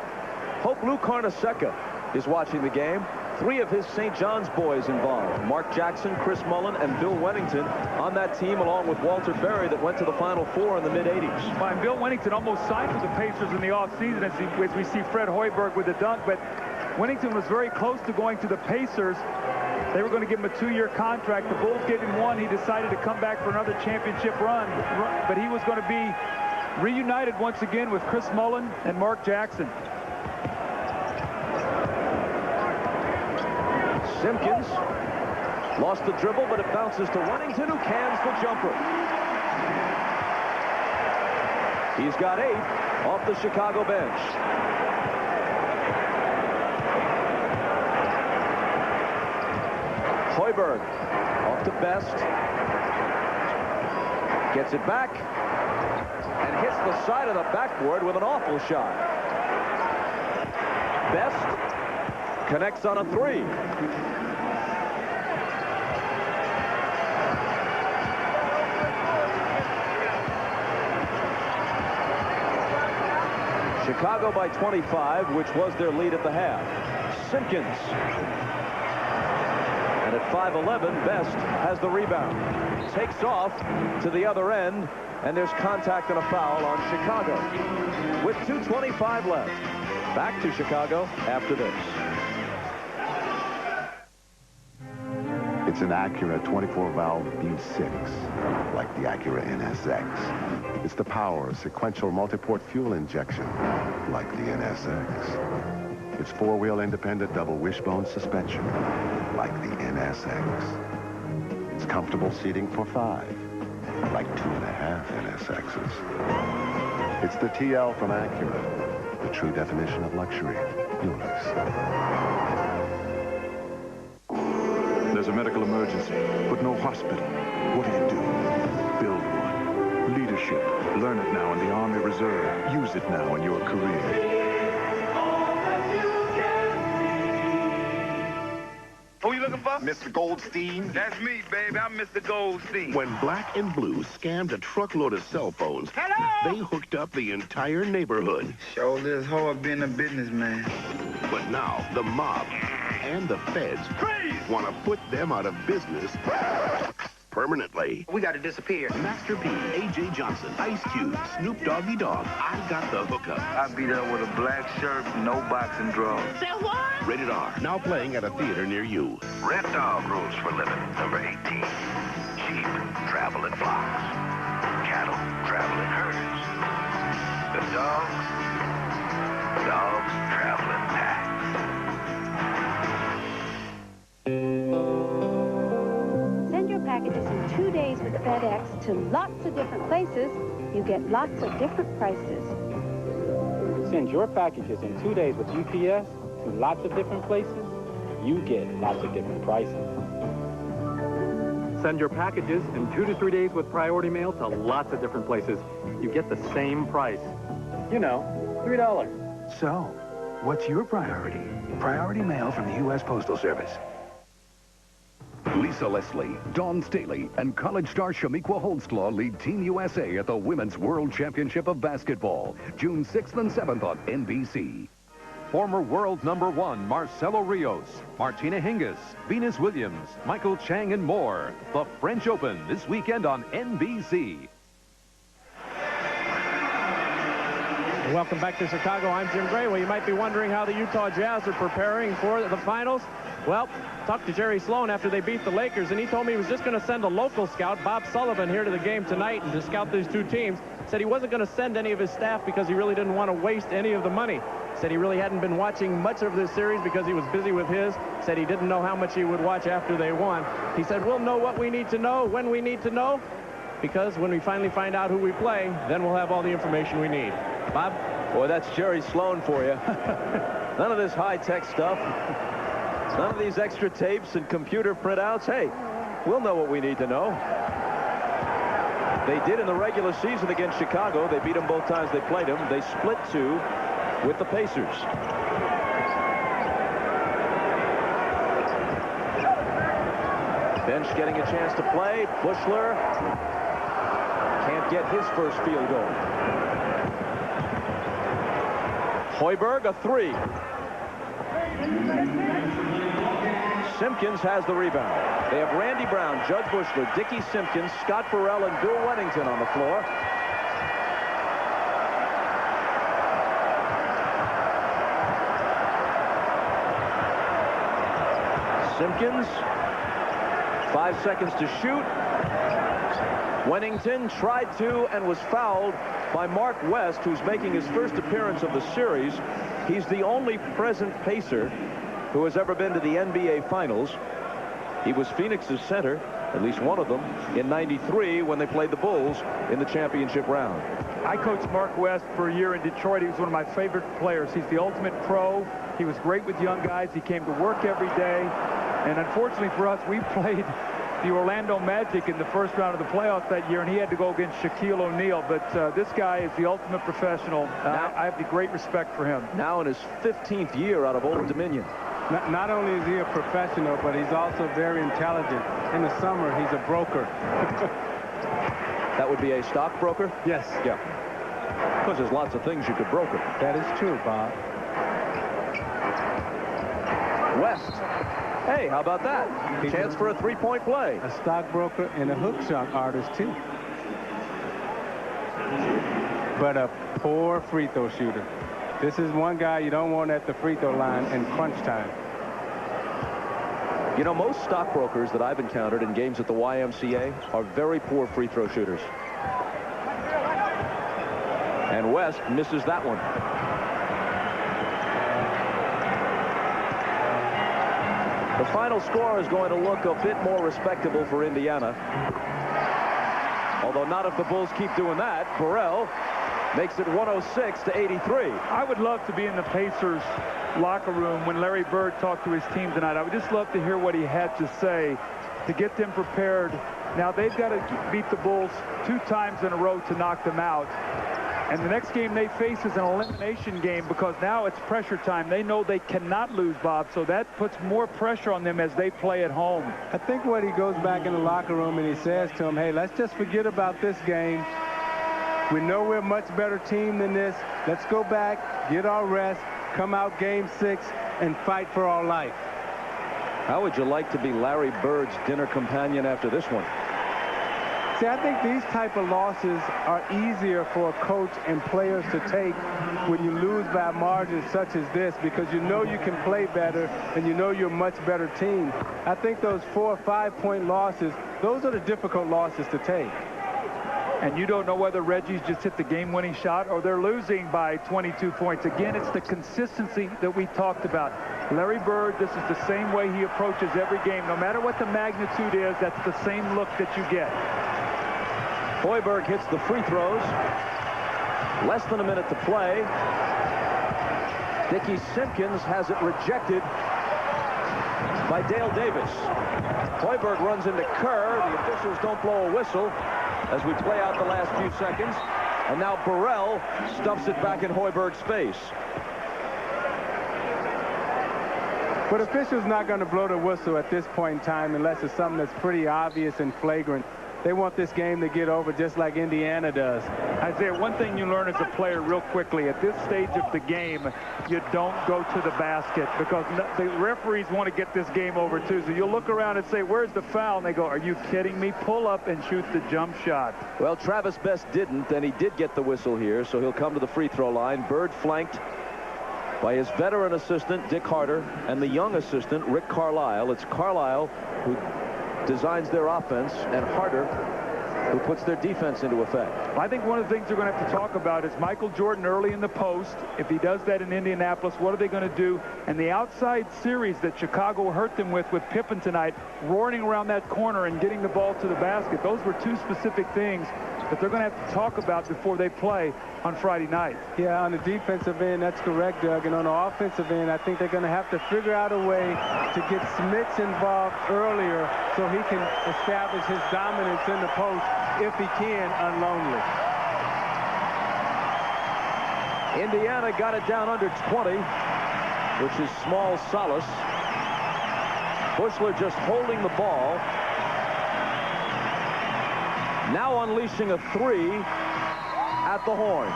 [SPEAKER 1] Hope Lou Carnesecca is watching the game. 3 of his St. John's boys involved. Mark Jackson, Chris Mullin, and Bill Wennington on that team, along with Walter Berry, that went to the Final Four in the mid-'80s.
[SPEAKER 2] Well, and Bill Wennington almost signed with the Pacers in the offseason, as we see Fred Hoiberg with the dunk, but Wennington was very close to going to the Pacers. They were going to give him a 2-year contract. The Bulls gave him 1. He decided to come back for another championship run, but he was going to be reunited once again with Chris Mullin and Mark Jackson.
[SPEAKER 1] Simpkins lost the dribble, but it bounces to Wennington, who cans the jumper. He's got 8 off the Chicago bench. Hoiberg off to Best. Gets it back and hits the side of the backboard with an awful shot. Best connects on a 3. Chicago by 25, which was their lead at the half. Simpkins. And at 5'11", Best has the rebound. Takes off to the other end, and there's contact and a foul on Chicago. With 2:25 left. Back to Chicago after this.
[SPEAKER 16] It's an Acura 24-valve V6, like the Acura NSX. It's the power of sequential multi-port fuel injection, like the NSX. It's four-wheel independent double wishbone suspension, like the NSX. It's comfortable seating for 5, like 2.5 NSXs. It's the TL from Acura, the true definition of luxury. Yours.
[SPEAKER 12] There's a medical emergency, but no hospital. What do you do? Build one. Leadership. Learn it now in the Army Reserve. Use it now in your career.
[SPEAKER 17] Who you looking for? Mr. Goldstein. That's me, baby. I'm Mr. Goldstein.
[SPEAKER 18] When Black and Blue scammed a truckload of cell phones, they hooked up the entire neighborhood.
[SPEAKER 17] Sure is hard being a businessman.
[SPEAKER 18] But now, the mob and the feds want to put them out of business permanently.
[SPEAKER 17] We got to disappear.
[SPEAKER 18] Master P, A.J. Johnson, Ice Cube, Snoop Doggy Dogg. I got the hookup.
[SPEAKER 17] I beat up with a black shirt, no boxing draws.
[SPEAKER 18] Say what? Rated R. Now playing at a theater near you.
[SPEAKER 22] Red Dog rules for living. Number 18. Sheep travel in flocks. Cattle travel in herds. The dogs travel in packs.
[SPEAKER 24] Send your packages in 2 days with FedEx to lots of different places. You get lots of different prices.
[SPEAKER 26] Send your packages in 2 days with UPS to lots of different places. You get lots of different prices.
[SPEAKER 27] Send your packages in 2 to 3 days with Priority Mail to lots of different places. You get the same price. You know, $3.
[SPEAKER 28] So, what's your priority? Priority Mail from the U.S. Postal Service.
[SPEAKER 29] Lisa Leslie, Dawn Staley, and college star Shamiqua Holdsclaw lead Team USA at the Women's World Championship of Basketball, June 6th and 7th on NBC.
[SPEAKER 30] Former world #1 Marcelo Rios, Martina Hingis, Venus Williams, Michael Chang, and more. The French Open this weekend on NBC.
[SPEAKER 3] Welcome back to Chicago. I'm Jim Gray. Well, you might be wondering how the Utah Jazz are preparing for the finals. Well, talked to Jerry Sloan after they beat the Lakers, and he told me he was just going to send a local scout, Bob Sullivan, here to the game tonight and to scout these two teams. Said he wasn't going to send any of his staff because he really didn't want to waste any of the money. Said he really hadn't been watching much of this series because he was busy with his. Said he didn't know how much he would watch after they won. He said, we'll know what we need to know when we need to know, because when we finally find out who we play, then we'll have all the information we need. Bob?
[SPEAKER 1] Boy, that's Jerry Sloan for you. None of this high-tech stuff. None of these extra tapes and computer printouts. Hey, we'll know what we need to know. They did in the regular season against Chicago. They beat them both times they played them. They split 2 with the Pacers. Bench getting a chance to play. Bushler can't get his first field goal. Hoiberg, a 3. Simpkins has the rebound. They have Randy Brown, Judge Bushler, Dickie Simpkins, Scott Burrell, and Bill Weddington on the floor. Simpkins, 5 seconds to shoot. Weddington tried to and was fouled by Mark West, who's making his first appearance of the series. He's the only present Pacer who has ever been to the NBA Finals. He was Phoenix's center, at least one of them, in '93 when they played the Bulls in the championship round.
[SPEAKER 2] I coached Mark West for a year in Detroit. He was one of my favorite players. He's the ultimate pro. He was great with young guys. He came to work every day. And unfortunately for us, we played the Orlando Magic in the first round of the playoffs that year, and he had to go against Shaquille O'Neal. But this guy is the ultimate professional. I have the great respect for him.
[SPEAKER 1] Now in his 15th year out of Old Dominion.
[SPEAKER 3] Not only is he a professional, but he's also very intelligent. In the summer, he's a broker.
[SPEAKER 1] That would be a stockbroker?
[SPEAKER 3] Yes.
[SPEAKER 1] Yeah. Because there's lots of things you could broker.
[SPEAKER 3] That is true, Bob.
[SPEAKER 1] West. Hey, how about that? Chance for a three-point play.
[SPEAKER 3] A stockbroker and a hook shot artist, too. But a poor free throw shooter. This is one guy you don't want at the free throw line in crunch time.
[SPEAKER 1] You know, most stockbrokers that I've encountered in games at the YMCA are very poor free throw shooters. And West misses that one. The final score is going to look a bit more respectable for Indiana. Although not if the Bulls keep doing that. Burrell makes it 106-83.
[SPEAKER 2] I would love to be in the Pacers locker room when Larry Bird talked to his team tonight. I would just love to hear what he had to say to get them prepared. Now they've got to beat the Bulls 2 times in a row to knock them out. And the next game they face is an elimination game because now it's pressure time. They know they cannot lose, Bob, so that puts more pressure on them as they play at home.
[SPEAKER 3] I think when he goes back in the locker room and he says to them, hey, let's just forget about this game. We know we're a much better team than this. Let's go back, get our rest, come out game 6, and fight for our life.
[SPEAKER 1] How would you like to be Larry Bird's dinner companion after this one?
[SPEAKER 3] See, I think these type of losses are easier for a coach and players to take when you lose by margins such as this because you know you can play better and you know you're a much better team. I think those 4 or 5 point losses, those are the difficult losses to take.
[SPEAKER 2] And you don't know whether Reggie's just hit the game-winning shot or they're losing by 22 points. Again, it's the consistency that we talked about. Larry Bird, this is the same way he approaches every game. No matter what the magnitude is, that's the same look that you get.
[SPEAKER 1] Hoiberg hits the free throws. Less than a minute to play. Dickie Simpkins has it rejected by Dale Davis. Hoiberg runs into Kerr. The officials don't blow a whistle as we play out the last few seconds. And now Burrell stuffs it back in Hoiberg's face.
[SPEAKER 3] But officials not going to blow the whistle at this point in time unless it's something that's pretty obvious and flagrant. They want this game to get over just like Indiana does.
[SPEAKER 2] Isaiah, one thing you learn as a player real quickly, at this stage of the game, you don't go to the basket because the referees want to get this game over too. So you'll look around and say, where's the foul? And they go, are you kidding me? Pull up and shoot the jump shot.
[SPEAKER 1] Well, Travis Best didn't, and he did get the whistle here, so he'll come to the free throw line. Bird flanked by his veteran assistant, Dick Harder, and the young assistant, Rick Carlisle. It's Carlisle who designs their offense, and Harder who puts their defense into effect.
[SPEAKER 2] I think one of the things they're going to have to talk about is Michael Jordan early in the post. If he does that in Indianapolis, what are they going to do? And the outside series that Chicago hurt them with Pippen tonight, roaring around that corner and getting the ball to the basket. Those were 2 specific things that they're going to have to talk about before they play on Friday night.
[SPEAKER 3] Yeah, on the defensive end, that's correct, Doug. And on the offensive end, I think they're going to have to figure out a way to get Smits involved earlier so he can establish his dominance in the post if he can unlonely.
[SPEAKER 1] Indiana got it down under 20, which is small solace. Bushler just holding the ball. Now unleashing a 3 at the horn.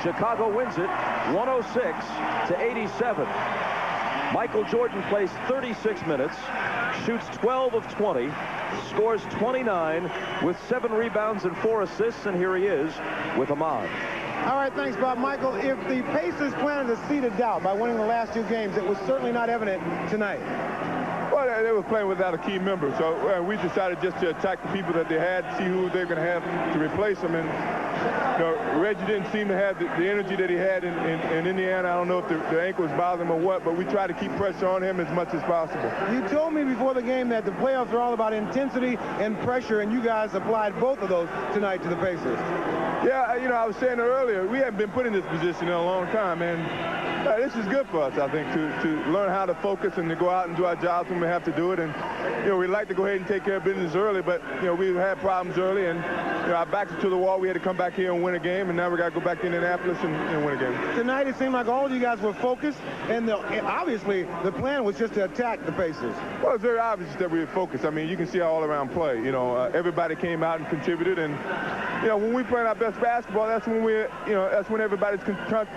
[SPEAKER 1] Chicago wins it 106-87. Michael Jordan plays 36 minutes, shoots 12 of 20, scores 29 with 7 rebounds and 4 assists, and here he is with Ahmad.
[SPEAKER 19] All right, thanks, Bob. Michael, if the Pacers planted a seed of doubt by winning the last 2 games, it was certainly not evident tonight.
[SPEAKER 12] Well, they were playing without a key member, so we decided just to attack the people that they had, see who they're going to have to replace them. And Reggie didn't seem to have the energy that he had in Indiana. I don't know if the ankle was bothering him or what, but we tried to keep pressure on him as much as possible.
[SPEAKER 19] You told me before the game that the playoffs are all about intensity and pressure, and you guys applied both of those tonight to the Pacers.
[SPEAKER 12] Yeah, I was saying it earlier, we haven't been put in this position in a long time, and this is good for us, I think, to learn how to focus and to go out and do our jobs when we have to do it. And, we'd like to go ahead and take care of business early, but, we've had problems early, and, our backs to the wall. We had to come back here and win a game, and now we got to go back to Indianapolis and win a game.
[SPEAKER 4] Tonight, it seemed like all of you guys were focused, and obviously the plan was just to attack the Pacers.
[SPEAKER 12] Well, it's very obvious that we were focused. I mean, you can see our all-around play. You know, everybody came out and contributed, and you know, when we play our best basketball, that's when that's when everybody's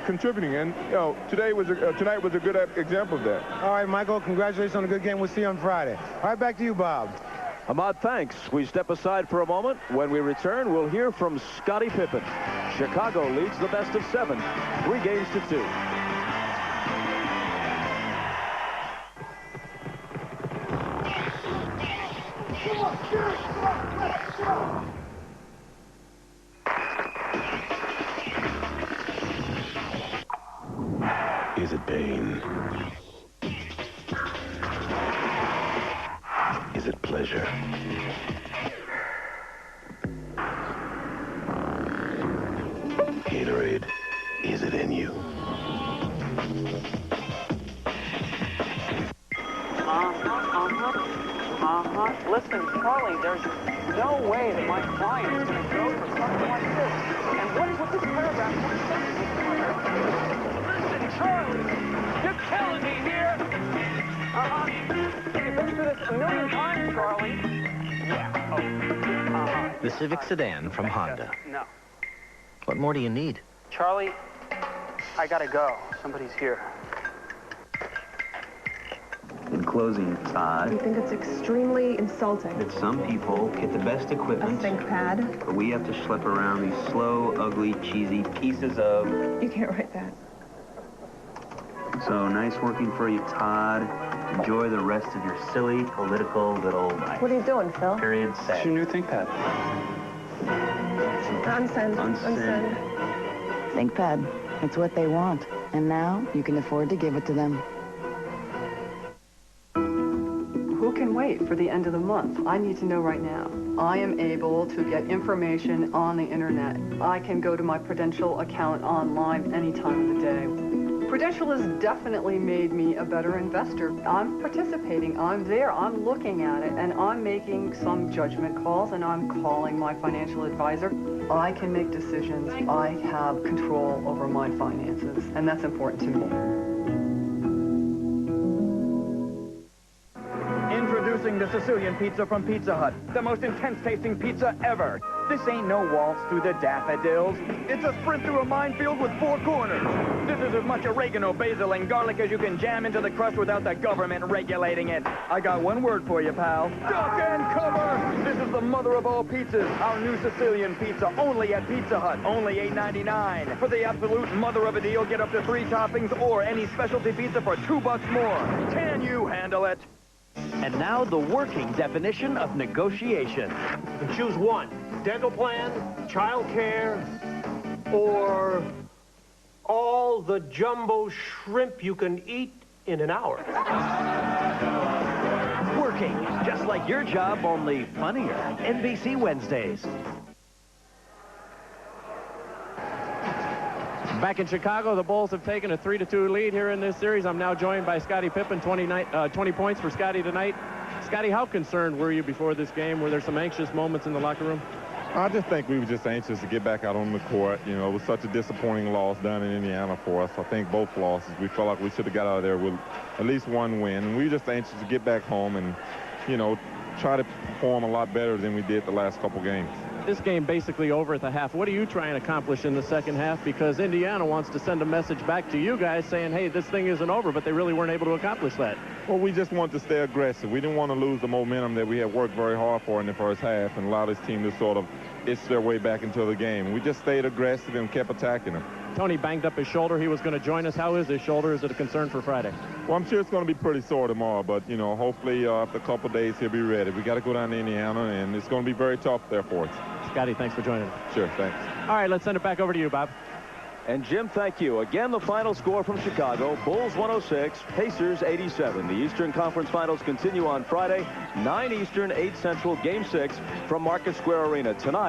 [SPEAKER 12] contributing. And you know, tonight was a good example of that.
[SPEAKER 4] All right, Michael, congratulations on a good game. We'll see you on Friday. All right, back to you, Bob.
[SPEAKER 1] Ahmad, thanks. We step aside for a moment. When we return, we'll hear from Scottie Pippen. Chicago leads the best of 7, 3 games to 2.
[SPEAKER 18] Is it pain? Is it pleasure? Gatorade, is it in you?
[SPEAKER 27] Listen, Charlie, there's no way that my client is going to go for something like this. And what is with this paragraph? Listen, Charlie, you're killing me here. You've been through this a million times, Charlie. Yeah.
[SPEAKER 9] The Civic sedan from Honda.
[SPEAKER 27] No.
[SPEAKER 9] What more do you need?
[SPEAKER 27] Charlie, I gotta go. Somebody's here.
[SPEAKER 5] In closing, Todd,
[SPEAKER 7] I think it's extremely insulting
[SPEAKER 5] that some people get the best equipment,
[SPEAKER 7] a think pad,
[SPEAKER 5] but we have to schlep around these slow, ugly, cheesy pieces of...
[SPEAKER 7] You can't write that.
[SPEAKER 5] So nice working for you, Todd. Enjoy the rest of your silly political little life.
[SPEAKER 7] What are you doing, Phil?
[SPEAKER 5] Period. Set.
[SPEAKER 27] It's your new ThinkPad.
[SPEAKER 7] Unsend.
[SPEAKER 5] Unsend.
[SPEAKER 8] ThinkPad. It's what they want. And now you can afford to give it to them.
[SPEAKER 11] Who can wait for the end of the month? I need to know right now. I am able to get information on the internet. I can go to my Prudential account online any time of the day. Prudential has definitely made me a better investor. I'm participating, I'm there, I'm looking at it, and I'm making some judgment calls, and I'm calling my financial advisor. I can make decisions. I have control over my finances, and that's important to me.
[SPEAKER 25] Introducing the Sicilian pizza from Pizza Hut, the most intense-tasting pizza ever. This ain't no waltz through the daffodils. It's a sprint through a minefield with 4 corners. This is as much oregano, basil, and garlic as you can jam into the crust without the government regulating it. I got one word for you, pal. Duck and cover! This is the mother of all pizzas. Our new Sicilian pizza, only at Pizza Hut. Only $8.99. For the absolute mother of a deal, get up to 3 toppings or any specialty pizza for $2 more. Can you handle it? And now the working definition of negotiation.
[SPEAKER 13] Choose one. Dental plan, child care, or all the jumbo shrimp you can eat in an hour.
[SPEAKER 25] Working, just like your job, only funnier. NBC Wednesdays.
[SPEAKER 27] Back in Chicago, the Bulls have taken a 3-2 lead here in this series. I'm now joined by Scottie Pippen, 20 points for Scottie tonight. Scottie, how concerned were you before this game? Were there some anxious moments in the locker room?
[SPEAKER 12] I just think we were just anxious to get back out on the court. You know, it was such a disappointing loss down in Indiana for us. I think both losses, we felt like we should have got out of there with at least one win. And we were just anxious to get back home and, you know, try to perform a lot better than we did the last couple games.
[SPEAKER 27] This game basically over at the half. What are you trying to accomplish in the second half? Because Indiana wants to send a message back to you guys saying, hey, this thing isn't over, but they really weren't able to accomplish that.
[SPEAKER 12] Well, we just wanted to stay aggressive. We didn't want to lose the momentum that we had worked very hard for in the first half and allow this team to sort of itch their way back into the game. We just stayed aggressive and kept attacking them.
[SPEAKER 27] Tony banged up his shoulder. He was going to join us. How is his shoulder? Is it a concern for Friday?
[SPEAKER 12] Well, I'm sure it's going to be pretty sore tomorrow, but, you know, hopefully after a couple of days he'll be ready. We got to go down to Indiana, and it's going to be very tough there for us.
[SPEAKER 27] Scottie, thanks for joining us.
[SPEAKER 12] Sure, thanks.
[SPEAKER 27] All right, let's send it back over to you, Bob.
[SPEAKER 1] And Jim, thank you. Again, the final score from Chicago, Bulls 106, Pacers 87. The Eastern Conference Finals continue on Friday, 9 Eastern, 8 Central, Game 6 from Market Square Arena. Tonight,